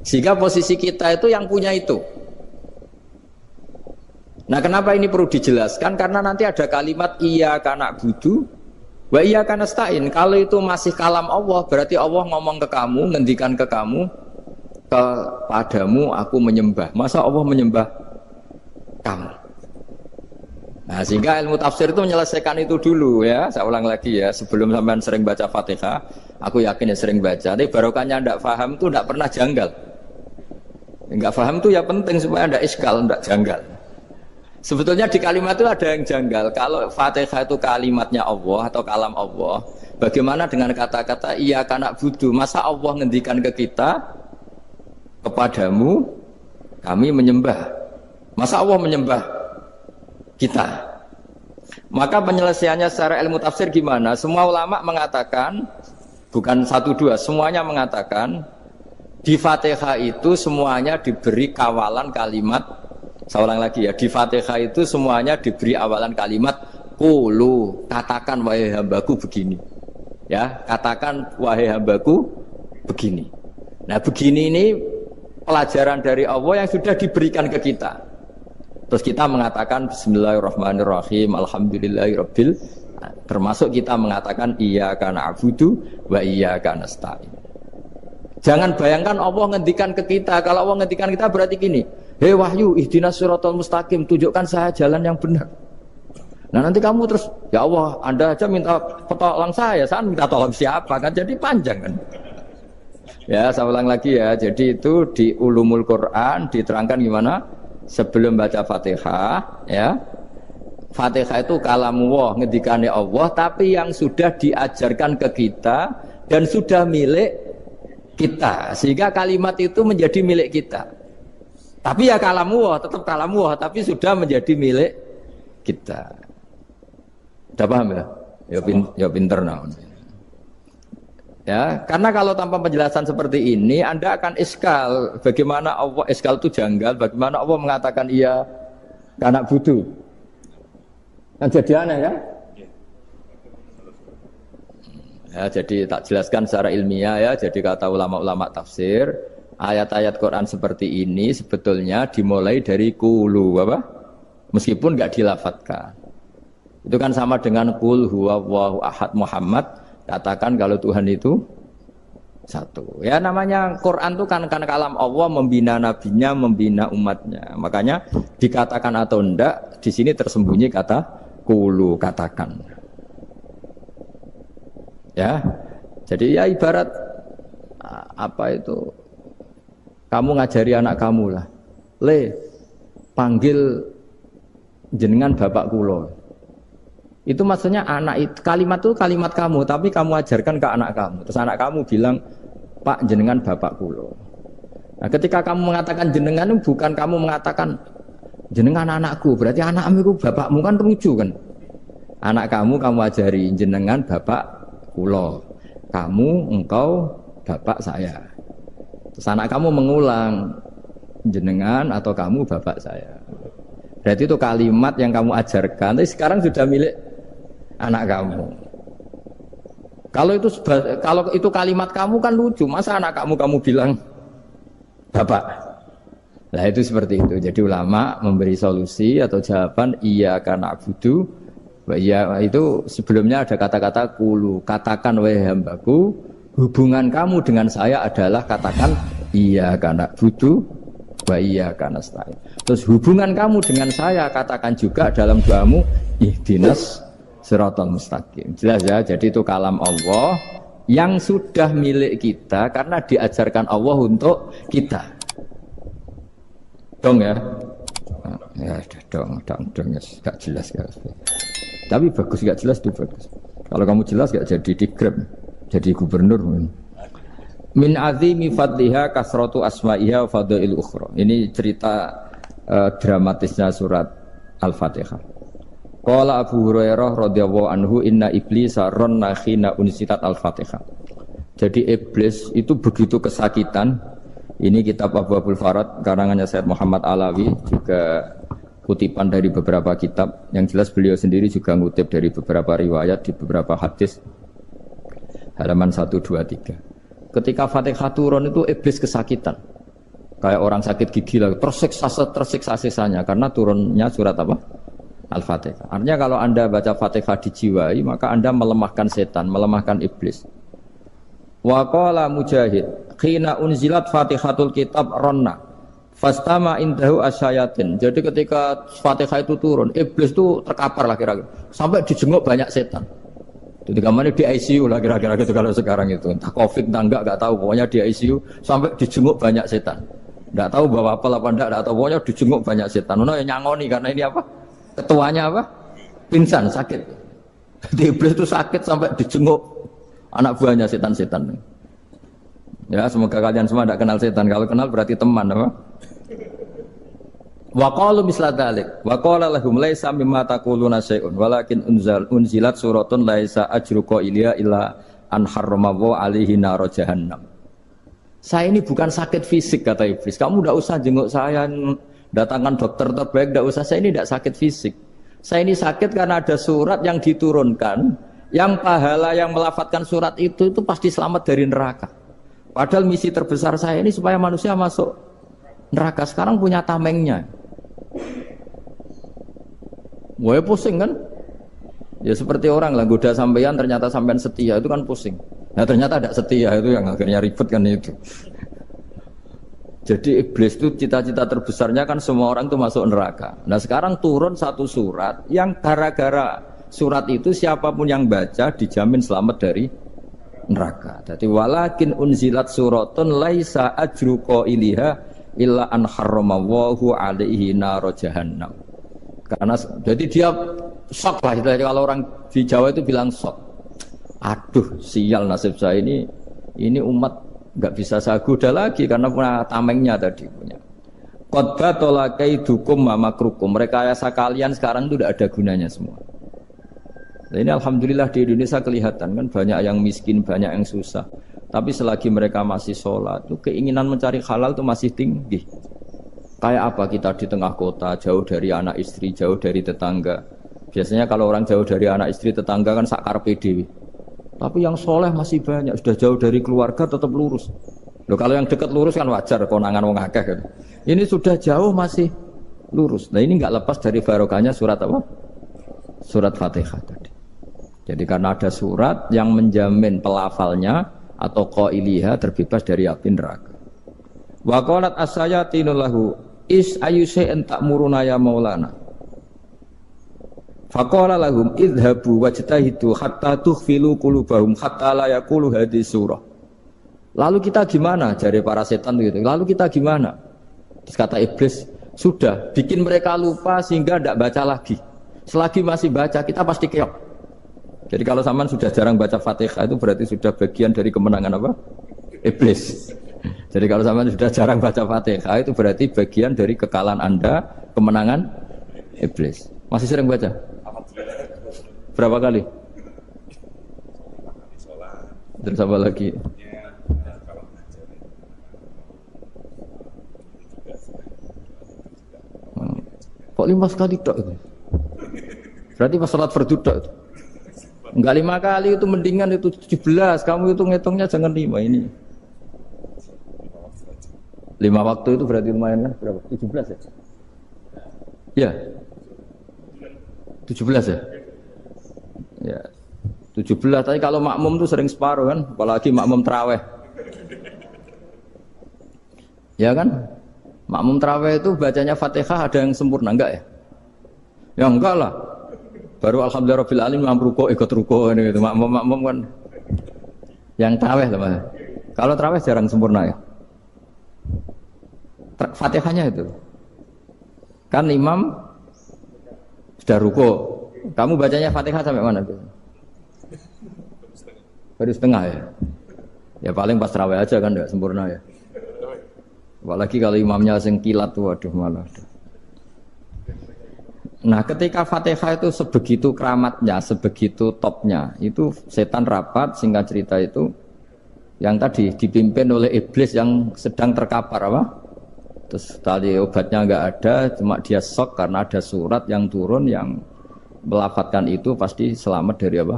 Sehingga posisi kita itu yang punya itu. Nah kenapa ini perlu dijelaskan? Karena nanti ada kalimat iyyaka na'budu wa iyyaka nasta'in. Kalau itu masih kalam Allah, berarti Allah ngomong ke kamu, ngendikan ke kamu, kepadamu aku menyembah. Masa Allah menyembah kamu? Nah sehingga ilmu tafsir itu menyelesaikan itu dulu ya. Saya ulang lagi ya, sebelum sampean sering baca Fatihah, aku yakin ya sering baca. Tapi barokahnya tidak paham itu tidak pernah janggal. Enggak paham itu ya penting supaya tidak iskal, tidak janggal. Sebetulnya di kalimat itu ada yang janggal. Kalau Fatihah itu kalimatnya Allah atau kalam Allah, bagaimana dengan kata-kata iyyaka na'budu? Masa Allah ngendikan ke kita, kepadamu kami menyembah. Masa Allah menyembah kita? Maka penyelesaiannya secara ilmu tafsir gimana? Semua ulama mengatakan, bukan satu dua, semuanya mengatakan di Fatihah itu semuanya diberi kawalan kalimat. Saya ulang lagi ya, di Fatihah itu semuanya diberi awalan kalimat qulu, katakan wahai hambaku begini. Ya, katakan wahai hambaku begini. Nah, begini ini pelajaran dari Allah yang sudah diberikan ke kita. Terus kita mengatakan Bismillahirrahmanirrahim, Alhamdulillahirabbil, termasuk kita mengatakan iyyaka na'budu wa iyyaka nasta'in. Jangan bayangkan Allah ngendikan ke kita. Kalau Allah ngendikan kita berarti gini, hei wahyu ihdinas siratal mustaqim, tunjukkan saya jalan yang benar. Nah nanti kamu terus, ya Allah, Anda aja minta tolong saya minta tolong siapa kan, jadi panjang kan. Ya, saya ulang lagi ya. Jadi itu di Ulumul Quran diterangkan gimana? Sebelum baca Fatihah, ya. Fatihah itu kalamullah, ngendikane Allah, tapi yang sudah diajarkan ke kita dan sudah milik kita. Sehingga kalimat itu menjadi milik kita. Tapi ya kalamullah, tetap kalamullah, tapi sudah menjadi milik kita. Udah paham ya? Ya pinter naon. Ya, karena kalau tanpa penjelasan seperti ini, Anda akan iskal. Bagaimana Allah, iskal itu janggal, bagaimana Allah mengatakan iya karena butuh. Kan jadi aneh ya? Ya, jadi tak jelaskan secara ilmiah ya. Jadi kata ulama-ulama tafsir, ayat-ayat Quran seperti ini sebetulnya dimulai dari qulu, apa? Meskipun nggak dilafatkan. Itu kan sama dengan qul huwallahu ahad Muhammad. Katakan kalau Tuhan itu satu. Ya namanya Quran itu kan kalam Allah, membina nabinya, membina umatnya. Makanya dikatakan atau enggak, di sini tersembunyi kata qulu, katakan. Ya. Jadi ya ibarat apa itu? Kamu ngajari anak kamu lah. Le, panggil jenengan bapak kula. Itu maksudnya anak itu, kalimat itu kalimat kamu, tapi kamu ajarkan ke anak kamu. Terus anak kamu bilang, Pak jenengan bapak kulo. Nah, ketika kamu mengatakan jenengan itu bukan kamu mengatakan jenengan anakku, berarti anakmu itu bapakmu, kan lucu kan? Anak kamu ajari jenengan bapak kulo. Kamu, engkau, bapak saya. Terus anak kamu mengulang jenengan atau kamu bapak saya. Berarti itu kalimat yang kamu ajarkan, tapi sekarang sudah milik anak kamu. Kalau itu kalimat kamu kan lucu, masa anak kamu bilang bapak. Nah itu seperti itu. Jadi ulama memberi solusi atau jawaban iyyaka na'budu wa iya, itu sebelumnya ada kata-kata qulu, katakan wahai hambaku, hubungan kamu dengan saya adalah katakan iyyaka na'budu wa iyyaka nasta'in. Terus hubungan kamu dengan saya katakan juga dalam doamu ihdinas siratal mustaqim. Jelas ya, jadi itu kalam Allah yang sudah milik kita karena diajarkan Allah untuk kita. Dong ya? Ya dong, gak jelas ya. Tapi bagus, gak jelas itu bagus. Kalau kamu jelas gak jadi digrab, jadi gubernur. Min azimi fadliha kasratu asma'iha wa fadail ukhra. Ini cerita dramatisnya surat Al-Fatihah. Qala Abu Hurairah radhiyallahu anhu inna iblisa ranna khina unsitat Al-Fatihah. Jadi iblis itu begitu kesakitan. Ini kitab Abu Abul Farad karangannya Syed Muhammad Alawi, juga kutipan dari beberapa kitab. Yang jelas beliau sendiri juga ngutip dari beberapa riwayat di beberapa hadis. Halaman 123. Ketika Fatihah turun itu iblis kesakitan. Kayak orang sakit gigi lah, tersiksa sisanya karena turunnya surat apa? Al-Fatihah. Artinya kalau Anda baca Fatihah dijiwai, maka Anda melemahkan setan, melemahkan iblis. Wa qala Mujahid, khina unzilat Fatihatul kitab ronna fastama indahu asyayatin. Jadi ketika Fatihah itu turun, iblis itu terkapar lah kira-kira. Sampai dijenguk banyak setan. Jadi kemana di ICU lah kira-kira gitu kalau sekarang itu. Entah Covid entah enggak tahu, pokoknya di ICU sampai dijenguk banyak setan. Enggak tahu bawa apa enggak tahu, pokoknya dijenguk banyak setan. Ono yang nyangoni karena ini apa? Ketuanya apa? Pingsan, sakit. Jadi iblis itu sakit sampai dijenguk anak buahnya setan-setan. Ya, semoga kalian semua tidak kenal setan. Kalau kenal berarti teman, apa? Wa qalu misla dzalik. Wa qala lahum laisa mimma taquluna syai'un walakin unzilat suratun laisa ajru qailiha illa an harrama alaihi nar jahannam. Saya ini bukan sakit fisik kata iblis. Kamu tidak usah jenguk saya, datangkan dokter terbaik, tidak usah. Saya ini tidak sakit fisik. Saya ini sakit karena ada surat yang diturunkan, yang pahala yang melafatkan surat itu pasti selamat dari neraka. Padahal misi terbesar saya ini supaya manusia masuk neraka, sekarang punya tamengnya. Wah pusing kan? Ya seperti orang lah goda sampean ternyata sampean setia itu kan pusing. Nah ternyata tidak setia itu yang akhirnya ribet kan itu. Jadi iblis itu cita-cita terbesarnya kan semua orang itu masuk neraka. Nah sekarang turun satu surat yang gara-gara surat itu siapapun yang baca dijamin selamat dari neraka. Jadi walakin unzilat suratun laisa ajru qailiha illa an harramallahu alaihi nar jahannam. Karena jadi dia shock lah, kalau orang di Jawa itu bilang shock. Aduh, sial nasib saya ini umat nggak bisa saya goda lagi karena punya tamengnya tadi punya. Qad tolakaidukum mamakrukum. Rekayasa kalian sekarang itu tidak ada gunanya semua. Nah, ini alhamdulillah di Indonesia kelihatan kan banyak yang miskin, banyak yang susah. Tapi selagi mereka masih sholat, itu keinginan mencari halal itu masih tinggi. Kayak apa kita di tengah kota, jauh dari anak istri, jauh dari tetangga. Biasanya kalau orang jauh dari anak istri, tetangga kan sakar PDW. Tapi yang soleh masih banyak, sudah jauh dari keluarga tetap lurus. Loh, kalau yang dekat lurus kan wajar, konangan wong akeh kan. Ini sudah jauh masih lurus. Nah ini nggak lepas dari barokahnya surat apa? Surat Fatihah tadi. Jadi karena ada surat yang menjamin pelafalnya atau qailiha terbebas dari api neraka. Wa qalat as-sayatinu lahu is ayyusai'in ta'muruna ya maulana. Faqala lahum idhabu wajtahidu hatta tukhfilu qulubahum hatta la yaqulu hadhihi surah. Lalu kita gimana? Jari para setan gitu. Lalu kita gimana? Terus kata iblis, sudah bikin mereka lupa sehingga tidak baca lagi. Selagi masih baca kita pasti keok. Jadi kalau sampean sudah jarang baca Fatihah itu berarti sudah bagian dari kemenangan apa? Iblis. Jadi kalau sampean sudah jarang baca Fatihah itu berarti bagian dari kekalahan Anda, kemenangan iblis. Masih sering baca? Berapa kali? Terus apa lagi? Kok 5 kali tok itu? Berarti pas salat fardu tok itu. Enggak 5 kali itu mendingan itu 17. Kamu itu ngitungnya jangan 5 ini. 5 waktu itu berarti lumayan kan? Berapa? 17 ya? Ya. 17 ya? Ya. 17, tapi kalau makmum tuh sering separuh kan, apalagi makmum tarawih. Ya kan? Makmum tarawih itu bacanya Fatihah ada yang sempurna enggak ya? Ya enggak lah. Baru alhamdulillah rabbil alamin ruko ikut ruko ini gitu. Makmum kan yang tarawih lah. Kalau tarawih jarang sempurna ya. Fatihahnya itu. Kan imam sudah ruko. Kamu bacanya Fatihah sampai mana tuh? Baru setengah ya. Ya paling pas tarawih aja kan enggak sempurna ya. Apalagi kalau imamnya sing kilat tuh, waduh malah. Nah, ketika Fatihah itu sebegitu keramatnya, sebegitu topnya, itu setan rapat, singkat cerita itu, yang tadi dipimpin oleh iblis yang sedang terkapar apa? Terus tadi obatnya nggak ada, cuma dia shock karena ada surat yang turun yang melafatkan itu pasti selamat dari apa?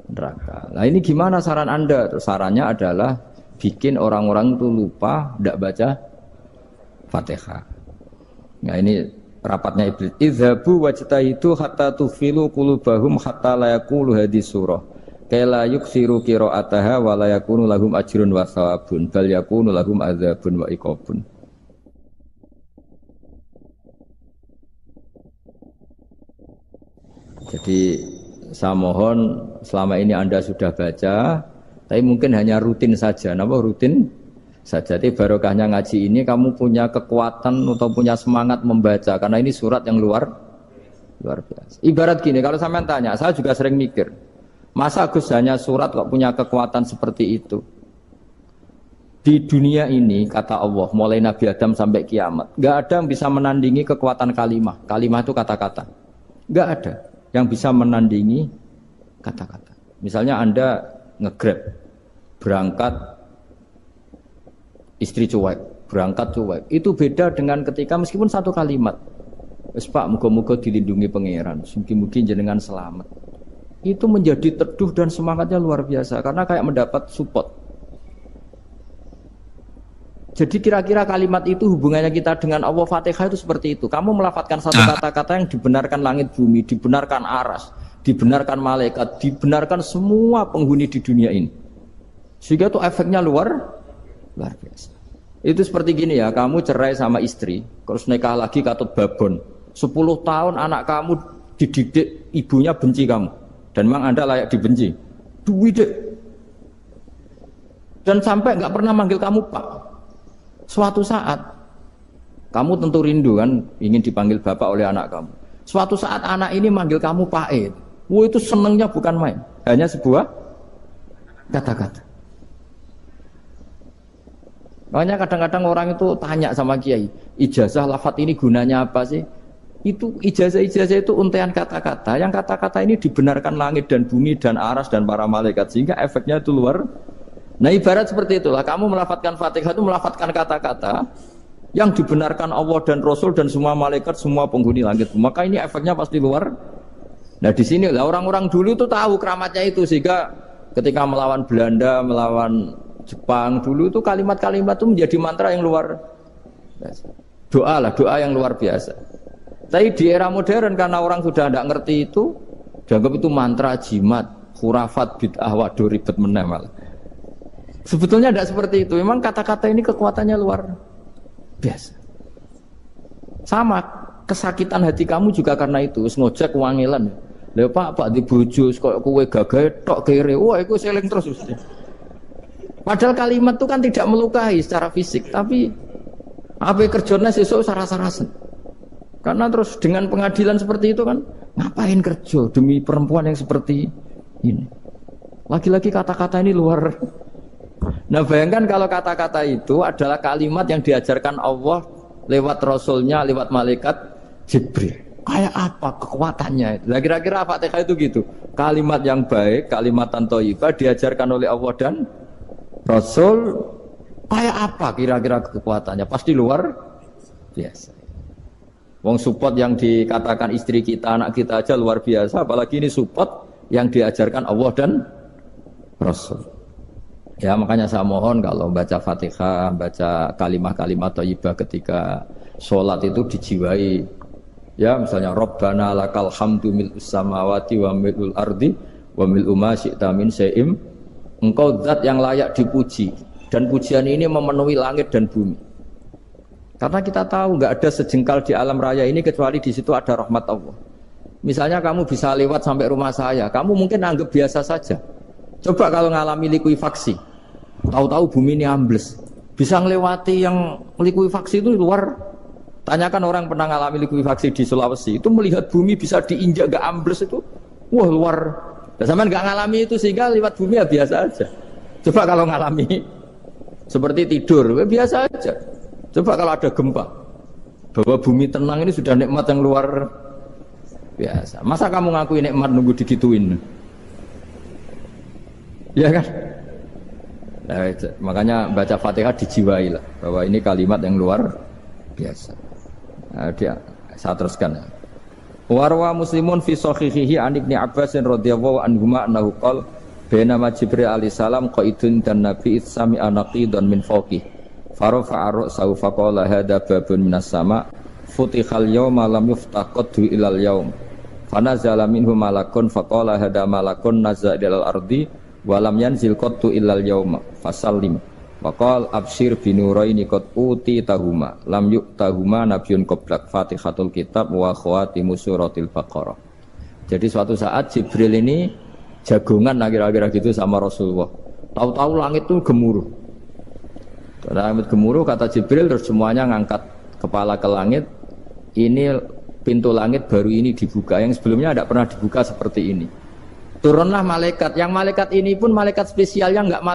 Neraka. Nah ini gimana saran Anda? Sarannya adalah bikin orang-orang itu lupa, tidak baca Fatihah. Nah ini rapatnya iblis. Idhabu wajtahidu hatta tufilu qulubahum hatta la yaqulu hadhihi surah. Kala yuksiru qira'ataha wa la yakunu lahum ajrun wa thawabun bal yakunu lahum adzabun wa iqabun. Jadi saya mohon selama ini Anda sudah baca, tapi mungkin hanya rutin saja. Napa rutin? Saja. Jadi barokahnya ngaji ini kamu punya kekuatan atau punya semangat membaca karena ini surat yang luar biasa. Ibarat gini, kalau sampean tanya, saya juga sering mikir, masa Gus hanya surat kok punya kekuatan seperti itu? Di dunia ini kata Allah, mulai Nabi Adam sampai kiamat, nggak ada yang bisa menandingi kekuatan kalimah. Kalimah itu kata-kata. Nggak ada yang bisa menandingi kata-kata. Misalnya Anda nge-grab, berangkat istri cuek, berangkat cuek. Itu beda dengan ketika meskipun satu kalimat. Wes Pak, muga-muga dilindungi pangeran, mugi-mugi jenengan selamat. Itu menjadi teduh dan semangatnya luar biasa karena kayak mendapat support. Jadi kira-kira kalimat itu hubungannya kita dengan Allah, Fatihah itu seperti itu. Kamu melafadzkan satu kata-kata yang dibenarkan langit bumi, dibenarkan aras, dibenarkan malaikat, dibenarkan semua penghuni di dunia ini. Sehingga itu efeknya luar biasa. Itu seperti gini ya, kamu cerai sama istri, terus nikah lagi katut babon. 10 tahun anak kamu dididik, ibunya benci kamu. Dan memang Anda layak dibenci. Dididik. Dan sampai nggak pernah manggil kamu Pak. Suatu saat, kamu tentu rindu kan, ingin dipanggil bapak oleh anak kamu. Suatu saat anak ini manggil kamu Pak E. Wah, itu senengnya bukan main. Hanya sebuah kata-kata. Makanya kadang-kadang orang itu tanya sama kiai, ijazah lafadz ini gunanya apa sih? Itu ijazah-ijazah itu untaian kata-kata. Yang kata-kata ini dibenarkan langit dan bumi dan aras dan para malaikat. Sehingga efeknya itu luar. Nah ibarat seperti itulah, kamu melafadzkan Fatihah itu melafadzkan kata-kata yang dibenarkan Allah dan Rasul dan semua malaikat, semua penghuni langit. Maka ini efeknya pasti luar. Nah di sini lah orang-orang dulu itu tahu keramatnya itu, sehingga ketika melawan Belanda, melawan Jepang dulu itu kalimat-kalimat itu menjadi mantra yang luar biasa. Doa yang luar biasa. Tapi di era modern karena orang sudah tidak ngerti itu, dianggap itu mantra, jimat, khurafat, bid'ah, waduh ribet meneh malah. Sebetulnya tidak seperti itu. Memang kata-kata ini kekuatannya luar biasa. Sama kesakitan hati kamu juga karena itu. Ngojek wangilan. Lha Pak di bojo kok kowe gagahe tok kere. Wah, iku seling terus. Padahal kalimat itu kan tidak melukai secara fisik, tapi apa kerjanya sesuk sarasa-rasen. Karena terus dengan pengadilan seperti itu kan, ngapain kerja demi perempuan yang seperti ini? Lagi-lagi kata-kata ini luar. Nah bayangkan kalau kata-kata itu adalah kalimat yang diajarkan Allah lewat Rasulnya, lewat malaikat Jibril. Kayak apa kekuatannya? Nah kira-kira Fatihah itu gitu. Kalimat yang baik, kalimatan thayyibah diajarkan oleh Allah dan Rasul. Kayak apa kira-kira kekuatannya? Pasti luar biasa. Wong support yang dikatakan istri kita, anak kita aja luar biasa. Apalagi ini support yang diajarkan Allah dan Rasul. Ya makanya saya mohon kalau baca Fatihah, baca kalimat-kalimat thayyibah ketika sholat itu dijiwai. Ya misalnya Rabbana lakal hamdu mil'us samawati wa mil'ul ardi wa mil'u ma syi'ta min syai'im. Engkau zat yang layak dipuji dan pujian ini memenuhi langit dan bumi. Karena kita tahu nggak ada sejengkal di alam raya ini kecuali di situ ada rahmat Allah. Misalnya kamu bisa lewat sampai rumah saya, kamu mungkin anggap biasa saja. Coba kalau ngalami likuifaksi, tahu-tahu bumi ini ambles, bisa ngelewati yang likuifaksi itu luar. Tanyakan orang pernah ngalami likuifaksi di Sulawesi, itu melihat bumi bisa diinjak gak ambles itu, wah luar. Dan sama nggak ngalami itu sehingga lewat bumi ya biasa aja. Coba kalau ngalami seperti tidur, ya biasa aja. Coba kalau ada gempa, bahwa bumi tenang ini sudah nikmat yang luar biasa. Masa kamu ngakui nikmat nunggu digituin? Ya kan? Nah, makanya baca Fatihah dijiwai lah bahwa ini kalimat yang luar biasa. Nah, saya teruskan. Warwa Muslimun fi sahihihi an Ibnu Abbas radhiyallahu anhuma annahu qala bainama Jibril alaihi salam qaidun dan Nabi sami anaqidan min fawqih farafa'a ra'sahu faqala hadza babun minas sama futihal yawma lam yuftaqadu ilal yaum fanazala minhu malakun faqala hadza malakun nazza ilal ardi walam yanzil qattu illal yauma fasallim waqal absyir binuraini qad uti tahuma lam yu'tahuma nabiyyun qablak Fatihatul kitab wa khawatimu suratil baqarah. Jadi suatu saat Jibril ini jagongan kira-kira gitu sama Rasulullah. Tahu-tahu langit itu gemuruh. Langit gemuruh kata Jibril terus semuanya ngangkat kepala ke langit. Ini pintu langit baru ini dibuka, yang sebelumnya tidak pernah dibuka seperti ini. Turunlah malaikat, yang malaikat ini pun malaikat spesial yang enggak